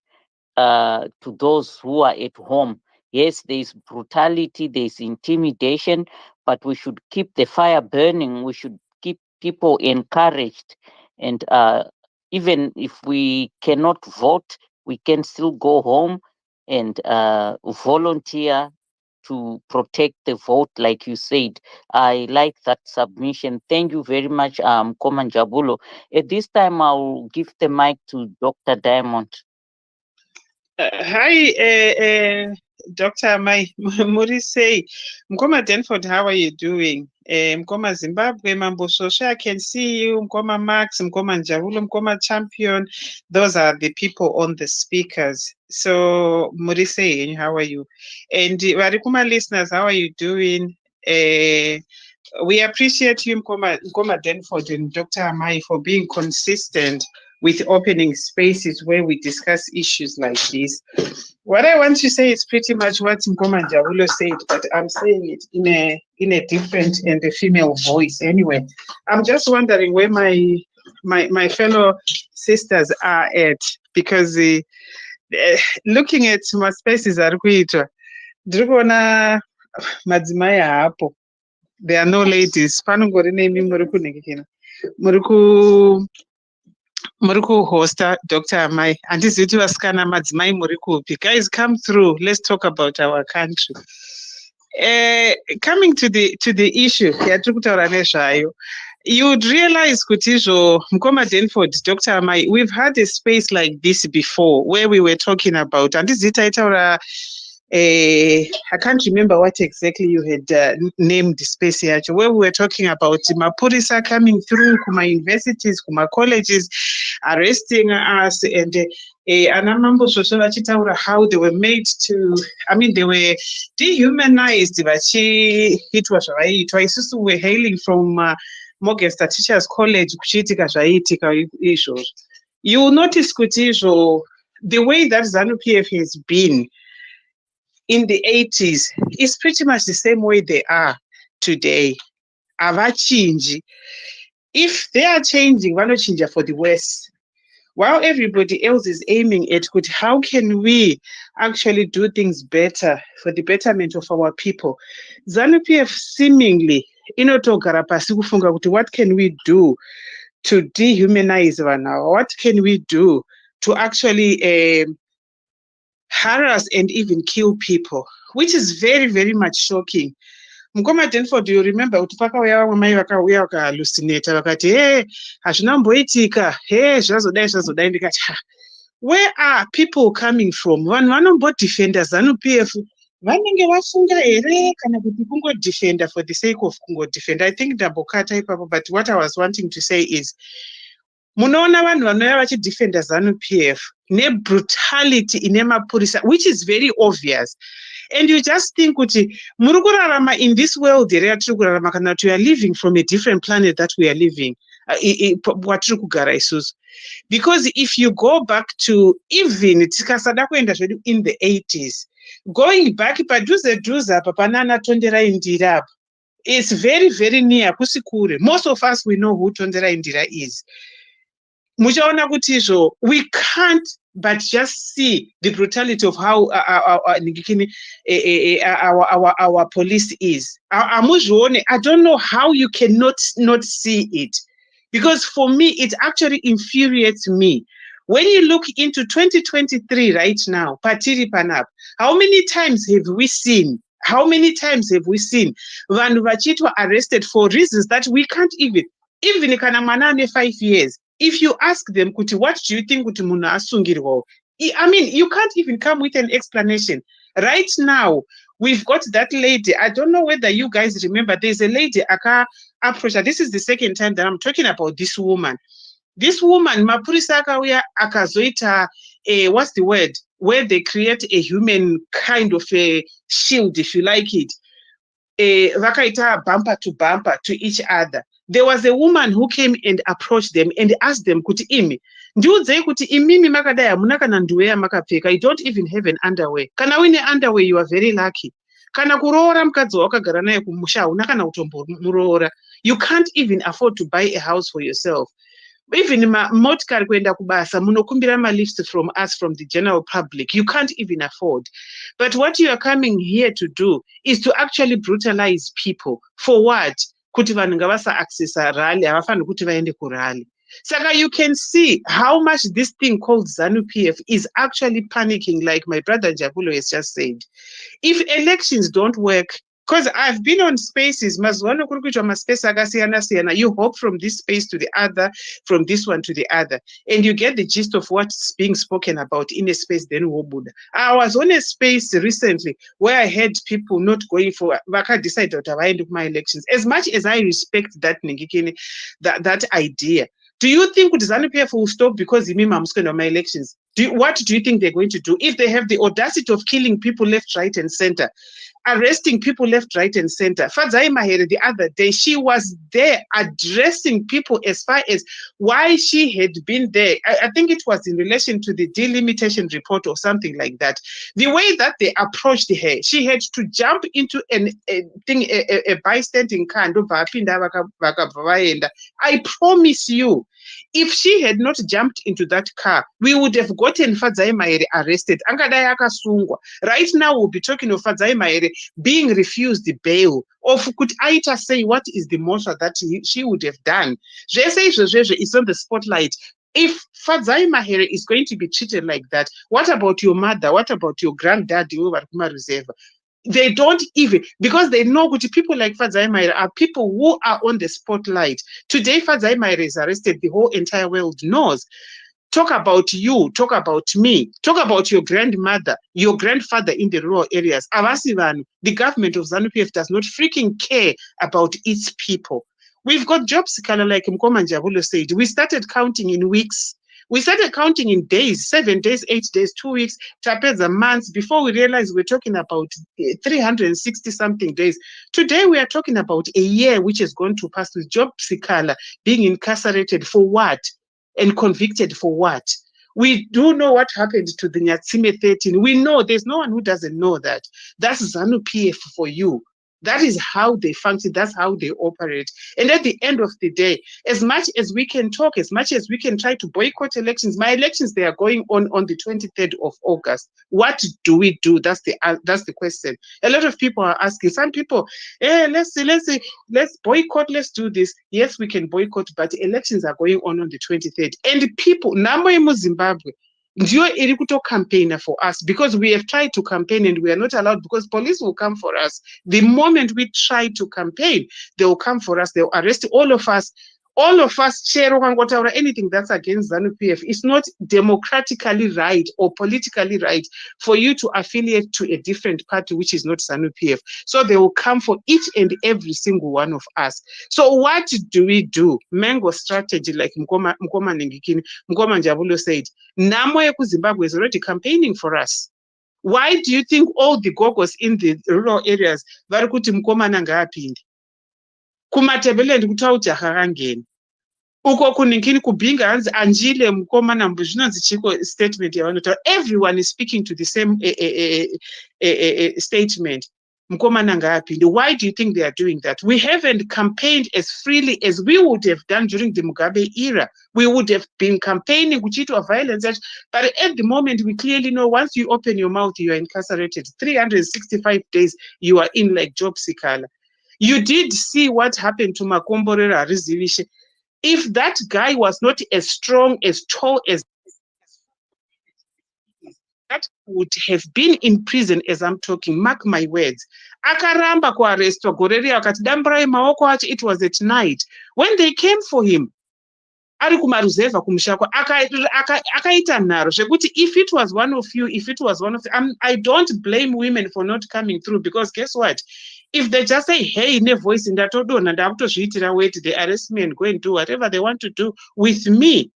to those who are at home. Yes, there's brutality, there's intimidation, but we should keep the fire burning. We should keep people encouraged. And even if we cannot vote, we can still go home and volunteer to protect the vote, like you said. I like that submission. Thank you very much, Koman Jabulo. At this time, I'll give the mic to Dr. Diamond. Hi, Dr. Murisei. Mkoma Denford, how are you doing? Mkoma Zimbabwe, Mambo Social, I can see you. Mkoma Max, Mkoma Njavulo, Mkoma Champion. Those are the people on the speakers. So, Murisei, how are you? And Warikuma listeners, how are you doing? We appreciate you, Mkoma Denford and Dr. Amai, for being consistent with opening spaces where we discuss issues like this. What I want to say is pretty much what Mkoma Njavulo said, but I'm saying it in a different and a female voice. Anyway, I'm just wondering where my fellow sisters are at, because looking at my spaces are kuitwa, ndikuona madzimai hapo. There are no ladies. Panongori nemi muri kunekekena. Muri kuhosta Dr. Amai. Handizivi kuti vasikana madzimai muri kupi. Guys, come through. Let's talk about our country. Coming to the issue yatiri kutaura nezvayo, you would realize kuti izvo Mkoma Denford, Dr. Amai, we've had a space like this before where we were talking about, handizivi taitaura I can't remember what exactly you had named the space here, where we were talking about Mapurisa coming through kuma universities, kuma colleges, arresting us, and Anamambo Soso vachitaura how they were made to, they were dehumanized. Vachiitwa zvavaiitwa. Isusu were hailing from Morgan Teachers College, kuchiitika zvaiitika izvozvo. You will notice kuti izvo, the way that ZANU-PF has been in the 80s is pretty much the same way they are today. Avachinji. If they are changing, vanochinja for the worse. While everybody else is aiming at good, how can we actually do things better for the betterment of our people? ZANU-PF seemingly inotogara pasi kufunga kuti what can we do to dehumanize vana? What can we do to actually harass and even kill people, which is very, very much shocking. Mkoma Denford, do you remember kuti pakauya vamwe mai vakauya vakahallucinata vakati hazvinamboitika, zvazodai ndikati where are people coming from? Vanhu vanombodefenda ZANU-PF vanenge vafunga here kana kuti kungodefenda for the sake of kungodefenda? I think ndambokata ipapo, but what I was wanting to say is munoona vanhu vanouya vachidefenda ZANU-PF nebrutality ine mapurisa, which is very obvious, and you just think kuti muri kurarama in this world here yatiri kurarama kana kuti we are living from a different planet that we are living watiri kugara isusu. Because if you go back to even tikasada kuenda zvedu in the 80s, going back padhuze apa panana Tonderai Ndira apa, it's very, very near kusikure. Most of us, we know who Tonderai Ndira is. Muchaona kuti izvo, we can't but just see the brutality of how our police is. I don't know how you cannot not see it, because for me it actually infuriates me when you look into 2023 right now. Patiri Panap, how many times have we seen vanhu vachitwa arrested for reasons that we can't even kana mwana ane 5 years, if you ask them kuti what do you think kuti munhu asungirwa, you can't even come with an explanation. Right now we've got that lady, I don't know whether you guys remember, there's a lady aka approach. This is the second time that I'm talking about this woman. Mapurisa akauya akazoita what's the word, where they create a human kind of a shield, if you like it, vakaita bumper to bumper to each other. There was a woman who came and approached them and asked them kuti imi ndiudzei kuti imimi makadai hamuna kana nduweya makapfeka, you don't even have an underwear. Kana uine underwear you are very lucky. Kana kuroora mukadzi wakagara naye kumusha hauna kana kutombomuroora. You can't even afford to buy a house for yourself. Even motikari kuenda kubasa munokumbira lifts from us, from the general public. You can't even afford. But what you are coming here to do is to actually brutalize people. For what? Kuti vanhu ngavasa accessa rally, havafani kuti vaende kurally. Saka you can see how much this thing called ZANU-PF is actually panicking, like my brother Jabulo has just said. If elections don't work, because I've been on spaces, you hop from this space to the other, from this one to the other, and you get the gist of what's being spoken about in a space. Then I was on a space recently where I had people not going for, Vaka decided to end my elections. As much as I respect that that idea, do you think ZANU-PF will stop because I'm going to my elections? What do you think they're going to do if they have the audacity of killing people left, right, and center? Arresting people left, right, and center. Fadzai Mahere the other day, she was there addressing people as far as why she had been there. I think it was in relation to the delimitation report or something like that. The way that they approached her, she had to jump into a bystanding car. I promise you, if she had not jumped into that car, we would have gotten Fadzai Mahere arrested. Angadai akasungwa. Right now, we'll be talking of Fadzai Mahere being refused the bail. Or could Aita say what is the most that she would have done? It's on the spotlight. If Fadzai Mahere is going to be treated like that, what about your mother? What about your granddad? They don't even, because they know that people like Fadzai Mahere are people who are on the spotlight. Today, Fadzai Mahere is arrested. The whole entire world knows. Talk about you, talk about me, talk about your grandmother, your grandfather in the rural areas. The government of ZANU-PF does not freaking care about its people. We've got jobs, kind of like Mkoma Njabulo said. We started counting in weeks. We started counting in days, 7 days, 8 days, 2 weeks, tapeza months, before we realized we're talking about 360 something days. Today we are talking about a year which has gone to pass with Job Sikala being incarcerated for what? And convicted for what? We do know what happened to the Nyatsime 13. We know, there's no one who doesn't know that. That's ZANU-PF for you. That is how they function. That's how they operate. And at the end of the day, as much as we can talk, as much as we can try to boycott elections, my elections, they are going on the 23rd of August. What do we do? That's the question. A lot of people are asking. Some people, let's boycott, let's do this. Yes, we can boycott, but elections are going on the 23rd. And people, Namwe Zimbabwe, Ndio iri kuto campaigner for us, because we have tried to campaign and we are not allowed, because police will come for us. The moment we try to campaign, they will come for us. They will arrest all of us. All of us, whatever, anything that's against ZANU-PF. It's not democratically right or politically right for you to affiliate to a different party which is not ZANU-PF. So they will come for each and every single one of us. So what do we do? Mango strategy, like Mkoma Njabulo said, Namo Zimbabwe is already campaigning for us. Why do you think all the gogos in the rural areas varikuti Mkoma nanga apindi? Kumatebele ndikutauti akangeni. Uko kuninkini kubinga hanzi anjile Mkoma nambu zvinonzi chiko statement yavanota. Everyone is speaking to the same statement. Mkoma nanga apindi. Why do you think they are doing that? We haven't campaigned as freely as we would have done during the Mugabe era. We would have been campaigning kuchitwa violence, but at the moment we clearly know once you open your mouth, you are incarcerated. 365 days you are in like Job Sikala. You did see what happened to Makomborera Rizivishe. If that guy was not as strong, as tall as that, would have been in prison as I'm talking, mark my words. Akaramba kwa arresto goreri akati dambrai maoko achi, it was at night. When they came for him, ari kumaruzeva kumshakwa akaita naro zvekuti if it was one of you, if it was one of I don't blame women for not coming through, because guess what? If they just say, hey, ne voice in that odo, and they arrest me and go and do whatever they want to do with me.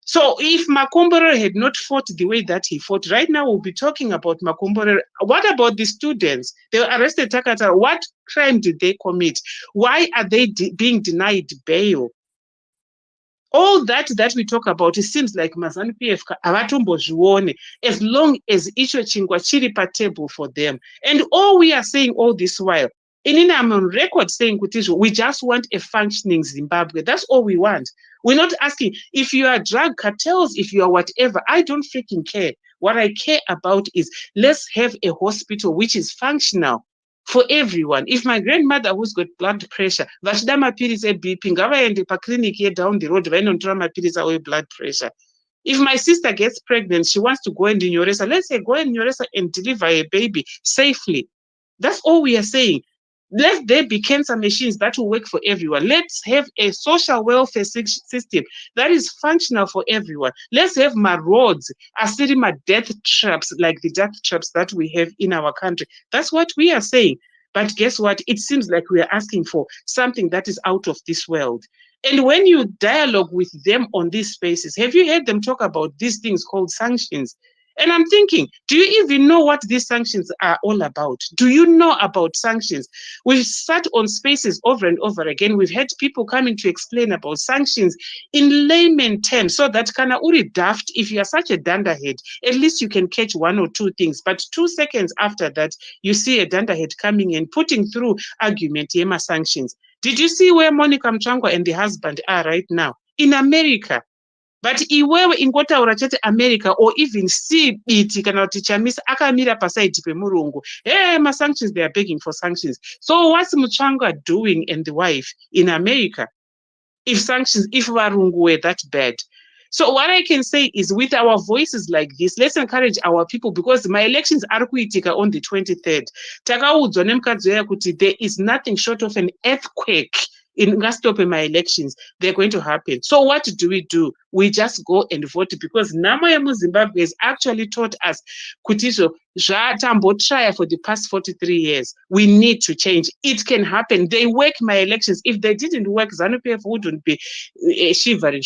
So if Makombore had not fought the way that he fought, right now we'll be talking about Makombore. What about the students? They were arrested. Takata. What crime did they commit? Why are they being denied bail? All that we talk about, it seems like ZANU-PF avatombo, as long as icho chingwa chiri pa table for them. And all we are saying all this while, And I'm on record saying, we just want a functioning Zimbabwe. That's all we want. We're not asking if you are drug cartels, if you are whatever. I don't freaking care. What I care about is let's have a hospital which is functional for everyone. If my grandmother who's got blood pressure, vachida mapirisi ebp, ngavaende paclinic here down the road, vainontora mapirisi awe blood pressure. If my sister gets pregnant, she wants to go and Nyoresa, let's say go and Nyoresa and deliver a baby safely. That's all we are saying. Let there be cancer machines that will work for everyone. Let's have a social welfare system that is functional for everyone. Let's have my roads, my death traps, like the death traps that we have in our country. That's what we are saying. But guess what? It seems like we are asking for something that is out of this world. And when you dialogue with them on these spaces, have you heard them talk about these things called sanctions? And I'm thinking, do you even know what these sanctions are all about? Do you know about sanctions? We've sat on spaces over and over again. We've had people coming to explain about sanctions in layman terms, so that kana uri daft, if you are such a dunderhead, at least you can catch one or two things. But 2 seconds after that, you see a dunderhead coming and putting through argument, yema sanctions. Did you see where Monica Mchangwa and the husband are right now? In America. But iwewe ingotaura chete America or even see it kana kuti Chamisa akamira pasaiti pemurungu. Hey, my sanctions, they are begging for sanctions. So what's Muchangwa doing and the wife in America? If Varungu were that bad. So what I can say is with our voices like this, let's encourage our people, because my elections are kuitika on the 23rd. Takaudzwa nemukadzi uya kuti there is nothing short of an earthquake in stop my elections. They're going to happen. So what do? We just go and vote, because Namo Yamu Zimbabwe has actually taught us Kutisho try for the past 43 years. We need to change. It can happen. They work my elections. If they didn't work, ZANU-PF wouldn't be shivering.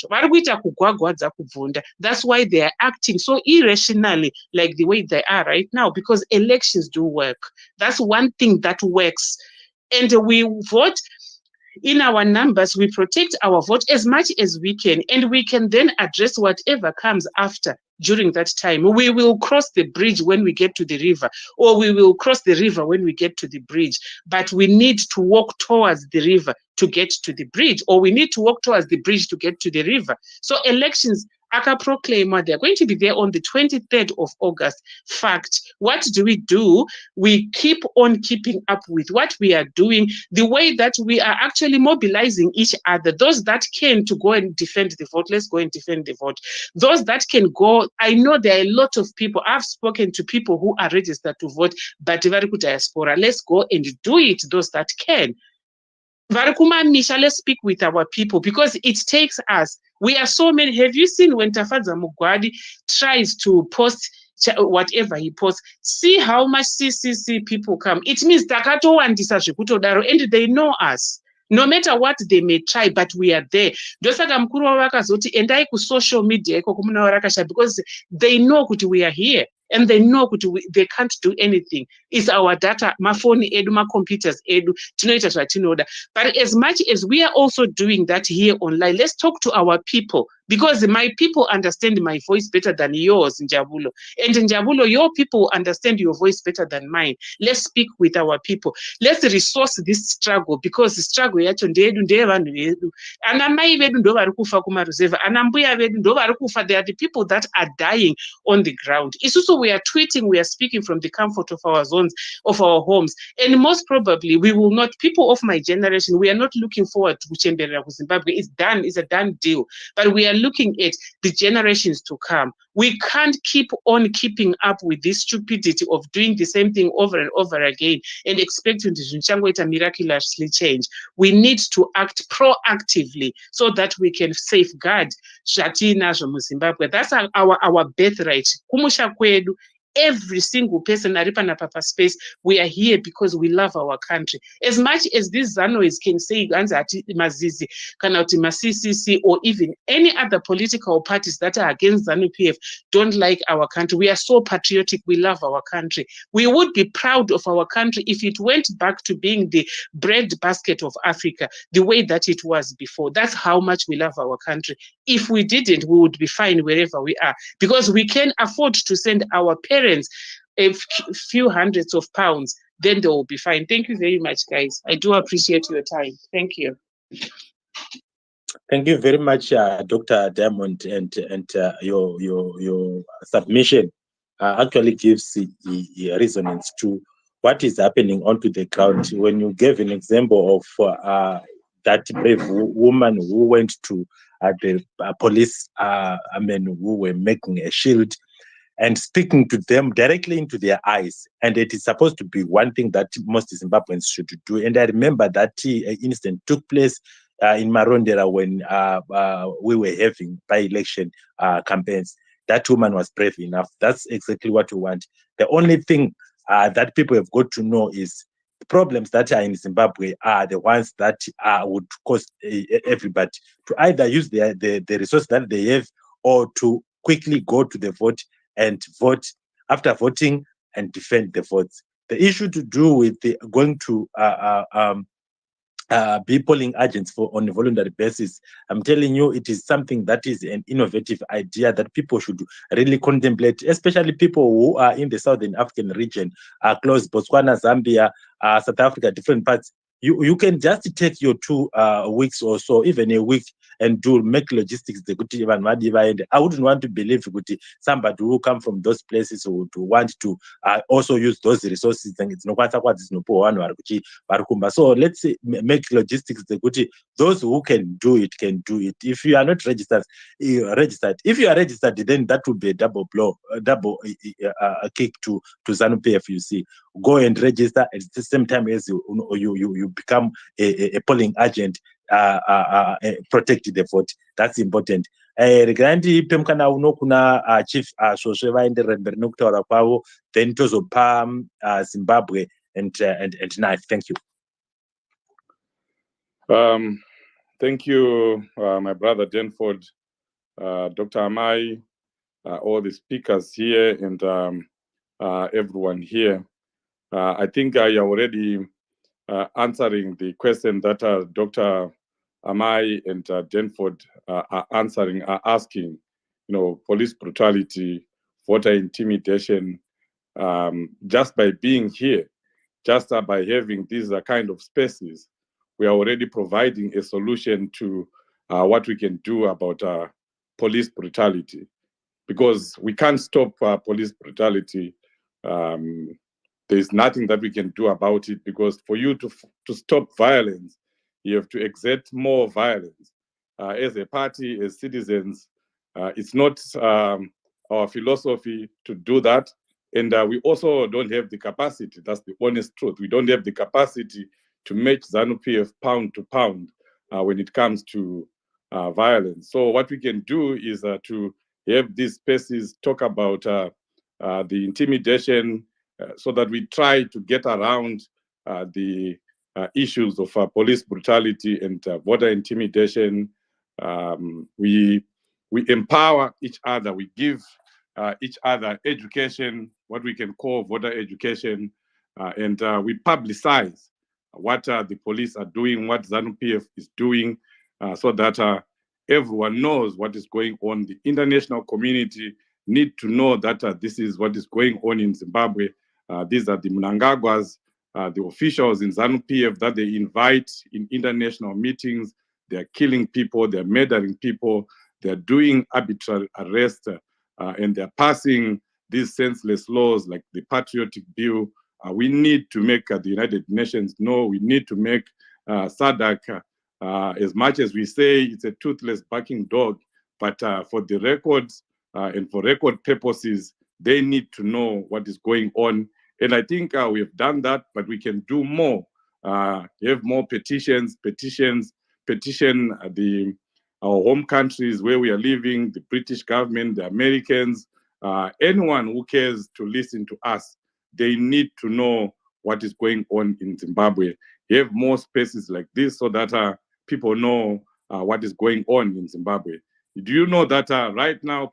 That's why they are acting so irrationally like the way they are right now, because elections do work. That's one thing that works. And we vote in our numbers, we protect our vote as much as we can, and we can then address whatever comes after during that time. We will cross the bridge when we get to the river, or we will cross the river when we get to the bridge. But we need to walk towards the river to get to the bridge, or we need to walk towards the bridge to get to the river. So elections, Aka proclaim, they're going to be there on the 23rd of August. Fact. What do? We keep on keeping up with what we are doing, the way that we are actually mobilizing each other. Those that can to go and defend the vote, let's go and defend the vote. Those that can go, I know there are a lot of people, I've spoken to people who are registered to vote, but diaspora, let's go and do it, those that can. Let's speak with our people, because it takes us. We are so many. Have you seen when Tafadza Mugwadi tries to post whatever he posts? See how much CCC people come. It means Takato and Disashikutodaro, and they know us. No matter what they may try, but we are there. Dosaka mkuru wa wakazoti endai ku social media iko kumuna warakasha, because they know kuti we are here. And they know they can't do anything. It's our data, my phone edu, my computers edu, but as much as we are also doing that here online, let's talk to our people, because my people understand my voice better than yours, Njabulo. And Njabulo, your people understand your voice better than mine. Let's speak with our people. Let's resource this struggle, because the struggle yacho ndedu ndevanhu vedu. Anamai vedu ndo vari kufa kumaruzeva, anambuya vedu ndo vari kufa. They are the people that are dying on the ground. It's also we are tweeting, we are speaking from the comfort of our zones, of our homes. And most probably we will not, people of my generation, we are not looking forward to Chembera Zimbabwe. It's done, it's a done deal. But we are looking at the generations to come. We can't keep on keeping up with this stupidity of doing the same thing over and over again and expecting to miraculously change. We need to act proactively so that we can safeguard Shatina Zimbabwe. That's our birthright. Kumusha kwedu. Every single person Aripana Papa space, we are here because we love our country. As much as these Zanois can say Mazizi, Kanauti CCC, or even any other political parties that are against ZANU-PF don't like our country, we are so patriotic, we love our country. We would be proud of our country if it went back to being the breadbasket of Africa, the way that it was before. That's how much we love our country. If we didn't, we would be fine wherever we are, because we can afford to send our parents a few hundreds of pounds then they will be fine. Thank you very much, guys. I do appreciate your time. Thank you. Thank you very much, Dr. Diamond, and your submission actually gives the resonance to what is happening onto the ground. When you gave an example of that brave woman who went to the police men who were making a shield and speaking to them directly into their eyes. And it is supposed to be one thing that most Zimbabweans should do. And I remember that incident took place in Marondera when we were having by-election campaigns. That woman was brave enough. That's exactly what we want. The only thing that people have got to know is the problems that are in Zimbabwe are the ones that would cost everybody to either use the resource that they have or to quickly go to the vote and vote after voting and defend the votes. The issue to do with going to be polling agents on a voluntary basis, I'm telling you, it is something that is an innovative idea that people should really contemplate, especially people who are in the Southern African region, close Botswana, Zambia, South Africa, different parts. You can just take your 2 weeks or so, even a week, and make logistics. I wouldn't want to believe somebody who come from those places would want to also use those resources. So let's say, make logistics. Those who can do it can do it. If you are not registered, If you are registered, then that would be a double blow, double kick to ZANU-PF. You see, go and register at the same time as you become a polling agent, protect the vote. That's important. Regarding pemkana uno kuna chief svosve vaenderera mberi nokutaura kwavo, then tozopa Zimbabwe and knife. Thank you. Thank you, my brother Denford, Dr. Amai, all the speakers here, and everyone here. I think I already answering the question that Dr. Amai and Denford are asking. Police brutality, voter intimidation. Just by being here, just by having these kind of spaces, we are already providing a solution to what we can do about police brutality, because we can't stop police brutality. There's nothing that we can do about it, because for you to stop violence, you have to exert more violence. As a party, as citizens, it's not our philosophy to do that. And we also don't have the capacity. That's the honest truth. We don't have the capacity to match ZANU-PF pound to pound when it comes to violence. So what we can do is to have these spaces talk about the intimidation, so that we try to get around the issues of police brutality and voter intimidation. We empower each other. We give each other education, what we can call voter education, and we publicize what the police are doing, what ZANU-PF is doing, so that everyone knows what is going on. The international community need to know that this is what is going on in Zimbabwe. These are the Mnangagwas, the officials in ZANU-PF that they invite in international meetings. They're killing people, they're murdering people, they're doing arbitrary arrests, and they're passing these senseless laws like the Patriotic Bill. We need to make the United Nations know. We need to make SADC, as much as we say it's a toothless barking dog, but for the records and for record purposes, they need to know what is going on. And I think we have done that, but we can do more. Have more petition our home countries where we are living, the British government, the Americans, anyone who cares to listen to us. They need to know what is going on in Zimbabwe. Have more spaces like this so that people know what is going on in Zimbabwe. Do you know that right now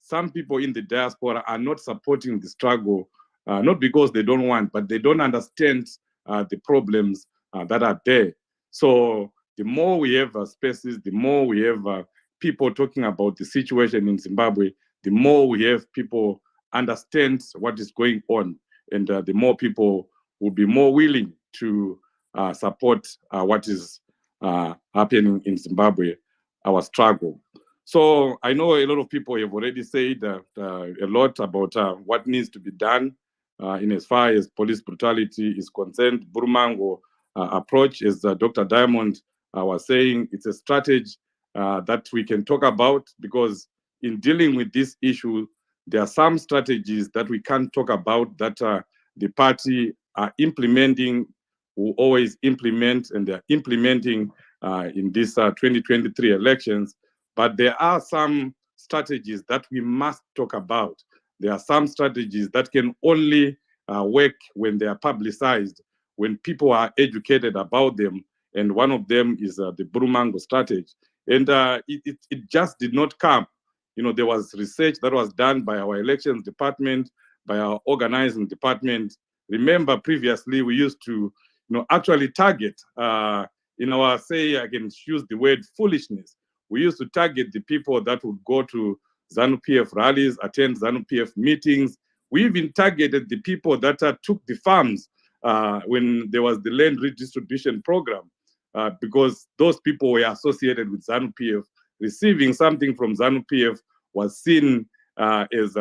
some people in the diaspora are not supporting the struggle, not because they don't want, but they don't understand the problems that are there. So the more we have spaces, the more we have people talking about the situation in Zimbabwe, the more we have people understand what is going on, and the more people will be more willing to support what is happening in Zimbabwe, our struggle. So I know a lot of people have already said a lot about what needs to be done in as far as police brutality is concerned. Burumango approach, as Dr. Diamond was saying, it's a strategy that we can talk about, because in dealing with this issue, there are some strategies that we can't talk about that the party are implementing, will always implement, and they're implementing in this 2023 elections. But there are some strategies that we must talk about. There are some strategies that can only work when they are publicized, when people are educated about them. And one of them is the Burumango strategy. And it just did not come. You know, there was research that was done by our elections department, by our organizing department. Remember, previously we used to, actually target in our, say, I can use the word foolishness. We used to target the people that would go to ZANU-PF rallies, attend ZANU-PF meetings. We even targeted the people that took the farms when there was the land redistribution program, because those people were associated with ZANU-PF. Receiving something from ZANU-PF was seen as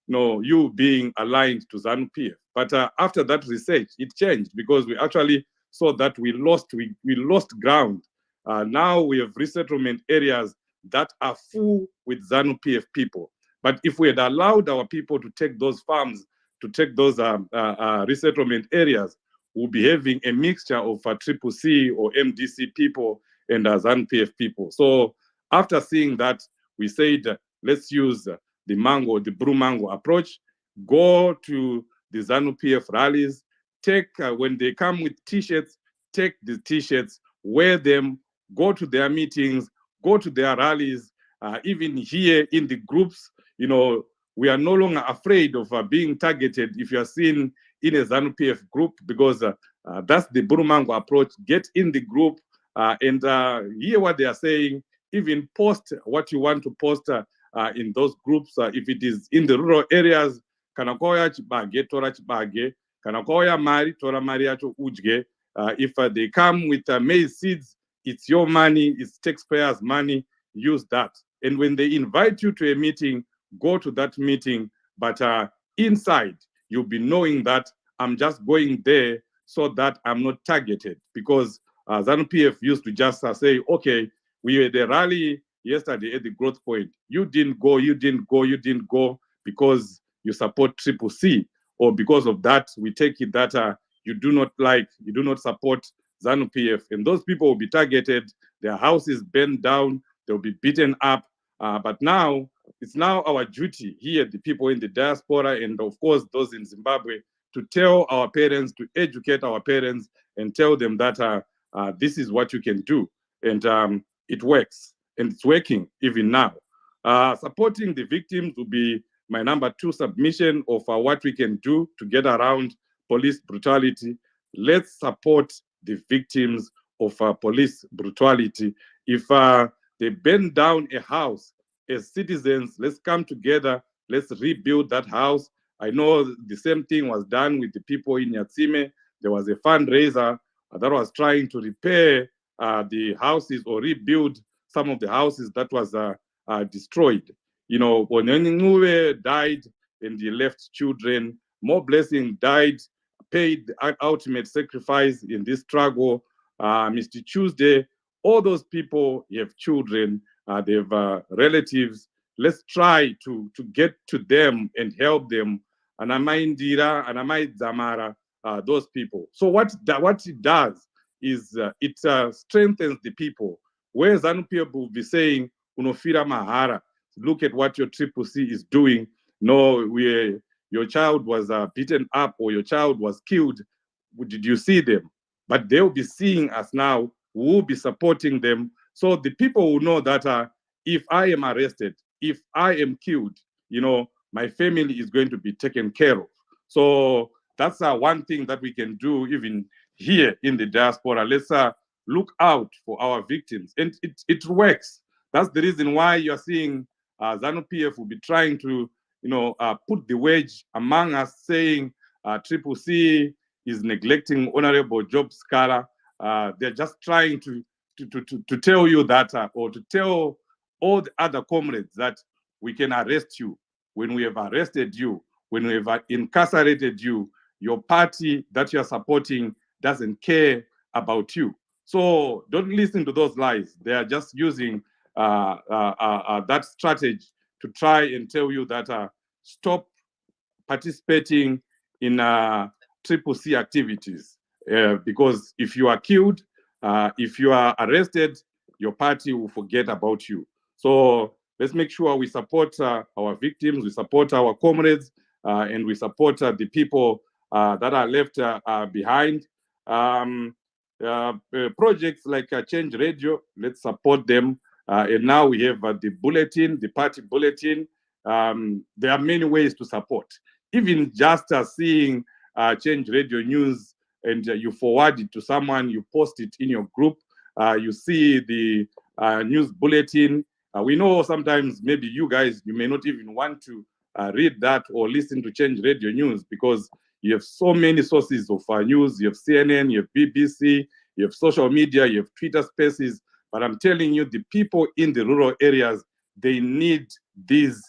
you being aligned to ZANU-PF. But after that research, it changed, because we actually saw that we lost ground. Now we have resettlement areas that are full with ZANU-PF people. But if we had allowed our people to take those farms, to take those resettlement areas, we'll be having a mixture of CCC or MDC people and ZANU-PF people. So after seeing that, we said, let's use the Burumango approach, go to the ZANU-PF rallies, take, when they come with T-shirts, take the T-shirts, wear them, go to their meetings, go to their rallies, even here in the groups. We are no longer afraid of being targeted if you are seen in a ZANU-PF group, because that's the Burumango approach. Get in the group and hear what they are saying, even post what you want to post in those groups. If it is in the rural areas, kanakoya chibage, tora chibage, kanakoya mari, tora mari yacho ujge. If they come with maize seeds, it's your money, it's taxpayers' money, use that. And when they invite you to a meeting, go to that meeting, but inside, you'll be knowing that I'm just going there so that I'm not targeted, because ZANU-PF used to just say, okay, we were at the rally yesterday at the growth point. You didn't go because you support CCC, or because of that, we take it that you do not support ZANU-PF. And those people will be targeted, their houses burned down, they'll be beaten up. But now, it's now our duty here, the people in the diaspora, and of course, those in Zimbabwe, to tell our parents, to educate our parents, and tell them that this is what you can do. And it works, and it's working even now. Supporting the victims will be my number 2 submission of what we can do to get around police brutality. Let's support the victims of police brutality. If they burn down a house, as citizens, let's come together, let's rebuild that house. I know the same thing was done with the people in Nyatsime. There was a fundraiser that was trying to repair the houses or rebuild some of the houses that was destroyed. Onyeninguwe died and he left children. More Blessing died, paid the ultimate sacrifice in this struggle. Mr. Tuesday, all those people have children, they have relatives. Let's try to get to them and help them. And Amaindira and Zamara, those people. So what it does is it strengthens the people. Where ZANU-PF will be saying, Unofira Mahara, look at what your CCC is doing. No, your child was beaten up or your child was killed. Did you see them? But they'll be seeing us now. We'll be supporting them. So the people will know that if I am arrested, if I am killed, my family is going to be taken care of. So that's one thing that we can do even here in the diaspora. Let's look out for our victims. And it works. That's the reason why you're seeing ZANU-PF will be trying to, put the wedge among us, saying CCC is neglecting Honorable Job Scala. They're just trying to tell you that, or to tell all the other comrades that we can arrest you. When we have arrested you, when we have incarcerated you, your party that you are supporting doesn't care about you. So don't listen to those lies. They are just using that strategy to try and tell you that stop participating in triple C activities. Because if you are killed, if you are arrested, your party will forget about you. So let's make sure we support our victims, we support our comrades, and we support the people that are left behind. Projects like Change Radio, let's support them. And now we have the bulletin, the party bulletin. There are many ways to support. Even just seeing Change Radio News and you forward it to someone, you post it in your group, you see the news bulletin. We know sometimes maybe you guys, you may not even want to read that or listen to Change Radio News because you have so many sources of news. You have CNN, you have BBC, you have social media, you have Twitter Spaces. But I'm telling you, the people in the rural areas, they need these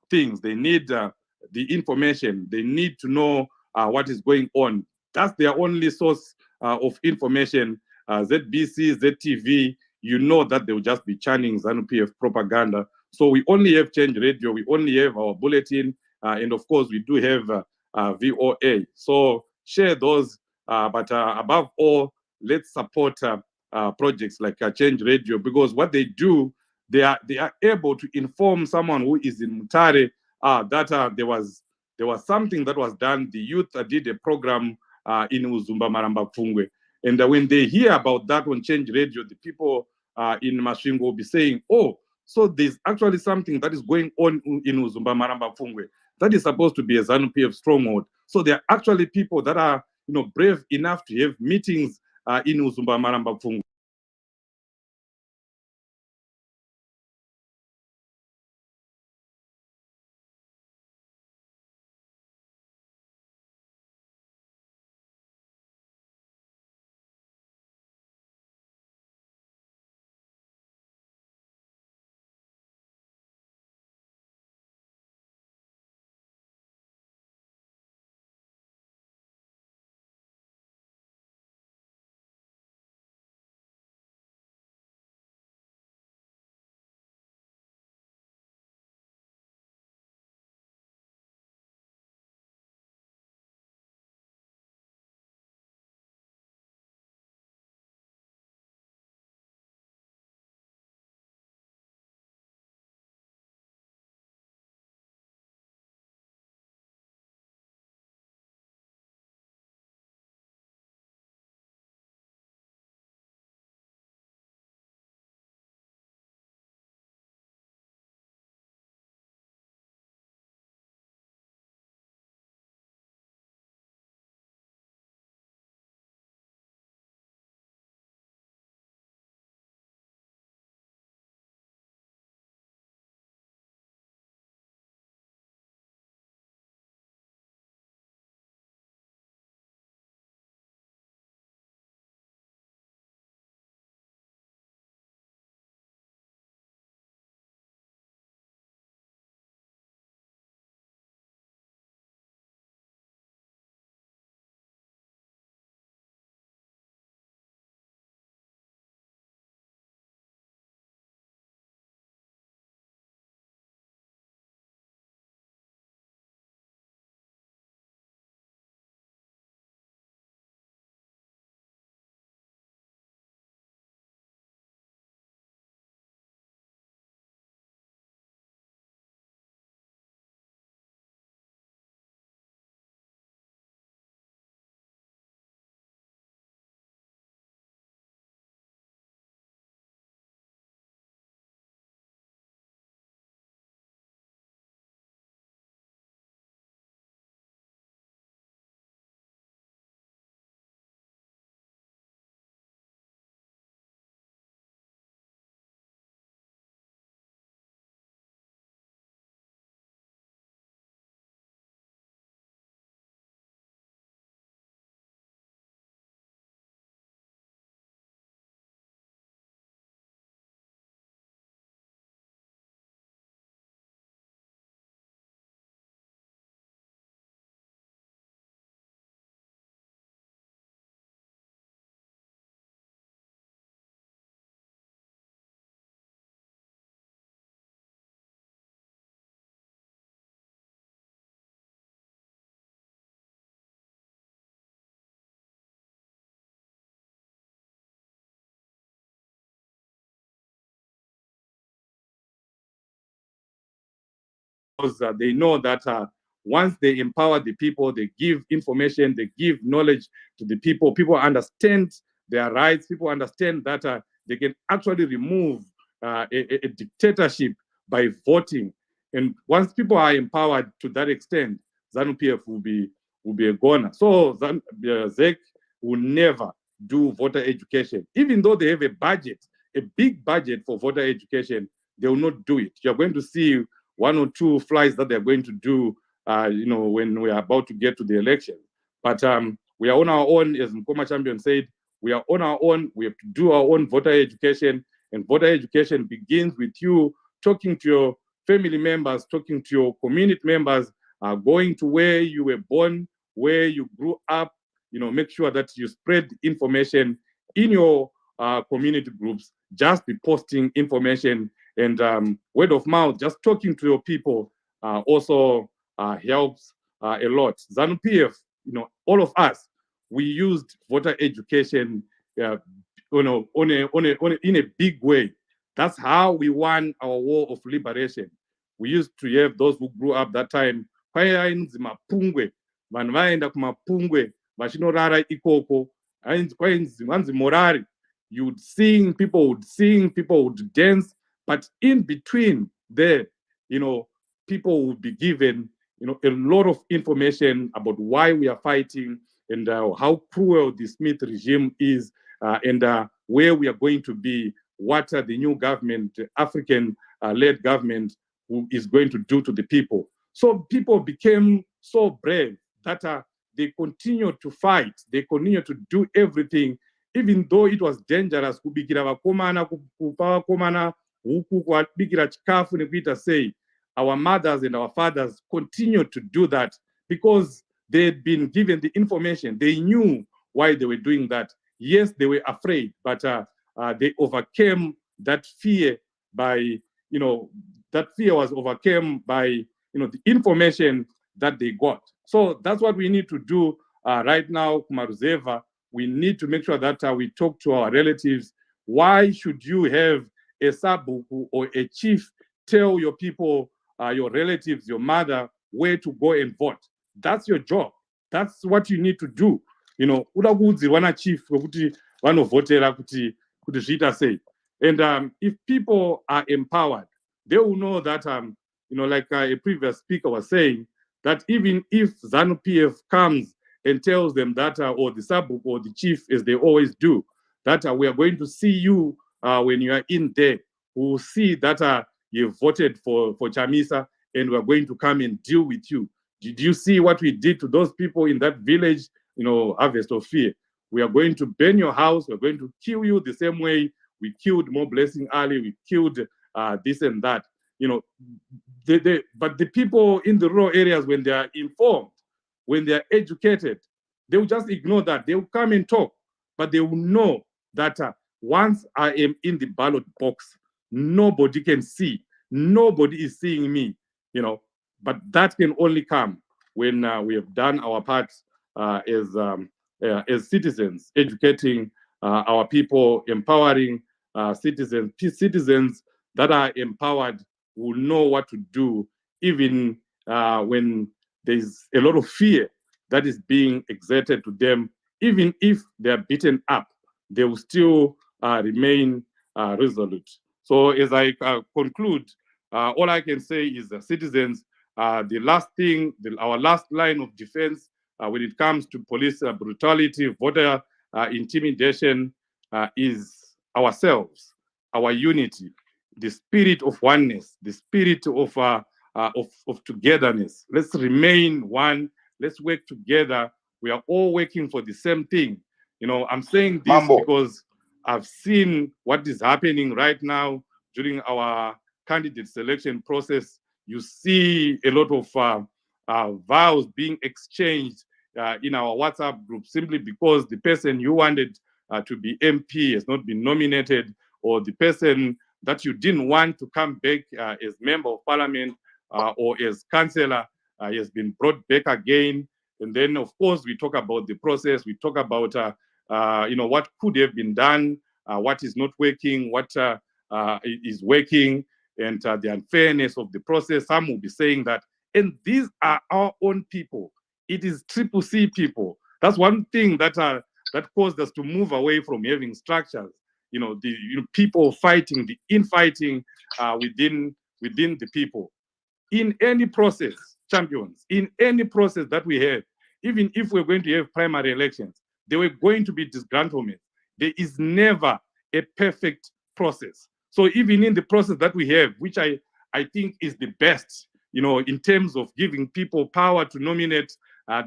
things. They need the information. They need to know what is going on. That's their only source of information. ZBC, ZTV, you know that they will just be chanting ZANU-PF propaganda. So we only have Change Radio, we only have our bulletin, and of course we do have VOA. So share those, but above all, let's support projects like Change Radio, because what they do, they are able to inform someone who is in Mutare that there was something that was done. The youth did a program in Uzumba Maramba Pfungwe. And when they hear about that on Change Radio, the people in Masvingo will be saying, oh, so there's actually something that is going on in Uzumba Maramba Pfungwe that is supposed to be a ZANU-PF stronghold. So there are actually people that are brave enough to have meetings in Uzumba Maramba Pfungwe. because they know that once they empower the people, they give information, they give knowledge to the people, people understand their rights, people understand that they can actually remove a dictatorship by voting. And once people are empowered to that extent, ZANU-PF will be a goner. So ZEC will never do voter education. Even though they have a budget, a big budget for voter education, they will not do it. You're going to see 1 or 2 flights that they're going to do, when we are about to get to the election. But we are on our own, as Nkoma Champion said, we are on our own. We have to do our own voter education, and voter education begins with you talking to your family members, talking to your community members, going to where you were born, where you grew up, make sure that you spread information in your community groups. Just be posting information, and word of mouth, just talking to your people also helps a lot. ZANU-PF, all of us, we used voter education, in a big way. That's how we won our war of liberation. We used to have those who grew up that time. Kwainzi mapungwe, vanhu vaenda kumapungwe, vachinorara ikoko. Kwainzi morari. You would sing, people would dance, but in between there, people would be given, a lot of information about why we are fighting and how cruel the Smith regime is, and where we are going to be, what the new government, African-led government, who is going to do to the people. So people became so brave that they continued to fight. They continued to do everything, even though it was dangerous. Kubikira vakomana, kupa vakomana, huku kubikira chikafu nekuita sei. Our mothers and our fathers continued to do that because they had been given the information. They knew why they were doing that. Yes, they were afraid, but they overcame that fear by, that fear was overcome by, the information that they got. So that's what we need to do right now, Kumaruzeva. We need to make sure that we talk to our relatives. Why should you have a sabuku or a chief tell your people, your relatives, your mother, where to go and vote? That's your job. That's what you need to do. Uda kuudzirwa chief wekuti vanovhotera kuti zviita sei. And if people are empowered, they will know that, like a previous speaker was saying, that even if ZANU-PF comes and tells them that, or the sub or the chief, as they always do, that we are going to see you when you are in there, we will see that you voted for Chamisa, and we're going to come and deal with you. Did you see what we did to those people in that village, Harvest of Fear? We are going to burn your house. We're going to kill you the same way we killed Mobilizing Ali. We killed this and that. But the people in the rural areas, when they are informed, when they are educated, they will just ignore that. They will come and talk, but they will know that once I am in the ballot box, nobody can see. Nobody is seeing me, But that can only come when we have done our part as citizens, educating our people, empowering citizens. Citizens that are empowered will know what to do, even when there's a lot of fear that is being exerted to them. Even if they're beaten up, they will still remain resolute. So as I conclude, all I can say is citizens, the last thing, our last line of defense when it comes to police brutality, voter intimidation, is ourselves, our unity, the spirit of oneness, the spirit of togetherness. Let's remain one. Let's work together. We are all working for the same thing. I'm saying this because I've seen what is happening right now during our candidate selection process. You see a lot of vows being exchanged in our WhatsApp group simply because the person you wanted to be MP has not been nominated, or the person that you didn't want to come back as member of parliament or as councillor has been brought back again. And then, of course, we talk about the process. We talk about, what could have been done, what is not working, what is working. and the unfairness of the process. Some will be saying that, and these are our own people. It is CCC people. That's one thing that that caused us to move away from having structures. The people fighting, the infighting within the people. In any process, champions, in any process that we have, even if we're going to have primary elections, there were going to be disgruntlement. There is never a perfect process. So even in the process that we have, which I think is the best, in terms of giving people power to nominate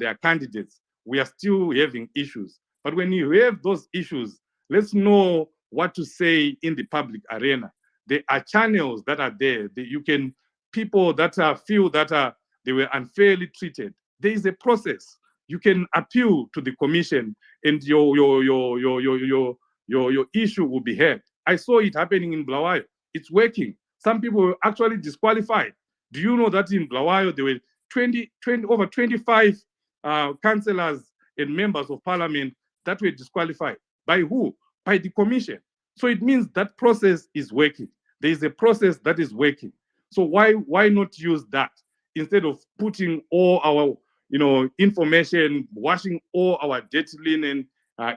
their candidates, we are still having issues. But when you have those issues, let's know what to say in the public arena. There are channels that are there that you can, people that feel that they were unfairly treated. There is a process. You can appeal to the commission, and your issue will be heard. I saw it happening in Bulawayo. It's working. Some people were actually disqualified. Do you know that in Bulawayo there were over 25 councillors and members of parliament that were disqualified? By who? By the commission. So it means that process is working. There is a process that is working. So why not use that instead of putting all our information, washing all our dirty linen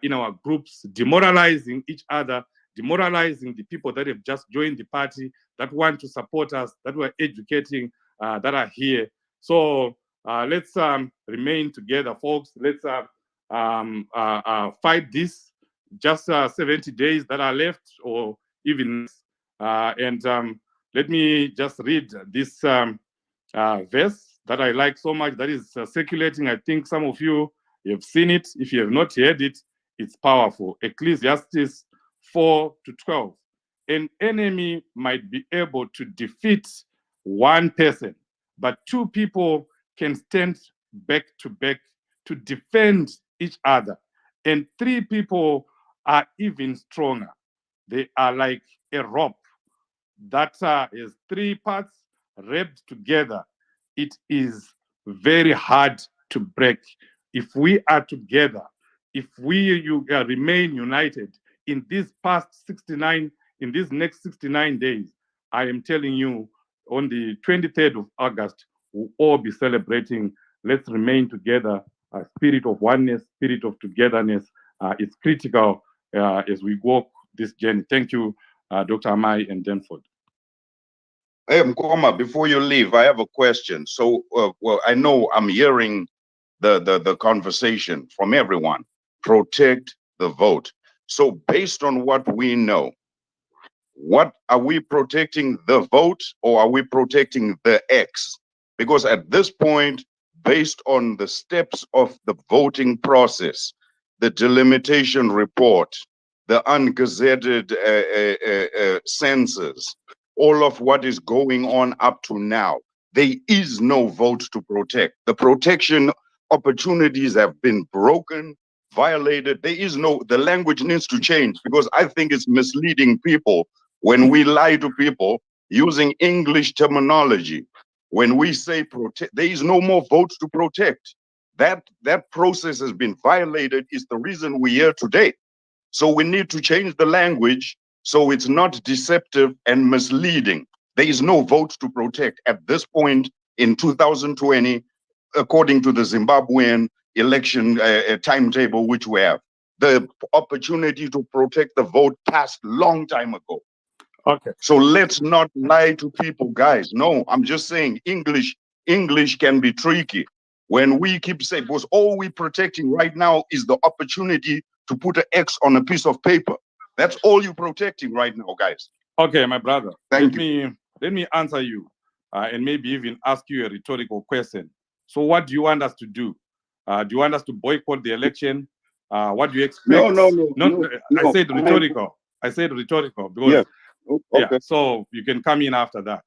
in our groups, demoralizing each other, demoralizing the people that have just joined the party, that want to support us, that we're educating, that are here. So let's remain together, folks. Let's fight this. Just 70 days that are left, or even let me just read this verse that I like so much, that is circulating. I think some of you have seen it. If you have not heard it, it's powerful. Ecclesiastes 4:12. An enemy might be able to defeat one person, but two people can stand back to back to defend each other. And three people are even stronger. They are like a rope that has three parts wrapped together. It is very hard to break. If we are together, if we remain united in these next 69 days, I am telling you, on the 23rd of August, we'll all be celebrating. Let's remain together. A spirit of oneness, spirit of togetherness is critical as we walk this journey. Thank you, Dr. Amai and Denford. Hey, Mkoma, before you leave, I have a question. So, well, I know I'm hearing the conversation from everyone. Protect the vote. So based on what we know, what are we protecting, the vote, or are we protecting the X? Because at this point, based on the steps of the voting process, the delimitation report, the ungazetted census, all of what is going on up to now, there is no vote to protect. The protection opportunities have been broken, violated. There is no, the language needs to change, because I think it's misleading people when we lie to people using English terminology. When we say protect, there is no more votes to protect. That process has been violated, is the reason we're here today. So we need to change the language so it's not deceptive and misleading. There is no vote to protect at this point in 2020, according to the Zimbabwean election timetable, which we have. The opportunity to protect the vote passed long time ago. Okay. So let's not lie to people, guys. No, I'm just saying English can be tricky. When we keep saying, because all we're protecting right now is the opportunity to put an X on a piece of paper. That's all you're protecting right now, guys. Okay, my brother. Thank you. Let me answer you and maybe even ask you a rhetorical question. So what do you want us to do? Do you want us to boycott the election? What do you expect? No. I said rhetorical. I said rhetorical because, yeah. Okay. Yeah, so you can come in after that.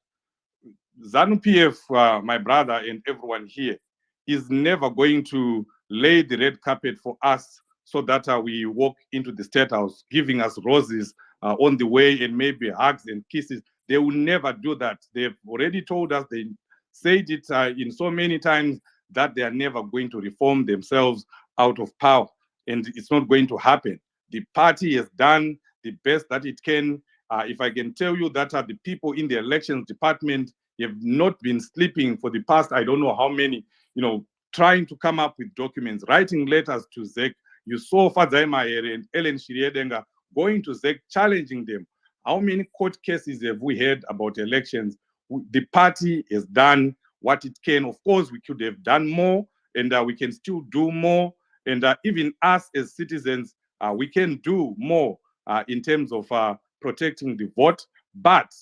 ZANU-PF, my brother and everyone here, is never going to lay the red carpet for us so that we walk into the State House giving us roses on the way and maybe hugs and kisses. They will never do that. They've already told us, they said it in so many times, that they are never going to reform themselves out of power, and it's not going to happen. The party has done the best that it can, If I can tell you that the people in the elections department have not been sleeping for the past, I don't know how many, trying to come up with documents, writing letters to ZEC. You saw Fadzai Mahere and Ellen Shiriedenga going to ZEC, challenging them. How many court cases have we heard about elections? The party has done what it can. Of course, we could have done more, and we can still do more. And even us as citizens, we can do more in terms of protecting the vote. But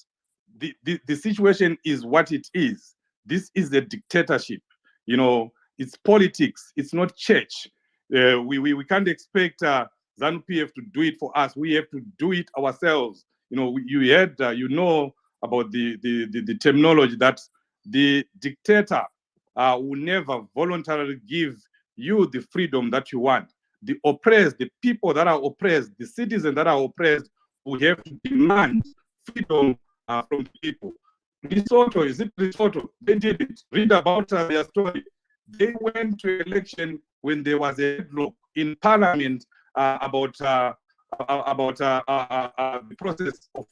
the situation is what it is. This is a dictatorship. It's politics. It's not church. We can't expect ZANU-PF to do it for us. We have to do it ourselves. You heard, about the terminology that the dictator will never voluntarily give you the freedom that you want. The oppressed, the people that are oppressed, the citizens that are oppressed, will have to demand freedom from people. Lesotho, is it Lesotho? They did it. Read about their story. They went to election when there was a deadlock in parliament about the process of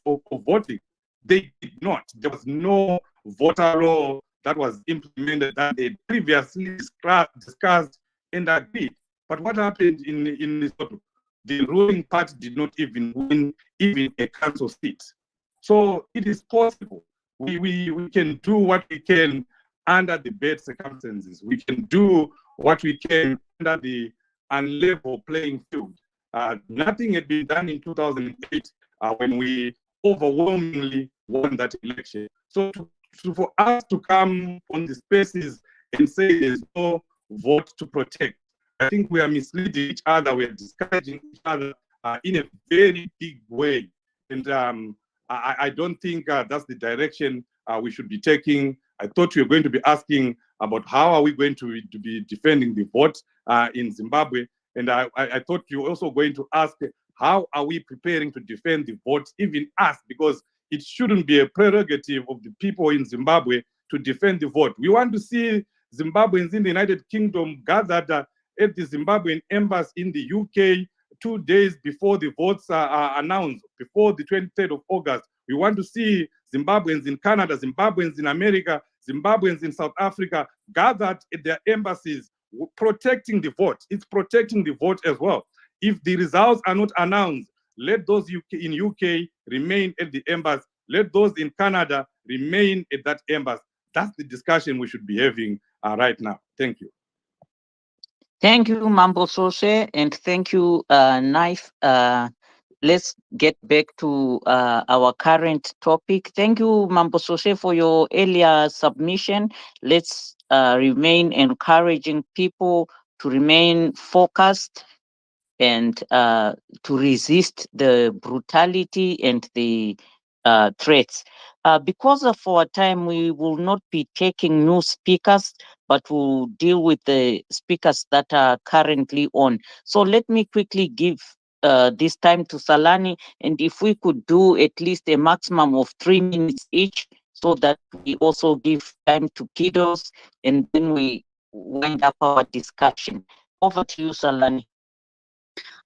voting. They did not. There was no voter law that was implemented that they previously discussed and agreed. But what happened in Lesotho? The ruling party did not even win even a council seat. So it is possible. We can do what we can under the bad circumstances. We can do what we can under the unlevel playing field. Nothing had been done in 2008 when we overwhelmingly won that election. So for us to come on the spaces and say there's no vote to protect, I think we are misleading each other. We are discouraging each other in a very big way. And I don't think that's the direction we should be taking. I thought you were going to be asking about how are we going to be defending the vote in Zimbabwe. And I thought you were also going to ask, how are we preparing to defend the vote, even us, because it shouldn't be a prerogative of the people in Zimbabwe to defend the vote. We want to see Zimbabweans in the United Kingdom gathered at the Zimbabwean embassy in the UK 2 days before the votes are announced, before the 23rd of August. We want to see Zimbabweans in Canada, Zimbabweans in America, Zimbabweans in South Africa gathered at their embassies protecting the vote. It's protecting the vote as well. If the results are not announced, let those in UK remain at the embassy. Let those in Canada remain at that embassy. That's the discussion we should be having right now. Thank you. Thank you, Mambo Sose, and thank you, Knife. Let's get back to our current topic. Thank you, Mambo Sose, for your earlier submission. Let's remain encouraging people to remain focused and to resist the brutality and the threats. Because of our time, we will not be taking new speakers, but we'll deal with the speakers that are currently on. So let me quickly give this time to Salani, and if we could do at least a maximum of 3 minutes each, so that we also give time to kiddos, and then we wind up our discussion. Over to you, Salani.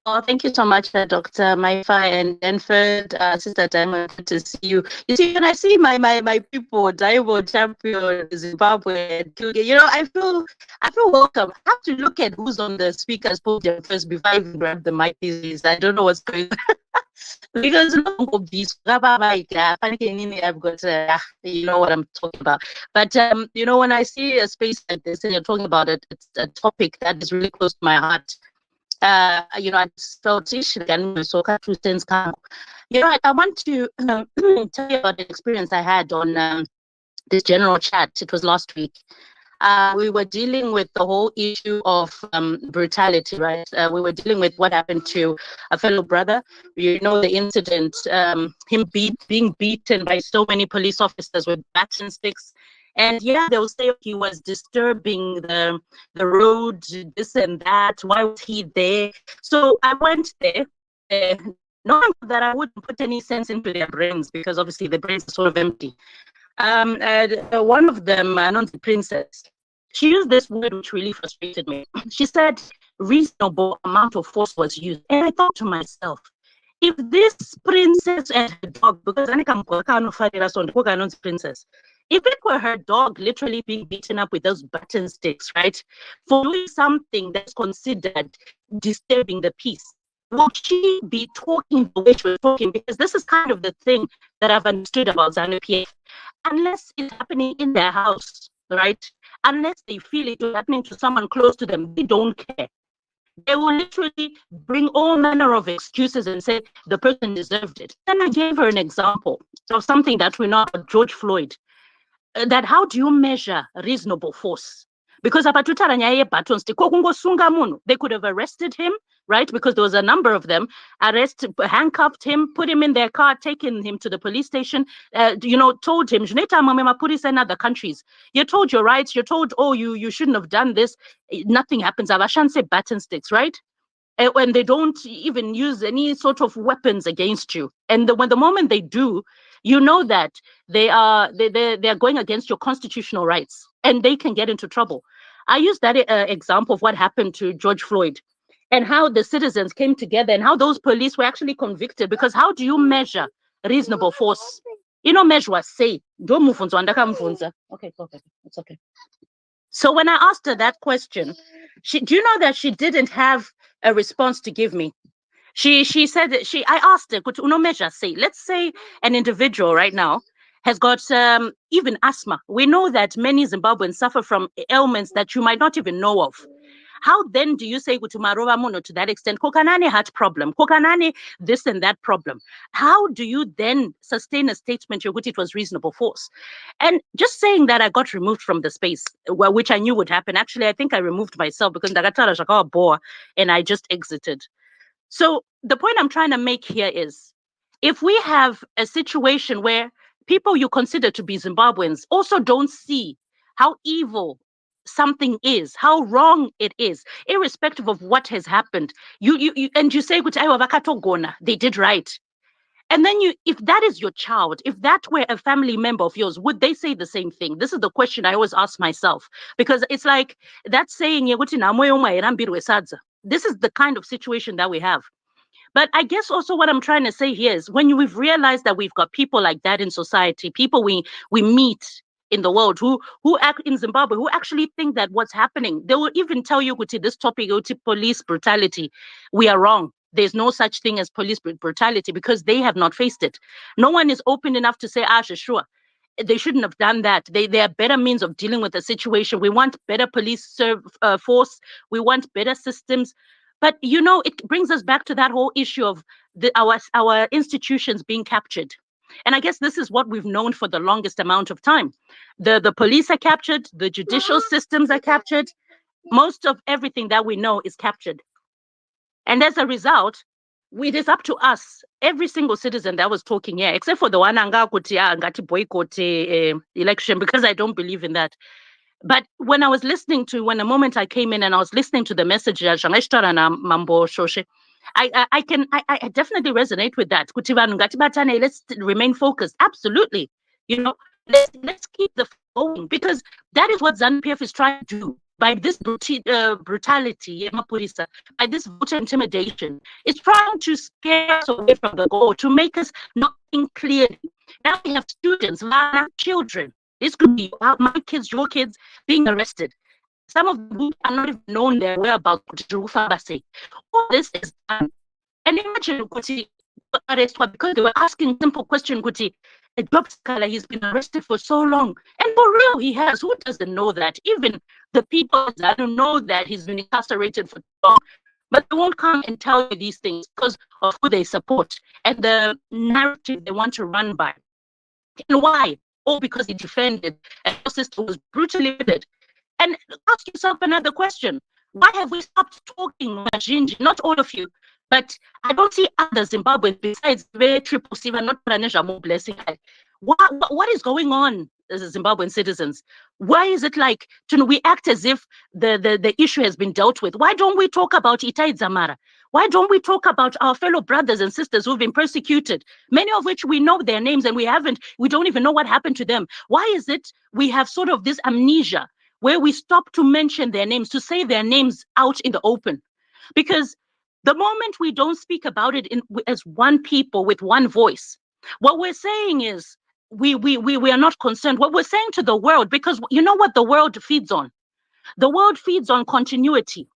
Oh, thank you so much, Dr. Maifa and Denford, Sister Diamond, good to see you. You see, when I see my people, Diamond champion, Zimbabwe, I feel welcome. I have to look at who's on the speaker's podium first before I even grab the mic these days. I don't know what's going on. Because I've got, you know what I'm talking about. But, when I see a space like this and you're talking about it, it's a topic that is really close to my heart. I felt I want to tell you about the experience I had on this general chat. It was last week. We were dealing with the whole issue of brutality, right? We were dealing with what happened to a fellow brother. You know the incident, him being beaten by so many police officers with bats and sticks. And yeah, they'll say he was disturbing the road, this and that. Why was he there? So I went there, knowing that I wouldn't put any sense into their brains, because obviously the brains are sort of empty. One of them, the princess, she used this word which really frustrated me. She said reasonable amount of force was used. And I thought to myself, if this princess and her dog, because princess, if it were her dog literally being beaten up with those button sticks, right, for doing something that's considered disturbing the peace, would she be talking the way she was talking? Because this is kind of the thing that I've understood about ZANU-PF. Unless it's happening in their house, right? Unless they feel it is happening to someone close to them, they don't care. They will literally bring all manner of excuses and say the person deserved it. Then I gave her an example of something that we know about George Floyd. That how do you measure reasonable force? Because they could have arrested him, right? Because there was a number of them, handcuffed him, put him in their car, taken him to the police station, told him, police in other countries. You're told your rights, you're told, oh, you shouldn't have done this. Nothing happens. Abashan say button sticks, right? When they don't even use any sort of weapons against you. And when the moment they do, you know that they are going against your constitutional rights and they can get into trouble. I used that example of what happened to George Floyd and how the citizens came together and how those police were actually convicted, because how do you measure reasonable force? Measure say, don't move on to okay, it's okay. So when I asked her that question, do you know that she didn't have a response to give me? She said that I asked her, could no measure say, let's say an individual right now has got even asthma. We know that many Zimbabweans suffer from ailments that you might not even know of. How then do you say to that extent, Kokanani heart problem, Kokanani this and that problem? How do you then sustain a statement it was reasonable force? And just saying that I got removed from the space, which I knew would happen. Actually, I think I removed myself because and I just exited. So the point I'm trying to make here is, if we have a situation where people you consider to be Zimbabweans also don't see how evil something is, how wrong it is, irrespective of what has happened, you say, they did right. And then if that is your child, if that were a family member of yours, would they say the same thing? This is the question I always ask myself, because it's like that saying, this is the kind of situation that we have. But I guess also what I'm trying to say here is, when we've realized that we've got people like that in society, people we meet in the world who act in Zimbabwe, who actually think that what's happening, they will even tell you, this topic, police brutality, we are wrong. There's no such thing as police brutality, because they have not faced it. No one is open enough to say, sure, they shouldn't have done that. There are better means of dealing with the situation. We want better police force. We want better systems. But, it brings us back to that whole issue of our institutions being captured. And I guess this is what we've known for the longest amount of time. The police are captured. The judicial systems are captured. Most of everything that we know is captured. And as a result, it is up to us, every single citizen that was talking here, except for the one ngati boycott election, because I don't believe in that. But when the moment I came in and I was listening to the message that Mambo Shoshe, I definitely resonate with that. Let's remain focused. Absolutely. Let's keep the going, because that is what ZANU-PF is trying to do. By this brutality, by this voter intimidation, it's trying to scare us away from the goal, to make us not think clearly. Now we have students, we have children. This could be my kids, your kids being arrested. Some of them are not even known their whereabouts. All this is done. And imagine, because they were asking simple question, a job scholar, he's been arrested for so long. And for real, he has. Who doesn't know that? Even the people that don't know that he's been incarcerated for so long. But they won't come and tell you these things because of who they support and the narrative they want to run by. And why? All because he defended and your sister was brutally murdered. And ask yourself another question. Why have we stopped talking, Majinji? Not all of you, but I don't see other Zimbabweans besides very triple C, not Blessing. What is going on as Zimbabwean citizens? Why is it like we act as if the issue has been dealt with? Why don't we talk about Itai Dzamara? Why don't we talk about our fellow brothers and sisters who've been persecuted, many of which we know their names and we don't even know what happened to them? Why is it we have sort of this amnesia where we stop to mention their names, to say their names out in the open? Because The moment we don't speak about it as one people with one voice, what we're saying is we are not concerned. What we're saying to the world, because you know what the world feeds on? The world feeds on continuity.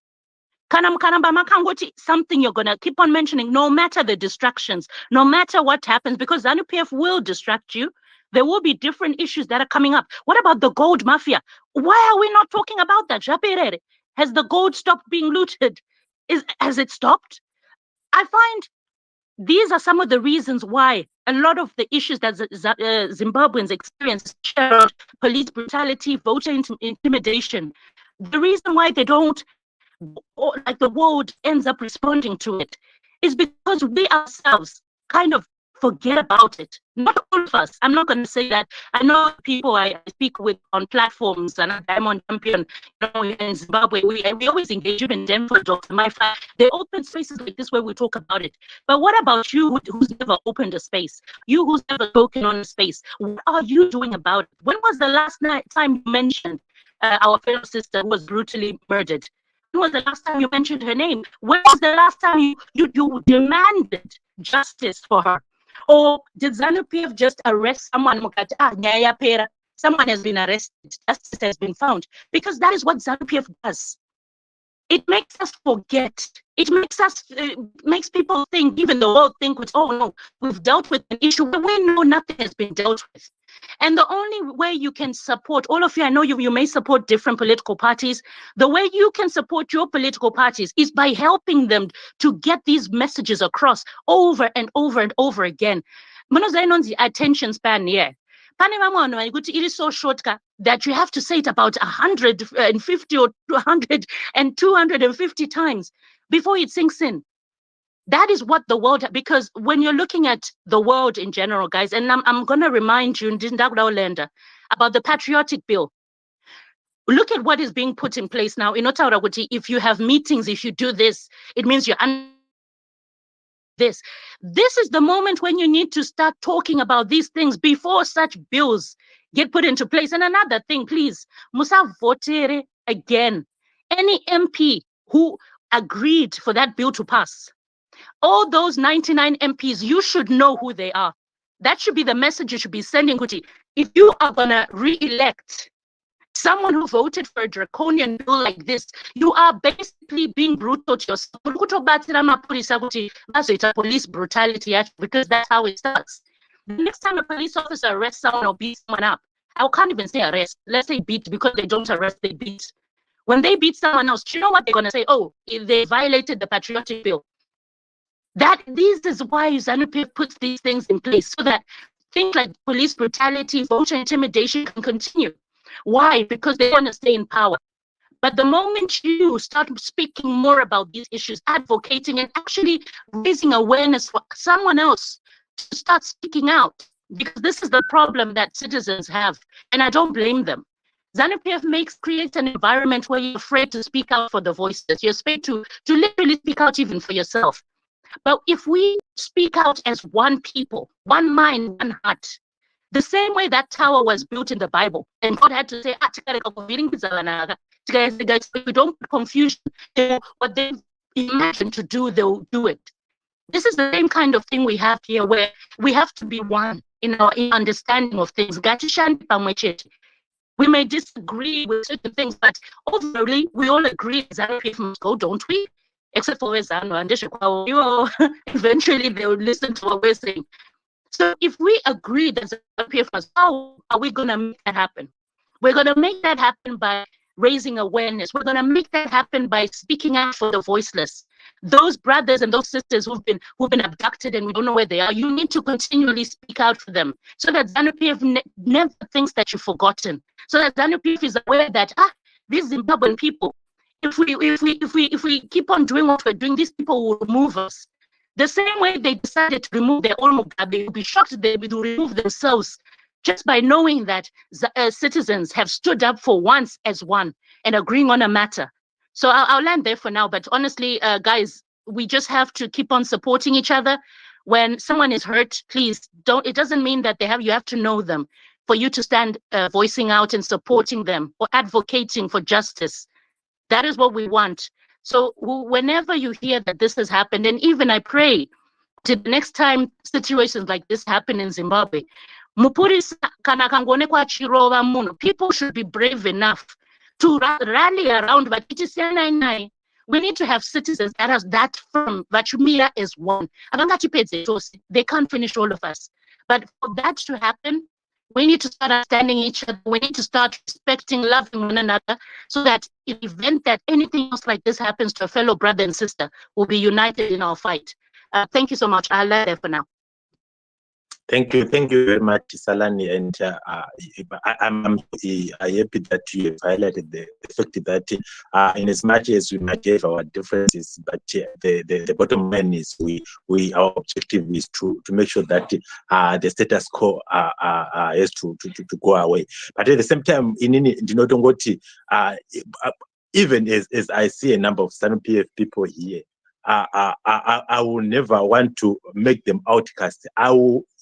Something you're going to keep on mentioning, no matter the distractions, no matter what happens, because ZANU-PF will distract you. There will be different issues that are coming up. What about the gold mafia? Why are we not talking about that? Has the gold stopped being looted? Has it stopped? I find these are some of the reasons why a lot of the issues that Zimbabweans experience, police brutality, voter intimidation, the reason why they don't, like the world ends up responding to it, is because we ourselves kind of forget about it. Not all of us. I'm not going to say that. I know people I speak with on platforms, and I'm on Champion, in Zimbabwe. We always engage in Denver, Dr. Maifa. They open spaces like this where we talk about it. But what about you who's never opened a space? You who's never spoken on a space? What are you doing about it? When was the last time you mentioned our fellow sister who was brutally murdered? When was the last time you mentioned her name? When was the last time you demanded justice for her? Or did ZANU-PF just arrest someone? Someone has been arrested, justice has been found. Because that is what ZANU-PF does. It makes us forget. It makes people think, even the world think, oh no, we've dealt with an issue where we know nothing has been dealt with. And the only way you can support, all of you, I know you may support different political parties. The way you can support your political parties is by helping them to get these messages across over and over and over again. The attention span here. It is so short that you have to say it about 150 or 200 and 250 times before it sinks in. That is what the world, because when you're looking at the world in general, guys, and I'm going to remind you about the Patriotic Bill. Look at what is being put in place now. If you have meetings, if you do this, it means you're this. This is the moment when you need to start talking about these things before such bills get put into place. And another thing, please, Musa votere again. Any MP who agreed for that bill to pass, all those 99 MPs, you should know who they are. That should be the message you should be sending. If you are going to re-elect someone who voted for a draconian bill like this, you are basically being brutal to yourself. Police brutality, because that's how it starts. The next time a police officer arrests someone or beats someone up, I can't even say arrest. Let's say beat, because they don't arrest, they beat. When they beat someone else, do you know what they're going to say? Oh, they violated the Patriotic Bill. This is why ZANU-PF puts these things in place, so that things like police brutality, voter intimidation can continue. Why? Because they want to stay in power. But the moment you start speaking more about these issues, advocating and actually raising awareness for someone else to start speaking out, because this is the problem that citizens have, and I don't blame them. ZANU-PF creates an environment where you're afraid to speak out for the voiceless. You're afraid to literally speak out even for yourself. But if we speak out as one people, one mind, one heart, the same way that tower was built in the Bible, and God had to say, if we don't put confusion, what they imagine to do, they'll do it. This is the same kind of thing we have here, where we have to be one in our understanding of things. We may disagree with certain things, but overall, we all agree ZANU-PF must go, don't we? Except for ZANU and eventually they will listen to what we're saying. So if we agree that ZANU-PF must, how are we going to make that happen? We're going to make that happen by raising awareness. We're going to make that happen by speaking out for the voiceless. Those brothers and those sisters who've been abducted and we don't know where they are, you need to continually speak out for them, so that ZANU-PF never thinks that you've forgotten. So that ZANU-PF is aware that these Zimbabwean people, if we keep on doing what we're doing, these people will remove us. The same way they decided to remove their own Mugabe, they will be shocked they will remove themselves, just by knowing that citizens have stood up for once as one and agreeing on a matter. So I'll land there for now. But honestly, guys, we just have to keep on supporting each other. When someone is hurt, please don't. It doesn't mean that you have to know them for you to stand voicing out and supporting them or advocating for justice. That is what we want. So whenever you hear that this has happened, and even I pray to the next time situations like this happen in Zimbabwe, mupurisa kana kangoonekwa achirova munhu, people should be brave enough to rally around vachitisiyanai naye. We need to have citizens that has that from vachimira as one. They can't finish all of us. But for that to happen, we need to start understanding each other. We need to start respecting, loving one another, so that in the event that anything else like this happens to a fellow brother and sister, we'll be united in our fight. Thank you so much. I'll let it for now. Thank you very much, Salani, and I'm happy that you have highlighted the fact that in as much as we might have our differences, but the bottom line is our objective is to make sure that the status quo has to go away. But at the same time, even as I see a number of SANU-PF people here, I will never want to make them outcasts.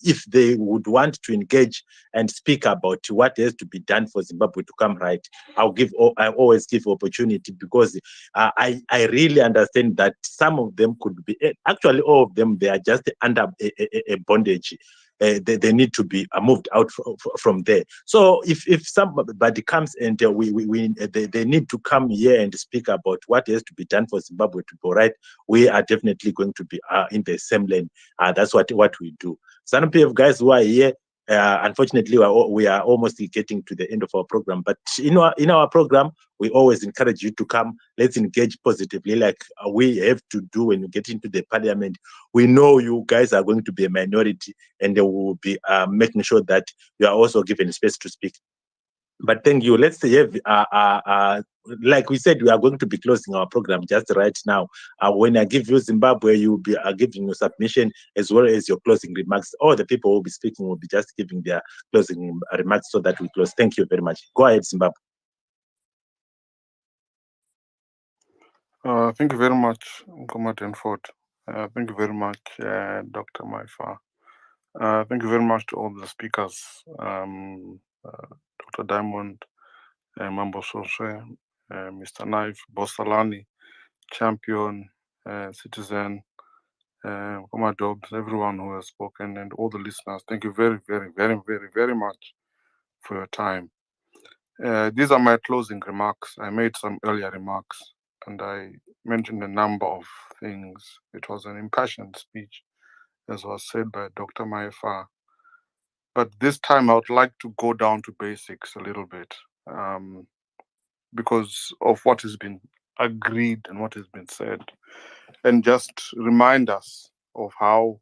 If they would want to engage and speak about what has to be done for Zimbabwe to come right, I always give opportunity, because I really understand that some of them could be, actually all of them, they are just under a bondage. They need to be moved out from there. So if somebody comes and they need to come here and speak about what has to be done for Zimbabwe to go right, we are definitely going to be in the same lane. That's what we do. SANU-PF guys who are here, unfortunately, we are almost getting to the end of our program. But in our program, we always encourage you to come. Let's engage positively, like we have to do when we get into the parliament. We know you guys are going to be a minority, and we will be making sure that you are also given space to speak. But thank you. Let's have, like we said, we are going to be closing our program just right now. When I give you Zimbabwe, you will be giving your submission as well as your closing remarks. All the people who will be speaking will be just giving their closing remarks so that we close. Thank you very much. Go ahead, Zimbabwe. Thank you very much, Commander Ford. Thank you very much, Dr. Maifa. Thank you very much to all the speakers, Dr. Diamond, Mambo Sose, Mr. Knife, Bosalani, Champion, Citizen, Dogs, everyone who has spoken, and all the listeners. Thank you very, very, very, very, very much for your time. These are my closing remarks. I made some earlier remarks, and I mentioned a number of things. It was an impassioned speech, as was said by Dr. Maifa. But this time I would like to go down to basics a little bit, because of what has been agreed and what has been said, and just remind us of how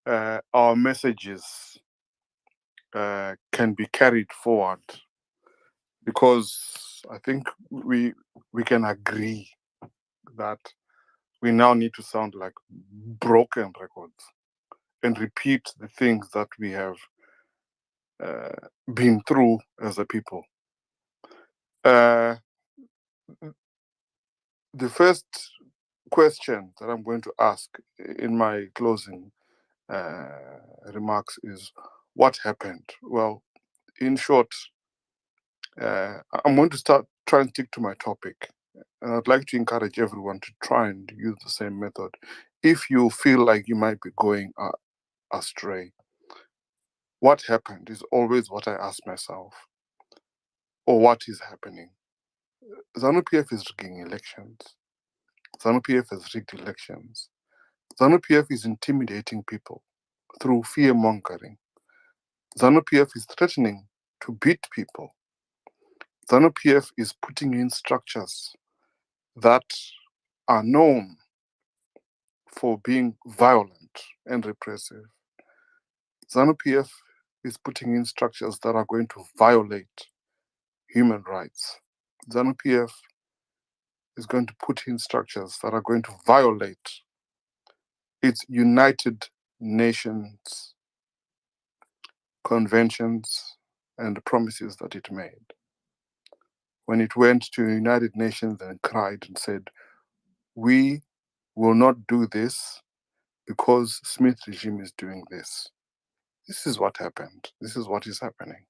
our messages can be carried forward, because I think we can agree that we now need to sound like broken records and repeat the things that we have been through as a people. The first question that I'm going to ask in my closing remarks is, what happened? Well, in short, I'm going to try and stick to my topic. And I'd like to encourage everyone to try and use the same method. If you feel like you might be going astray, what happened is always what I ask myself, or what is happening. ZANU-PF is rigging elections. ZANU-PF has rigged elections. ZANU-PF is intimidating people through fear-mongering. ZANU-PF is threatening to beat people. ZANU-PF is putting in structures that are known for being violent and repressive. ZANU-PF is putting in structures that are going to violate human rights. ZANU-PF is going to put in structures that are going to violate its United Nations conventions and the promises that it made. When it went to the United Nations and cried and said, we will not do this because Smith regime is doing this. This is what happened. This is what is happening.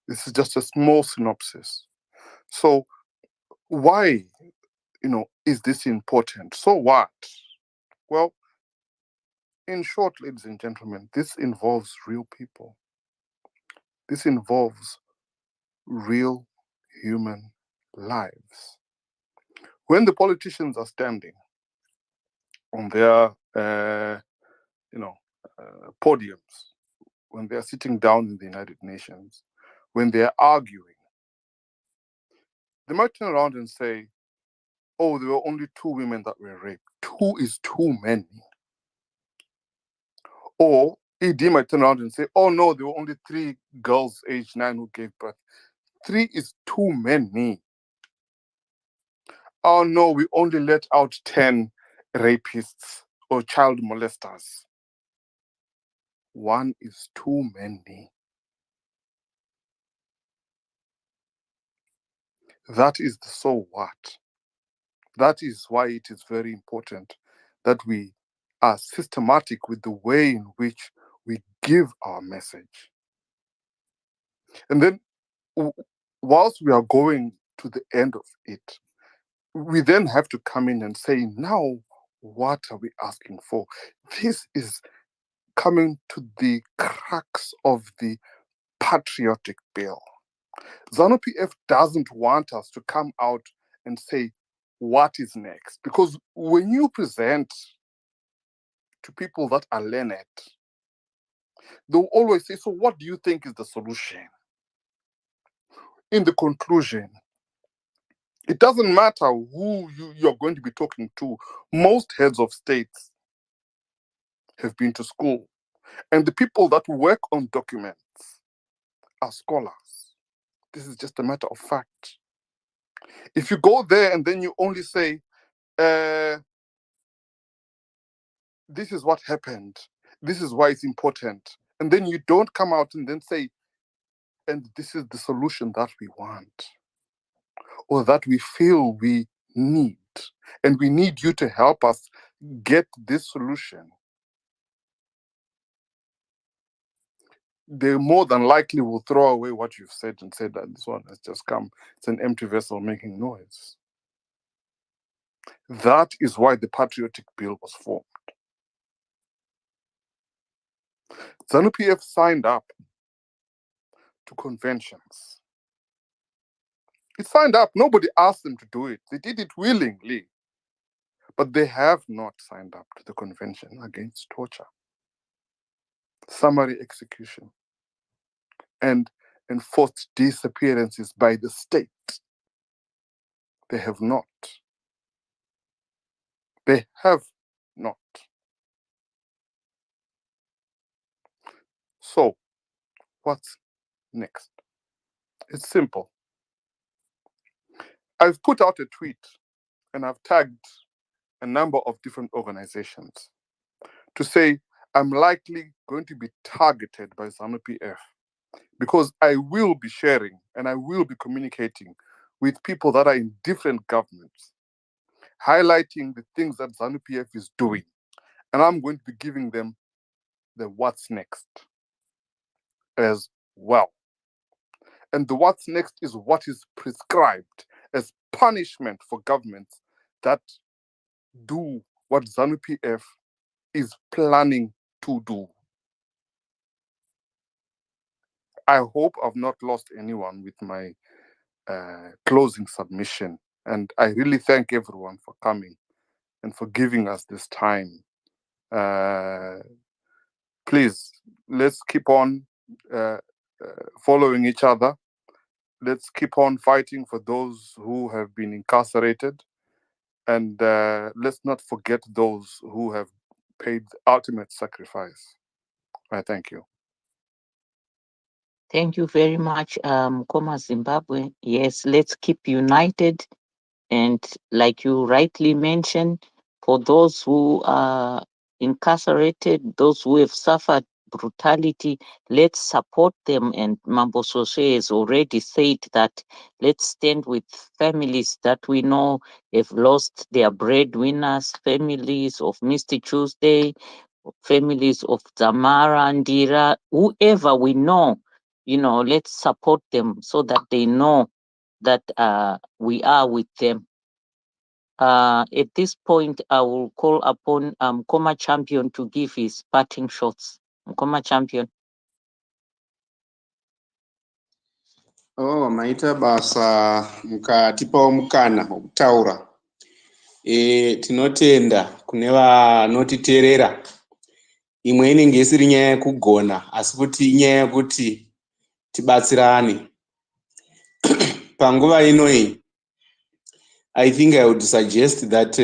This is just a small synopsis. So why is this important? So what? Well, in short, ladies and gentlemen, this involves real people. This involves real human lives. When the politicians are standing on their, podiums, when they are sitting down in the United Nations, when they are arguing, they might turn around and say, oh, there were only 2 women that were raped. 2 is too many. Or ED might turn around and say, oh no, there were only 3 girls aged 9 who gave birth. 3 is too many. Oh no, we only let out 10 rapists or child molesters. 1 is too many. That is the so what. That is why it is very important that we are systematic with the way in which we give our message. And then, whilst we are going to the end of it, we then have to come in and say, now, what are we asking for? This is coming to the crux of the Patriotic Bill. ZANU-PF doesn't want us to come out and say, what is next? Because when you present to people that are learned, they'll always say, so what do you think is the solution? In the conclusion, it doesn't matter who you're going to be talking to. Most heads of states have been to school. And the people that work on documents are scholars. This is just a matter of fact. If you go there and then you only say, this is what happened, this is why it's important, and then you don't come out and then say, and this is the solution that we want, or that we feel we need, and we need you to help us get this solution, they more than likely will throw away what you've said and say that this one has just come. It's an empty vessel making noise. That is why the Patriotic Bill was formed. ZANU-PF signed up to conventions. It signed up. Nobody asked them to do it. They did it willingly. But they have not signed up to the Convention Against Torture, summary execution, and enforced disappearances by the state. They have not. They have not. So, what's next? It's simple. I've put out a tweet and I've tagged a number of different organizations to say I'm likely going to be targeted by ZANU-PF because I will be sharing and I will be communicating with people that are in different governments, highlighting the things that ZANU-PF is doing. And I'm going to be giving them the what's next as well. And the what's next is what is prescribed as punishment for governments that do what ZANU-PF is planning to do. I hope I've not lost anyone with my closing submission. And I really thank everyone for coming and for giving us this time. Please, let's keep on following each other. Let's keep on fighting for those who have been incarcerated. And let's not forget those who have paid the ultimate sacrifice. I thank you. Thank you very much, Koma Zimbabwe. Yes, let's keep united. And like you rightly mentioned, for those who are incarcerated, those who have suffered brutality, let's support them. And Mambo Sose has already said that let's stand with families that we know have lost their breadwinners, families of Mr. Tuesday, families of Zamara, Ndira, whoever we know, let's support them so that they know that we are with them. At this point, I will call upon Mkoma Champion to give his parting shots. Mkoma Champion. Oh, maita basa mukatipawo mukana wokutaura. Tinotenda kune vanotiteerera. Imwe inenge isiri nyaya yekugona asi kuti inyaya yekuti tibatsirane. Panguva inoyi, I think I would suggest that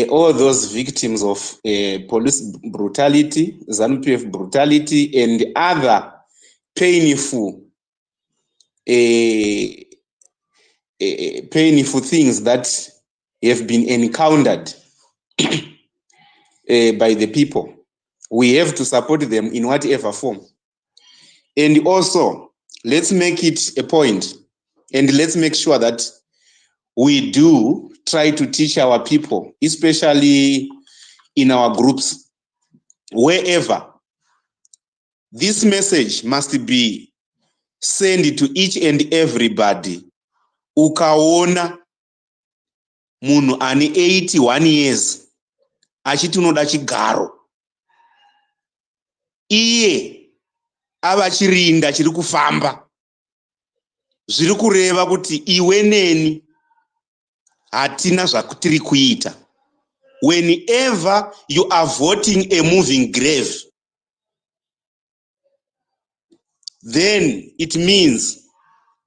all those victims of police brutality, ZANU-PF brutality, and other painful things that have been encountered by the people, we have to support them in whatever form. And also, let's make it a point, and let's make sure that we do try to teach our people, especially in our groups, wherever this message must be sent to each and everybody. Ukaona munhu ane 81 years achiti unoda chigaro, iye ava chirinda chiri kufamba, zviri kureva kuti iwe neni hatina zvakutiri kuita. Whenever you are voting a moving grave, then it means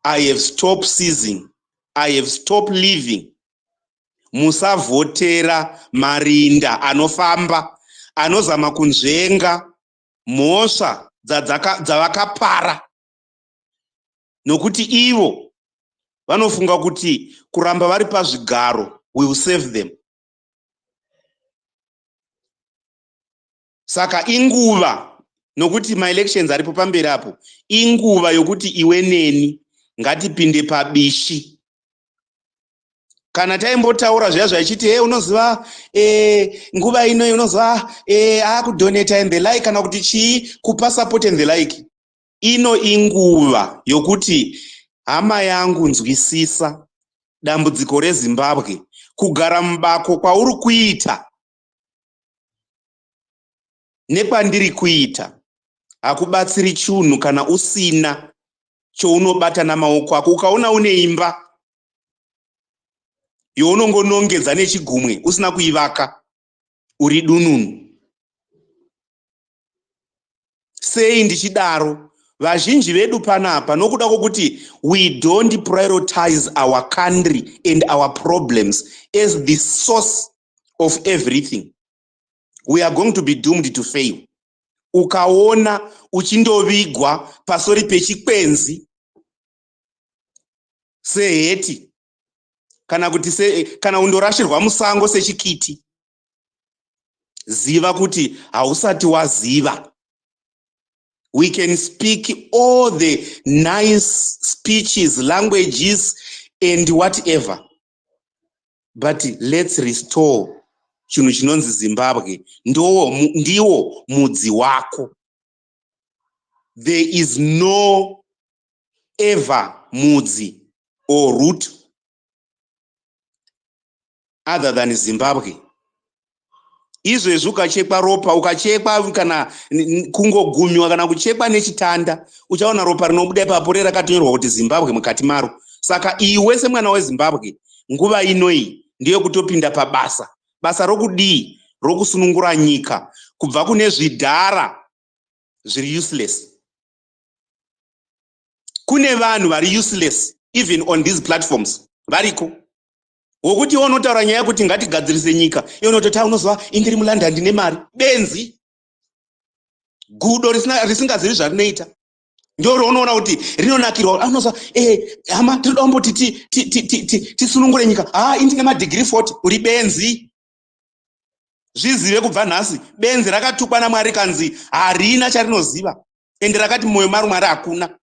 I have stopped seizing, I have stopped living. Musavhotera marinda anofamba, anozama kunzvenga mhosva dzavakapara, nokuti ivo vanofunga kuti kuramba vari pazvigaro will save them. Saka inguva, nokuti ma-elections aripo pamberi apo, inguva yokuti iwe neni ngatipinde pabishi. Kana taimbotaura zviya zvaichiti unoziva nguva ino unoziva akudonata and the like, kana kuti chii kupa support and the like, ino inguva yokuti hama yangu nzwisisa dambudziko reZimbabwe, kugara mubako kwauri kuita nekwandiri kuita hakubatsiri chinhu kana usina chounobata namaoko ako. Ukaona une imba younongonongedza nechigumwe usina kuivaka, uri dununu. Sei ndichidaro? Vazhinji vedu panapa nokuda kwokuti we don't prioritize our country and our problems as the source of everything. We are going to be doomed to fail. Ukaona uchindovigwa pasori pechikwenzi seheti, kana undorashirwa musango sechikiti, ziva kuti hausati waziva. We can speak all the nice speeches, languages, and whatever, but let's restore chinhu chinonzi Zimbabwe. Ndiwo mudzi wako. There is no ever mudzi or root other than Zimbabwe. Izvezvi ukachekwa ropa, ukachekwa kana kungogumiwa kana kuchekwa nechitanda, uchaona ropa rinobuda ipapo rakatonyorwa kuti Zimbabwe mukati maro. Saka iwe semwana weZimbabwe, nguva inoyi ndiyo kutopinda pabasa. Basa rokudii? Rokusunungura nyika kubva kune zvidhara zviri useless. Kune vanhu vari useless even on these platforms. Variko. Wokuti unotaura nyaya kuti ngatigadzirise nyika, unotota unozwa indiri muLondon ndine mari. Benzi. Gudo risingazivi zvarinoita. Ndio unoona kuti rinonakirwa. Unozwa hama tinoda kumboti tisunungure nyika. Indine madegree 40, uri benzi. Zvizive kubva nhasi, benzi rakatukwa naMwari kanzi harina charinoziva, ende rakati moyo maro Mwari hakuna.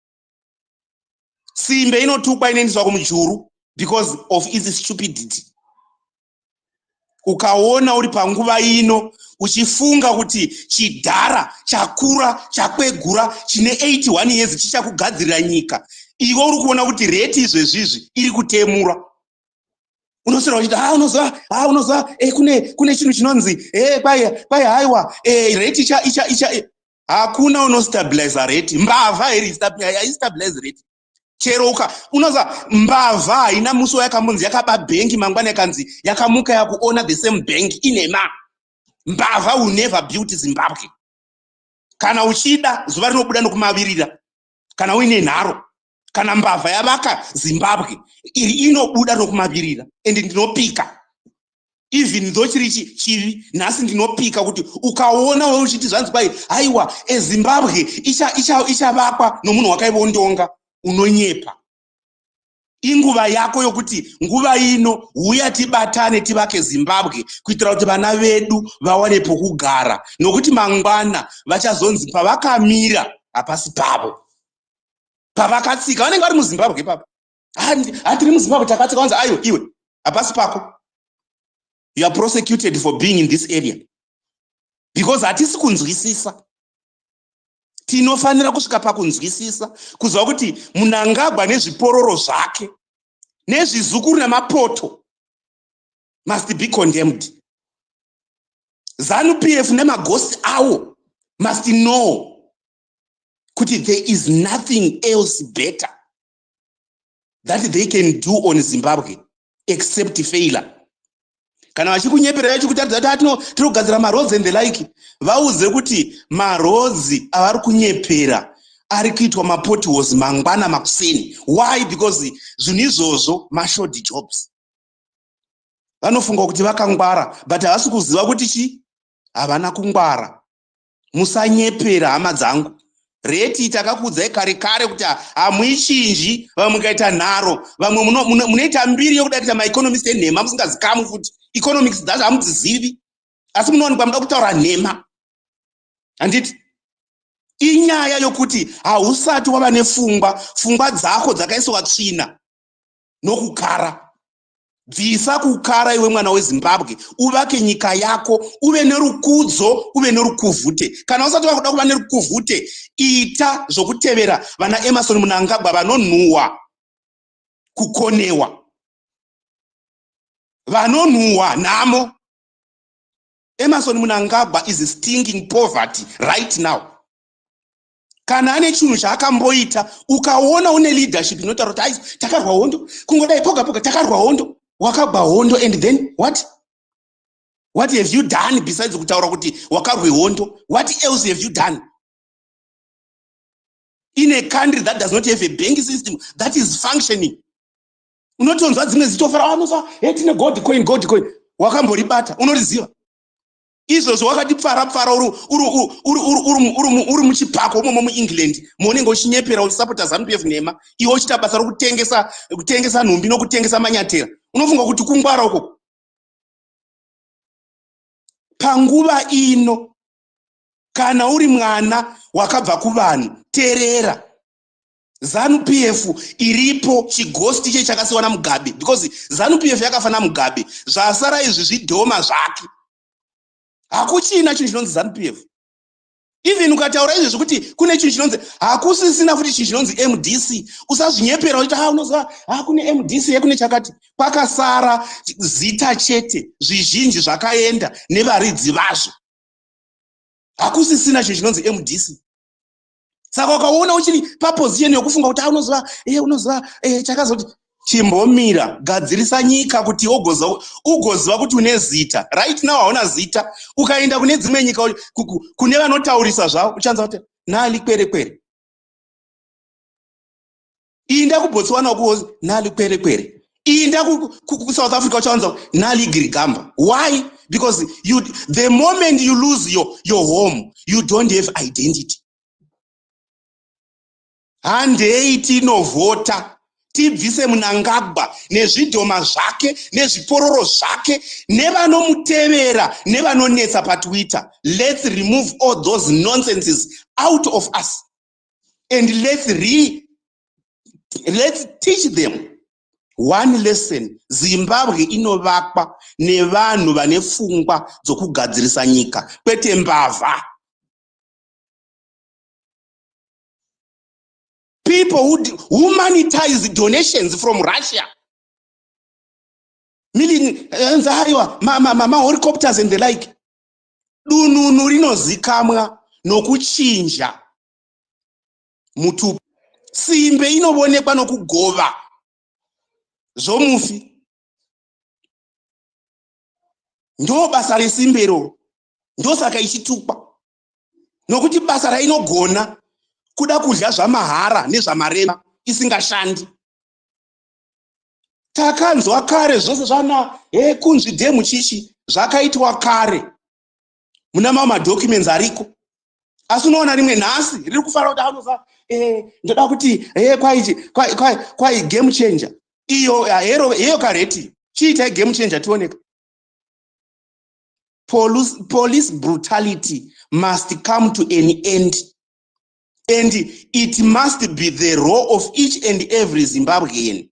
Simbe inotukwa inoendeswa kumujuru because of its stupidity. Ukaona uri panguva ino uchifunga kuti chidhara chakura chakwegura chine 81 years chichakugadzirira nyika, iwe uri kuona kuti rate izvezvizvi iri kutemura. unosera uchiti unoziva kune chinhu chinonzi kwai haiwa rate icha hakuna unostabilize rate. Mbavha haistabilize rate. Chero unoziva mbavha haina musi wayakambonzi yakaba bhengi mangwana yakanzi yakamuka yakuona the same bank inema. Mbavha will never build Zimbabwe. Kana uchida zuva rinobuda nokumavirira. Kana uine nharo, kana mbavha yavaka Zimbabwe inobuda nokumavirira. And ndinopika even though chiri chivi, nhasi ndinopika kuti ukaona wewe uchiti zvanzi kwai haiwa eZimbabwe ichavakwa nomunhu wakaivondonga, unonyepa. Inguva yako yokuti nguva ino uya tibatane tivake Zimbabwe kuitira kuti vana vedu vawane pokugara, nokuti mangwana vachazonzi pavakamira hapasi pavo. Pavakatsika vanenge vari muZimbabwe papa. Hatiri muZimbabwe takatsika vanzi aiwa iwe hapasi pako. You are prosecuted for being in this area. Because hatisi kunzwisisa. Tinofanira kusvika pakunzwisisa kuziva kuti Mnangagwa nezvipororo zvake nezvizukuru namapoto must be condemned. ZANU-PF nemagosi awo must know kuti there is nothing else better that they can do on Zimbabwe except failure. Kana vachikunyeperera chikutatidza kuti tinogadzira maroads and the like, vauze kuti maroads avari kunyepera ari kuitwa mapotholes mangwana makuseni. Why? Because zvinhu izvozvo mashort jobs. Vanofunga kuti vakangwara but havasi kuziva kuti chi havana kungwara. Musanyepera hama dzangu. Reti takakuudzai kare kare kuti hamuichinji, vamwe mukaita nharo, vamwe munoita mbiri yokuda kuita maeconomist enhema musingazikamu futi. Economics dzacho hamudzizivi, asi munowanikwa muda kutaura nhema. Handiti inyaya yokuti hausati wava nepfungwa dzako dzakaiswa tsvina nokukara. Bvisa kukara iwe mwana weZimbabwe, uvake nyika yako, uve nerukudzo, uve nerukuvhute. Kana usati wakuda kuva nerukuvhute, ita zvokutevera vana Emerson Mnangagwa vanonhuhwa kukonewa. Vanonhuhwa nhamo. Emerson Mnangagwa is stinging poverty right now. Kana ane chinhu chaakamboita, ukaona une leadership inotaura kuti takarwa hondo, kungodai poga poga takarwa hondo, wakagwa hondo, and then what? What have you done besides kutaura kuti wakarwa hondo? What else have you done? In a country that does not have a banking system that is functioning. Unotonzwa dzimwe zitofara unoziva tine gold coin. Wakamboribata, unoriziva. Izvozvo wakati pfara uri muchipako umomo muEngland, monenge uchinyepera uchisapota ZANU-PF nhema, iwe uchiita basa rokutengesa nhumbi nokutengesa manyatera. Unofunga kuti kungwara ukoko. Panguva ino, kana uri mwana wakabva kuvanhu, teerera. ZANU-PF iripo, chigosti iche chakasiwa naMugabe, because ZANU-PF yakafa naMugabe. Zvasara izvi zvidhoma zvake. Hakuchina chinhu chinonzi ZANU-PF. Even ukataura izvi kuti kune chinhu chinonzi, hakusisina futi chinhu chinonzi MDC. Usazvinyepera uchiti unoziva kune MDC kune chakati. Pakasara zita chete, zvizhinji zvakaenda nevaridzi vazvo. Hakusisina chinhu chinonzi MDC. Saka ukaona uchiri paposition yokufunga kuti unoziva chakazoti chimbomira, gadzirisa nyika kuti ugoziva kuti une zita. Right now hauna zita. Ukaenda kune dzimwe nyika kune vanotaurisa zvavo, uchanza kuti nali kwere. Inda kuBotswana ukuozi nali kwere. Inda kuSouth Africa uchanza nali Girigamba. Why? Because the moment you lose your home, you don't have identity. Handei tinovhota, tibvise Mnangagwa nezvidhoma zvake nezvipororo zvake nevanomutevera nevanonetsa paTwitter. Let's remove all those nonsenses out of us and let's teach them one lesson. Zimbabwe inovakwa nevanhu vane pfungwa dzokugadzirisa nyika, kwete mbavha. People who monetize donations from Russia. milling helicopters and the like. Dununu rinozikamwa nokuchinja mutupu. Simbe inobonekwa nokugova zvomufi. Ndo basa resimbe ro. Ndo saka ichitukwa. Nokuti basa rainogona kuda kudya zvamahara nezvamarema isingashandi. Takanzwa kare zvose zvana kunzvi dhemu chichi zvakaitwa kare. Muna mamwe madocuments ariko. Asi unoona rimwe nhasi riri kufara kuti anoza ndoda kuti kwai game changer. Iyo kareti chiita game changer tioneka. Police brutality must come to an end, and it must be the role of each and every Zimbabwean.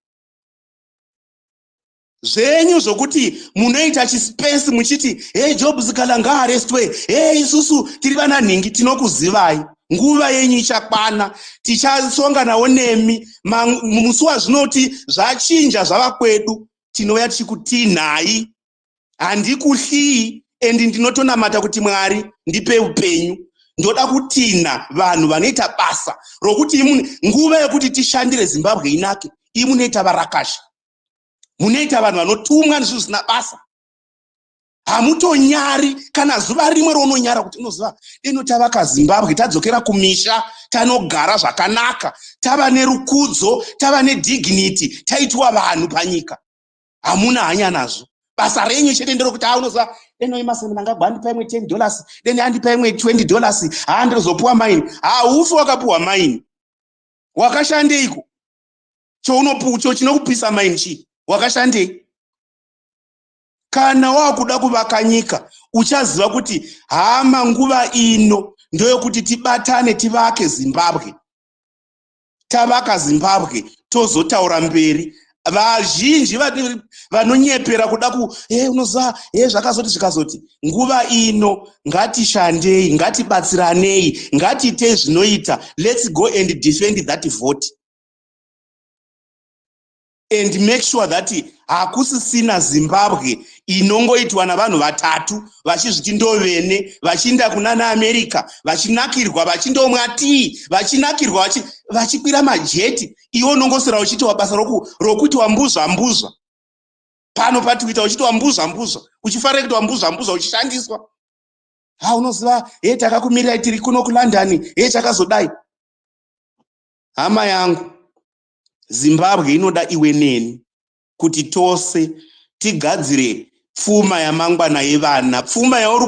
Zvenyu zvokuti munoita chispace muchiti Jobs kalanga arrestwe isusu tiri vana nhingi tinokuzivai nguva yenyu ichakwana tichasonga nawo nemi musi wazvinoti zvachinja zvava kwedu tinouya tichikuti nhai handikuhlii and ndinotonamata kuti Mwari ndipe upenyu ndoda kutina vanhu vanoita basa rokuti nguva yekuti tishandire Zimbabwe inake imunoita varakasha. Munoita vanhu vanotumwa nezvinhu zvisina basa. Hamutonyari kana zuva rimwe rounonyara kuti unoziva deno tavaka Zimbabwe tadzokera kumisha tanogara zvakanaka tava nerukudzo tava nedignity taitwa vanhu panyika. Hamuna hanya nazvo. Basa renyu chete nderokuti unoziva deno imasemi nangagwa andipa imwe $10 deno andipa imwe $20 ndozopuwa maini. Ufu wakapuwa maini. Wakashandeiko? Chounopucho chinokupisa maini chii? Wakashande. Kana wakuda kuvaka nyika uchaziva kuti hama nguva ino ndoyokuti tibatane tivake Zimbabwe. Tavaka Zimbabwe tozotaura mberi. Vazhinji vanonyepera kuda unoziva zvakazoti zvikazoti. Nguva ino ngatishandei, ngatibatsiranei, ngatiite zvinoita. Let's go and defend that vote. And make sure that hakusisina Zimbabwe inongoitwa navanhu vatatu vachizviti ndovene vachienda kunana America vachinakirwa vachindomwa tii vachinakirwa vachikwira majeti iwo nongosera uchitiwa basa rokuti wambuzva pano patwita uchiti wambuzva uchifarira kuti wambuzva uchishandiswa. Unoziva takakumirira tiri kuno kuLondon takazodai. Hama yangu Zimbabwe inoda iwe neni kuti tose tigadzire pfuma yamangwana yevana, pfuma yauri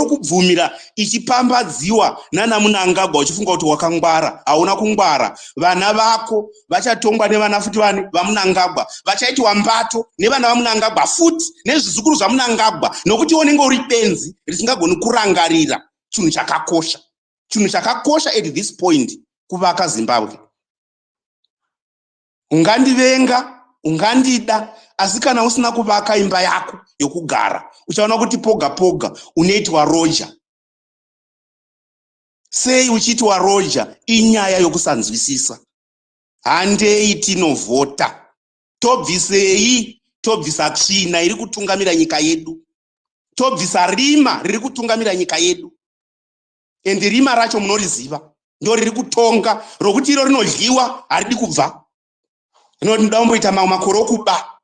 kubvumira ichipambadziwa nana Mnangagwa uchifunga kuti wakangwara. Hauna kungwara. Vana vako vachatongwa nevana futi vaMnangagwa, vachaitwa mbato nevana vaMnangagwa futi nezvizukuru zvaMnangagwa nokuti unenge uri benzi risingagoni kurangarira chinhu chakakosha at this point kuvaka Zimbabwe. Ungandivenga, ungandida, asi kana usina kuvaka imba yako yokugara, uchaona kuti poga unoitwa Roger. Sei uchiitwa Roger inyaya yokusanzwisisa. Handei tinovhota. Tobvisei, tobvisa tsvina iri kutungamira nyika yedu. Tobvisa rima riri kutungamira nyika yedu. And rima racho munoriziva. Ndo riri kutonga, rokuti iro rinodliwa haridi kubva. Ndomboita mamwe makore okuba.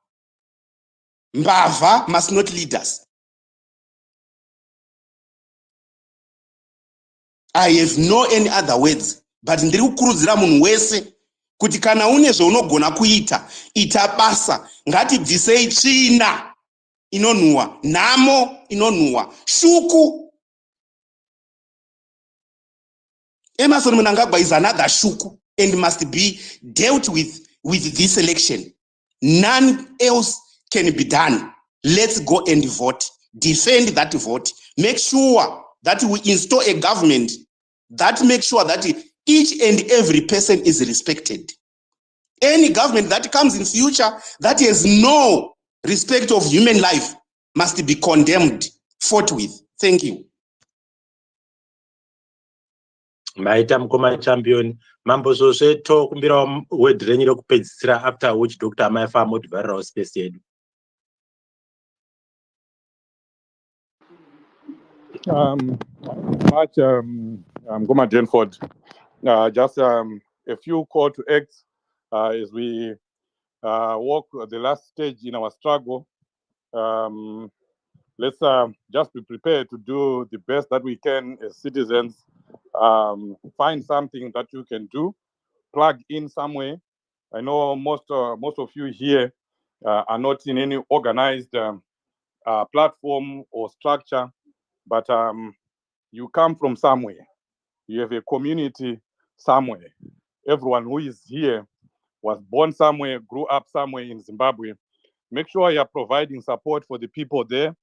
Mbavha must not lead us. I have no any other words, but ndiri kukurudzira munhu wese kuti kana une zvaunogona kuita, ita basa. Ngatibvisei tsvina inonhuhwa, nhamo inonhuhwa, shuku. Emerson Mnangagwa is another shuku and must be dealt with this election. None else can be done. Let's go and vote. Defend that vote. Make sure that we install a government that makes sure that each and every person is respected. Any government that comes in future that has no respect of human life must be condemned forthwith. Thank you. Maita mukoma champion mambo zvose tokumbira word renyu rekupedzisira after which Dr. Maifa motivharirawo space yedu. Much, Goma Denford. Just a few call to act as we walk the last stage in our struggle. Let's just be prepared to do the best that we can as citizens. Find something that you can do, plug in somewhere. I know most of you here are not in any organized platform or structure, but you come from somewhere. You have a community somewhere. Everyone who is here was born somewhere, grew up somewhere in Zimbabwe. Make sure you are providing support for the people there.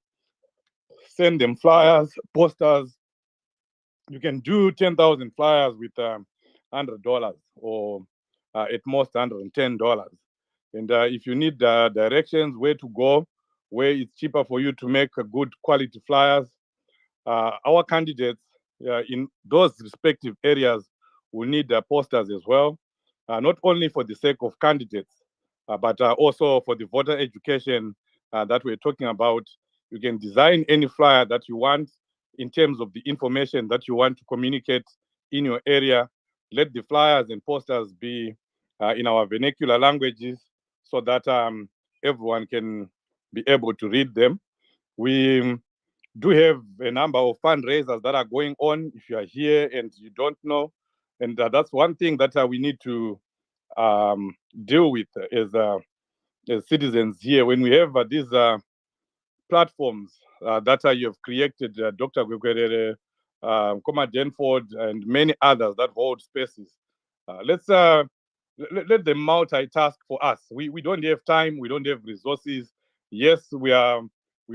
Send them flyers, posters. You can do 10,000 flyers with $100 or at most $110. And if you need directions where to go, where it's cheaper for you to make good quality flyers, our candidates in those respective areas will need posters as well, not only for the sake of candidates, but also for the voter education that we're talking about. You can design any flyer that you want in terms of the information that you want to communicate in your area. Let the flyers and posters be in our vernacular languages so that everyone can be able to read them. We do have a number of fundraisers that are going on if you are here and you don't know. And that's one thing that we need to deal with as citizens here. When we have these platforms that you have created, Dr. Gwekwerere, Koma Denford, and many others that hold spaces, let's let them multitask for us. We don't have time, we don't have resources. Yes, we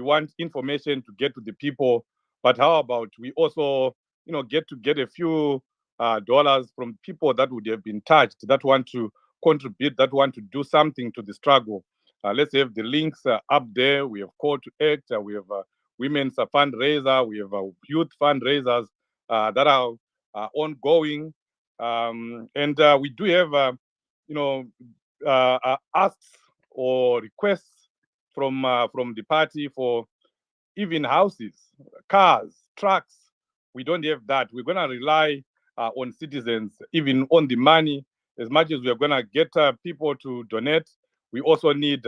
want information to get to the people, but how about we also, get a few dollars from people that would have been touched, that want to contribute, that want to do something to the struggle. Let's have the links up there. We have call to act. We have women's fundraiser. We have youth fundraisers that are ongoing. And we do have, asks or requests from the party for even houses, cars, trucks. We don't have that. We're going to rely on citizens, even on the money. As much as we're going to get people to donate, we also need,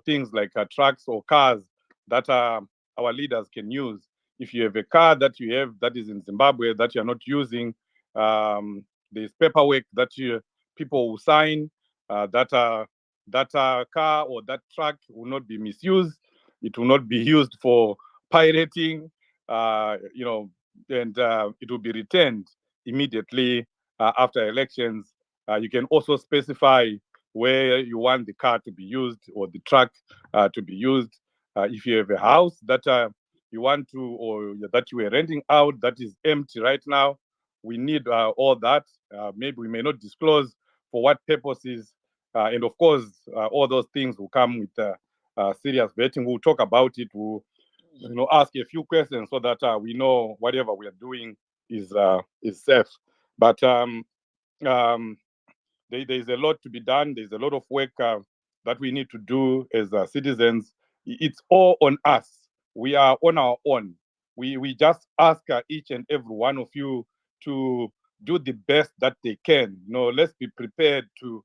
things like trucks or cars that our leaders can use. If you have a car that you have that is in Zimbabwe that you're not using, there's paperwork that people will sign that car or that truck will not be misused. It will not be used for pirating, and it will be returned immediately after elections. You can also specify where you want the car to be used or the truck to be used. If you have a house that you want to, or that you are renting out that is empty right now, we need all that. Maybe we may not disclose for what purposes. And of course, all those things will come with serious vetting. We'll talk about it. We'll ask a few questions so that we know whatever we are doing is safe. But there's a lot to be done. There's a lot of work that we need to do as citizens. It's all on us. We are on our own. We just ask each and every one of you to do the best that they can. Let's be prepared to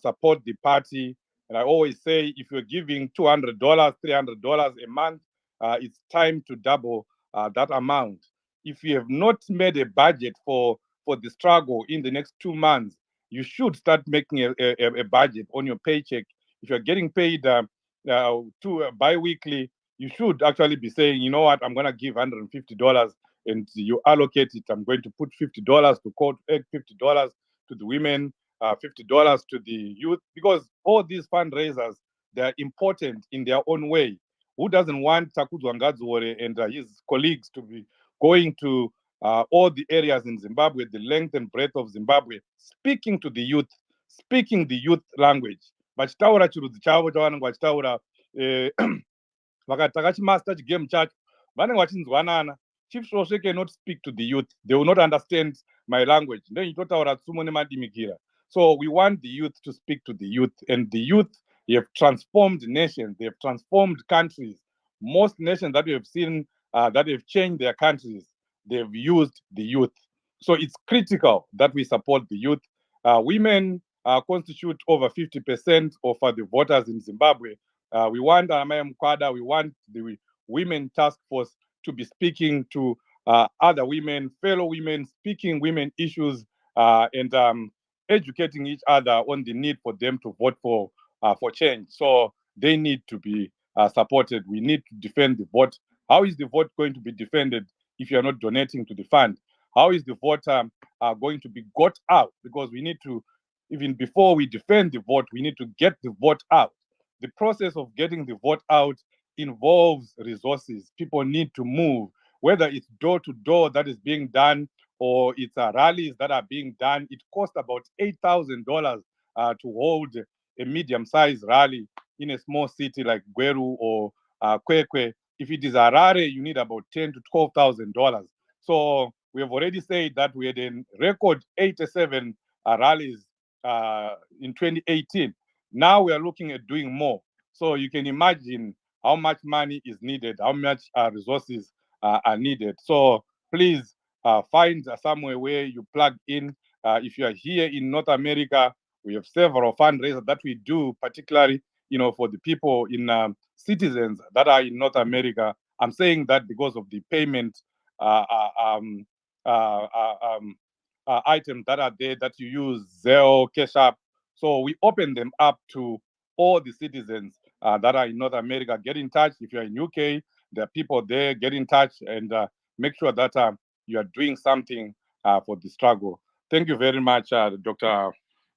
support the party. And I always say, if you're giving $200, $300 a month, it's time to double that amount. If you have not made a budget for the struggle in the next 2 months, you should start making a budget on your paycheck. If you're getting paid bi-weekly, you should actually be saying, you know what, I'm going to give $150 and you allocate it. I'm going to put $50 to call to act, $50 to the women, $50 to the youth, because all these fundraisers, they're important in their own way. Who doesn't want Takuzwa Ngadzore and his colleagues to be going to all the areas in Zimbabwe, the length and breadth of Zimbabwe, speaking to the youth, speaking the youth language. Vachitaura chirudzi chavo chavanenge vachitaura vakati takachimasta chigame chacho vanenge vachinzwanana. Chief Shoshe cannot speak to the youth. They will not understand my language. Then you totaura tsumo nemadimikira. So we want the youth to speak to the youth, and the youth, they have transformed nations, they have transformed countries. Most nations that we have seen that have changed their countries, they've used the youth. So it's critical that we support the youth. Women constitute over 50% of the voters in Zimbabwe. We want Amaya Mkwada, we want the Women Task Force to be speaking to other women, fellow women, speaking women issues, and educating each other on the need for them to vote for change. So they need to be supported. We need to defend the vote. How is the vote going to be defended if you are not donating to the fund? How is the vote going to be got out? Because we need to, even before we defend the vote, we need to get the vote out. The process of getting the vote out involves resources. People need to move, whether it's door to door that is being done or it's rallies that are being done. It costs about $8,000 to hold a medium-sized rally in a small city like Gweru or Kwekwe. If it is Harare, you need about $10,000 to $12,000. So we have already said that we had a record 87 rallies in 2018. Now we are looking at doing more. So you can imagine how much money is needed, how much resources are needed. So please find somewhere where you plug in. If you are here in North America, we have several fundraisers that we do, particularly, for the people in citizens that are in North America. I'm saying that because of the payment items that are there that you use, Zelle, Cash App. So we open them up to all the citizens that are in North America. Get in touch. If you're in UK, there are people there. Get in touch and make sure that you are doing something for the struggle. Thank you very much, Dr.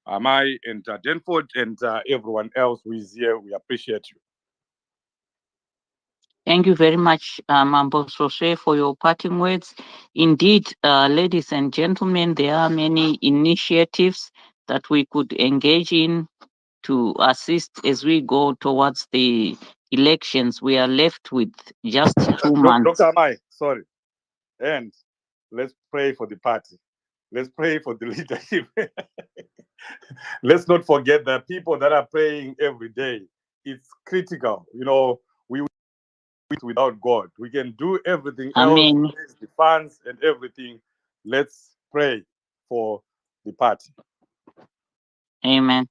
Amai and Denford and everyone else who is here. We appreciate you. Thank you very much, Mambo Sose, for your parting words. Indeed, ladies and gentlemen, there are many initiatives that we could engage in to assist as we go towards the elections. We are left with just 2 months. Dr. Amai, sorry. And let's pray for the party. Let's pray for the leadership. Let's not forget that people that are praying every day, it's critical. We without God. We can do everything else, raise the funds and everything. Let's pray for the party. Amen.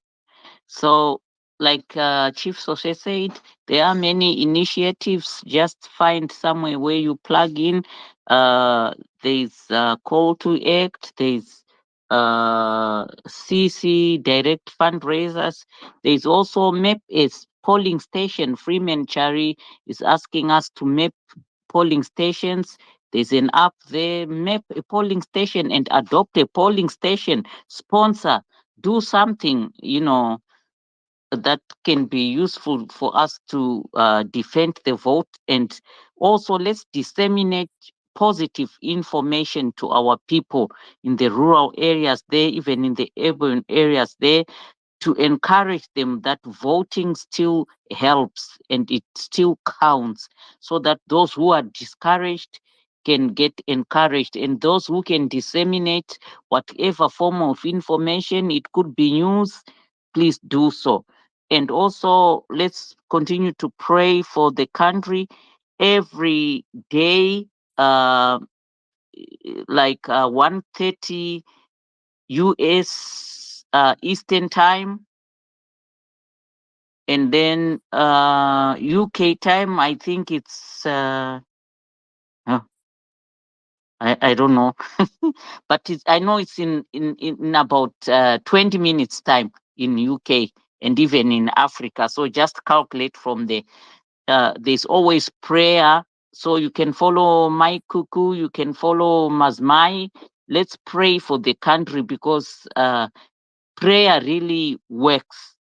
So, like Chief Sose said, there are many initiatives. Just find somewhere where you plug in. There's Call to Act. There's CC Direct Fundraisers. There's also MAP as polling station. Freeman Chari is asking us to map polling stations. There's an app there. Map a polling station and adopt a polling station. Sponsor. Do something, that can be useful for us to defend the vote. And also, let's disseminate positive information to our people in the rural areas there, even in the urban areas there, to encourage them that voting still helps and it still counts, so that those who are discouraged can get encouraged, and those who can disseminate whatever form of information, it could be news, please do so. And also, let's continue to pray for the country every day, like 1:30 US Eastern Time, and then UK time, I think it's I don't know, but I know it's in about 20 minutes time in UK and even in Africa. So just calculate from there. There's always prayer. So you can follow Mike Kuku, you can follow Mazmai. Let's pray for the country, because prayer really works.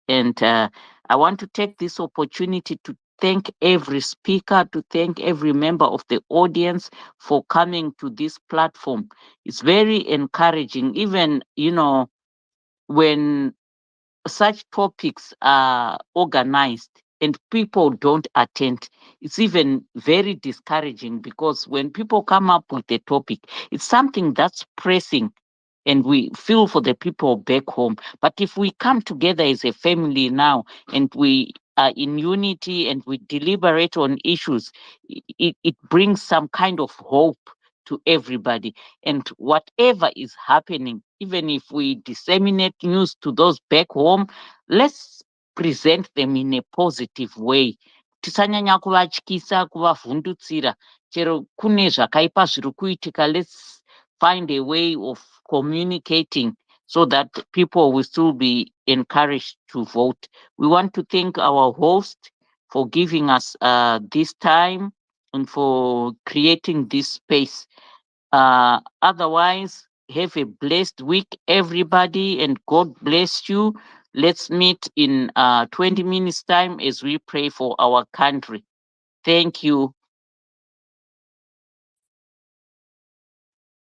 And I want to take this opportunity to thank every speaker, to thank every member of the audience for coming to this platform. It's very encouraging, even, when such topics are organized and people don't attend. It's even very discouraging, because when people come up with a topic, it's something that's pressing and we feel for the people back home. But if we come together as a family now and we are in unity and we deliberate on issues, it brings some kind of hope to everybody. And whatever is happening, even if we disseminate news to those back home, let's present them in a positive way. Tisanyanya kuvatyisa, kuvavhundutsira. Chero kune zvakaipa zviri kuitika, let's find a way of communicating so that people will still be encouraged to vote. We want to thank our host for giving us this time and for creating this space. Otherwise, have a blessed week, everybody, and God bless you. Let's meet in 20 minutes time as we pray for our country. Thank you.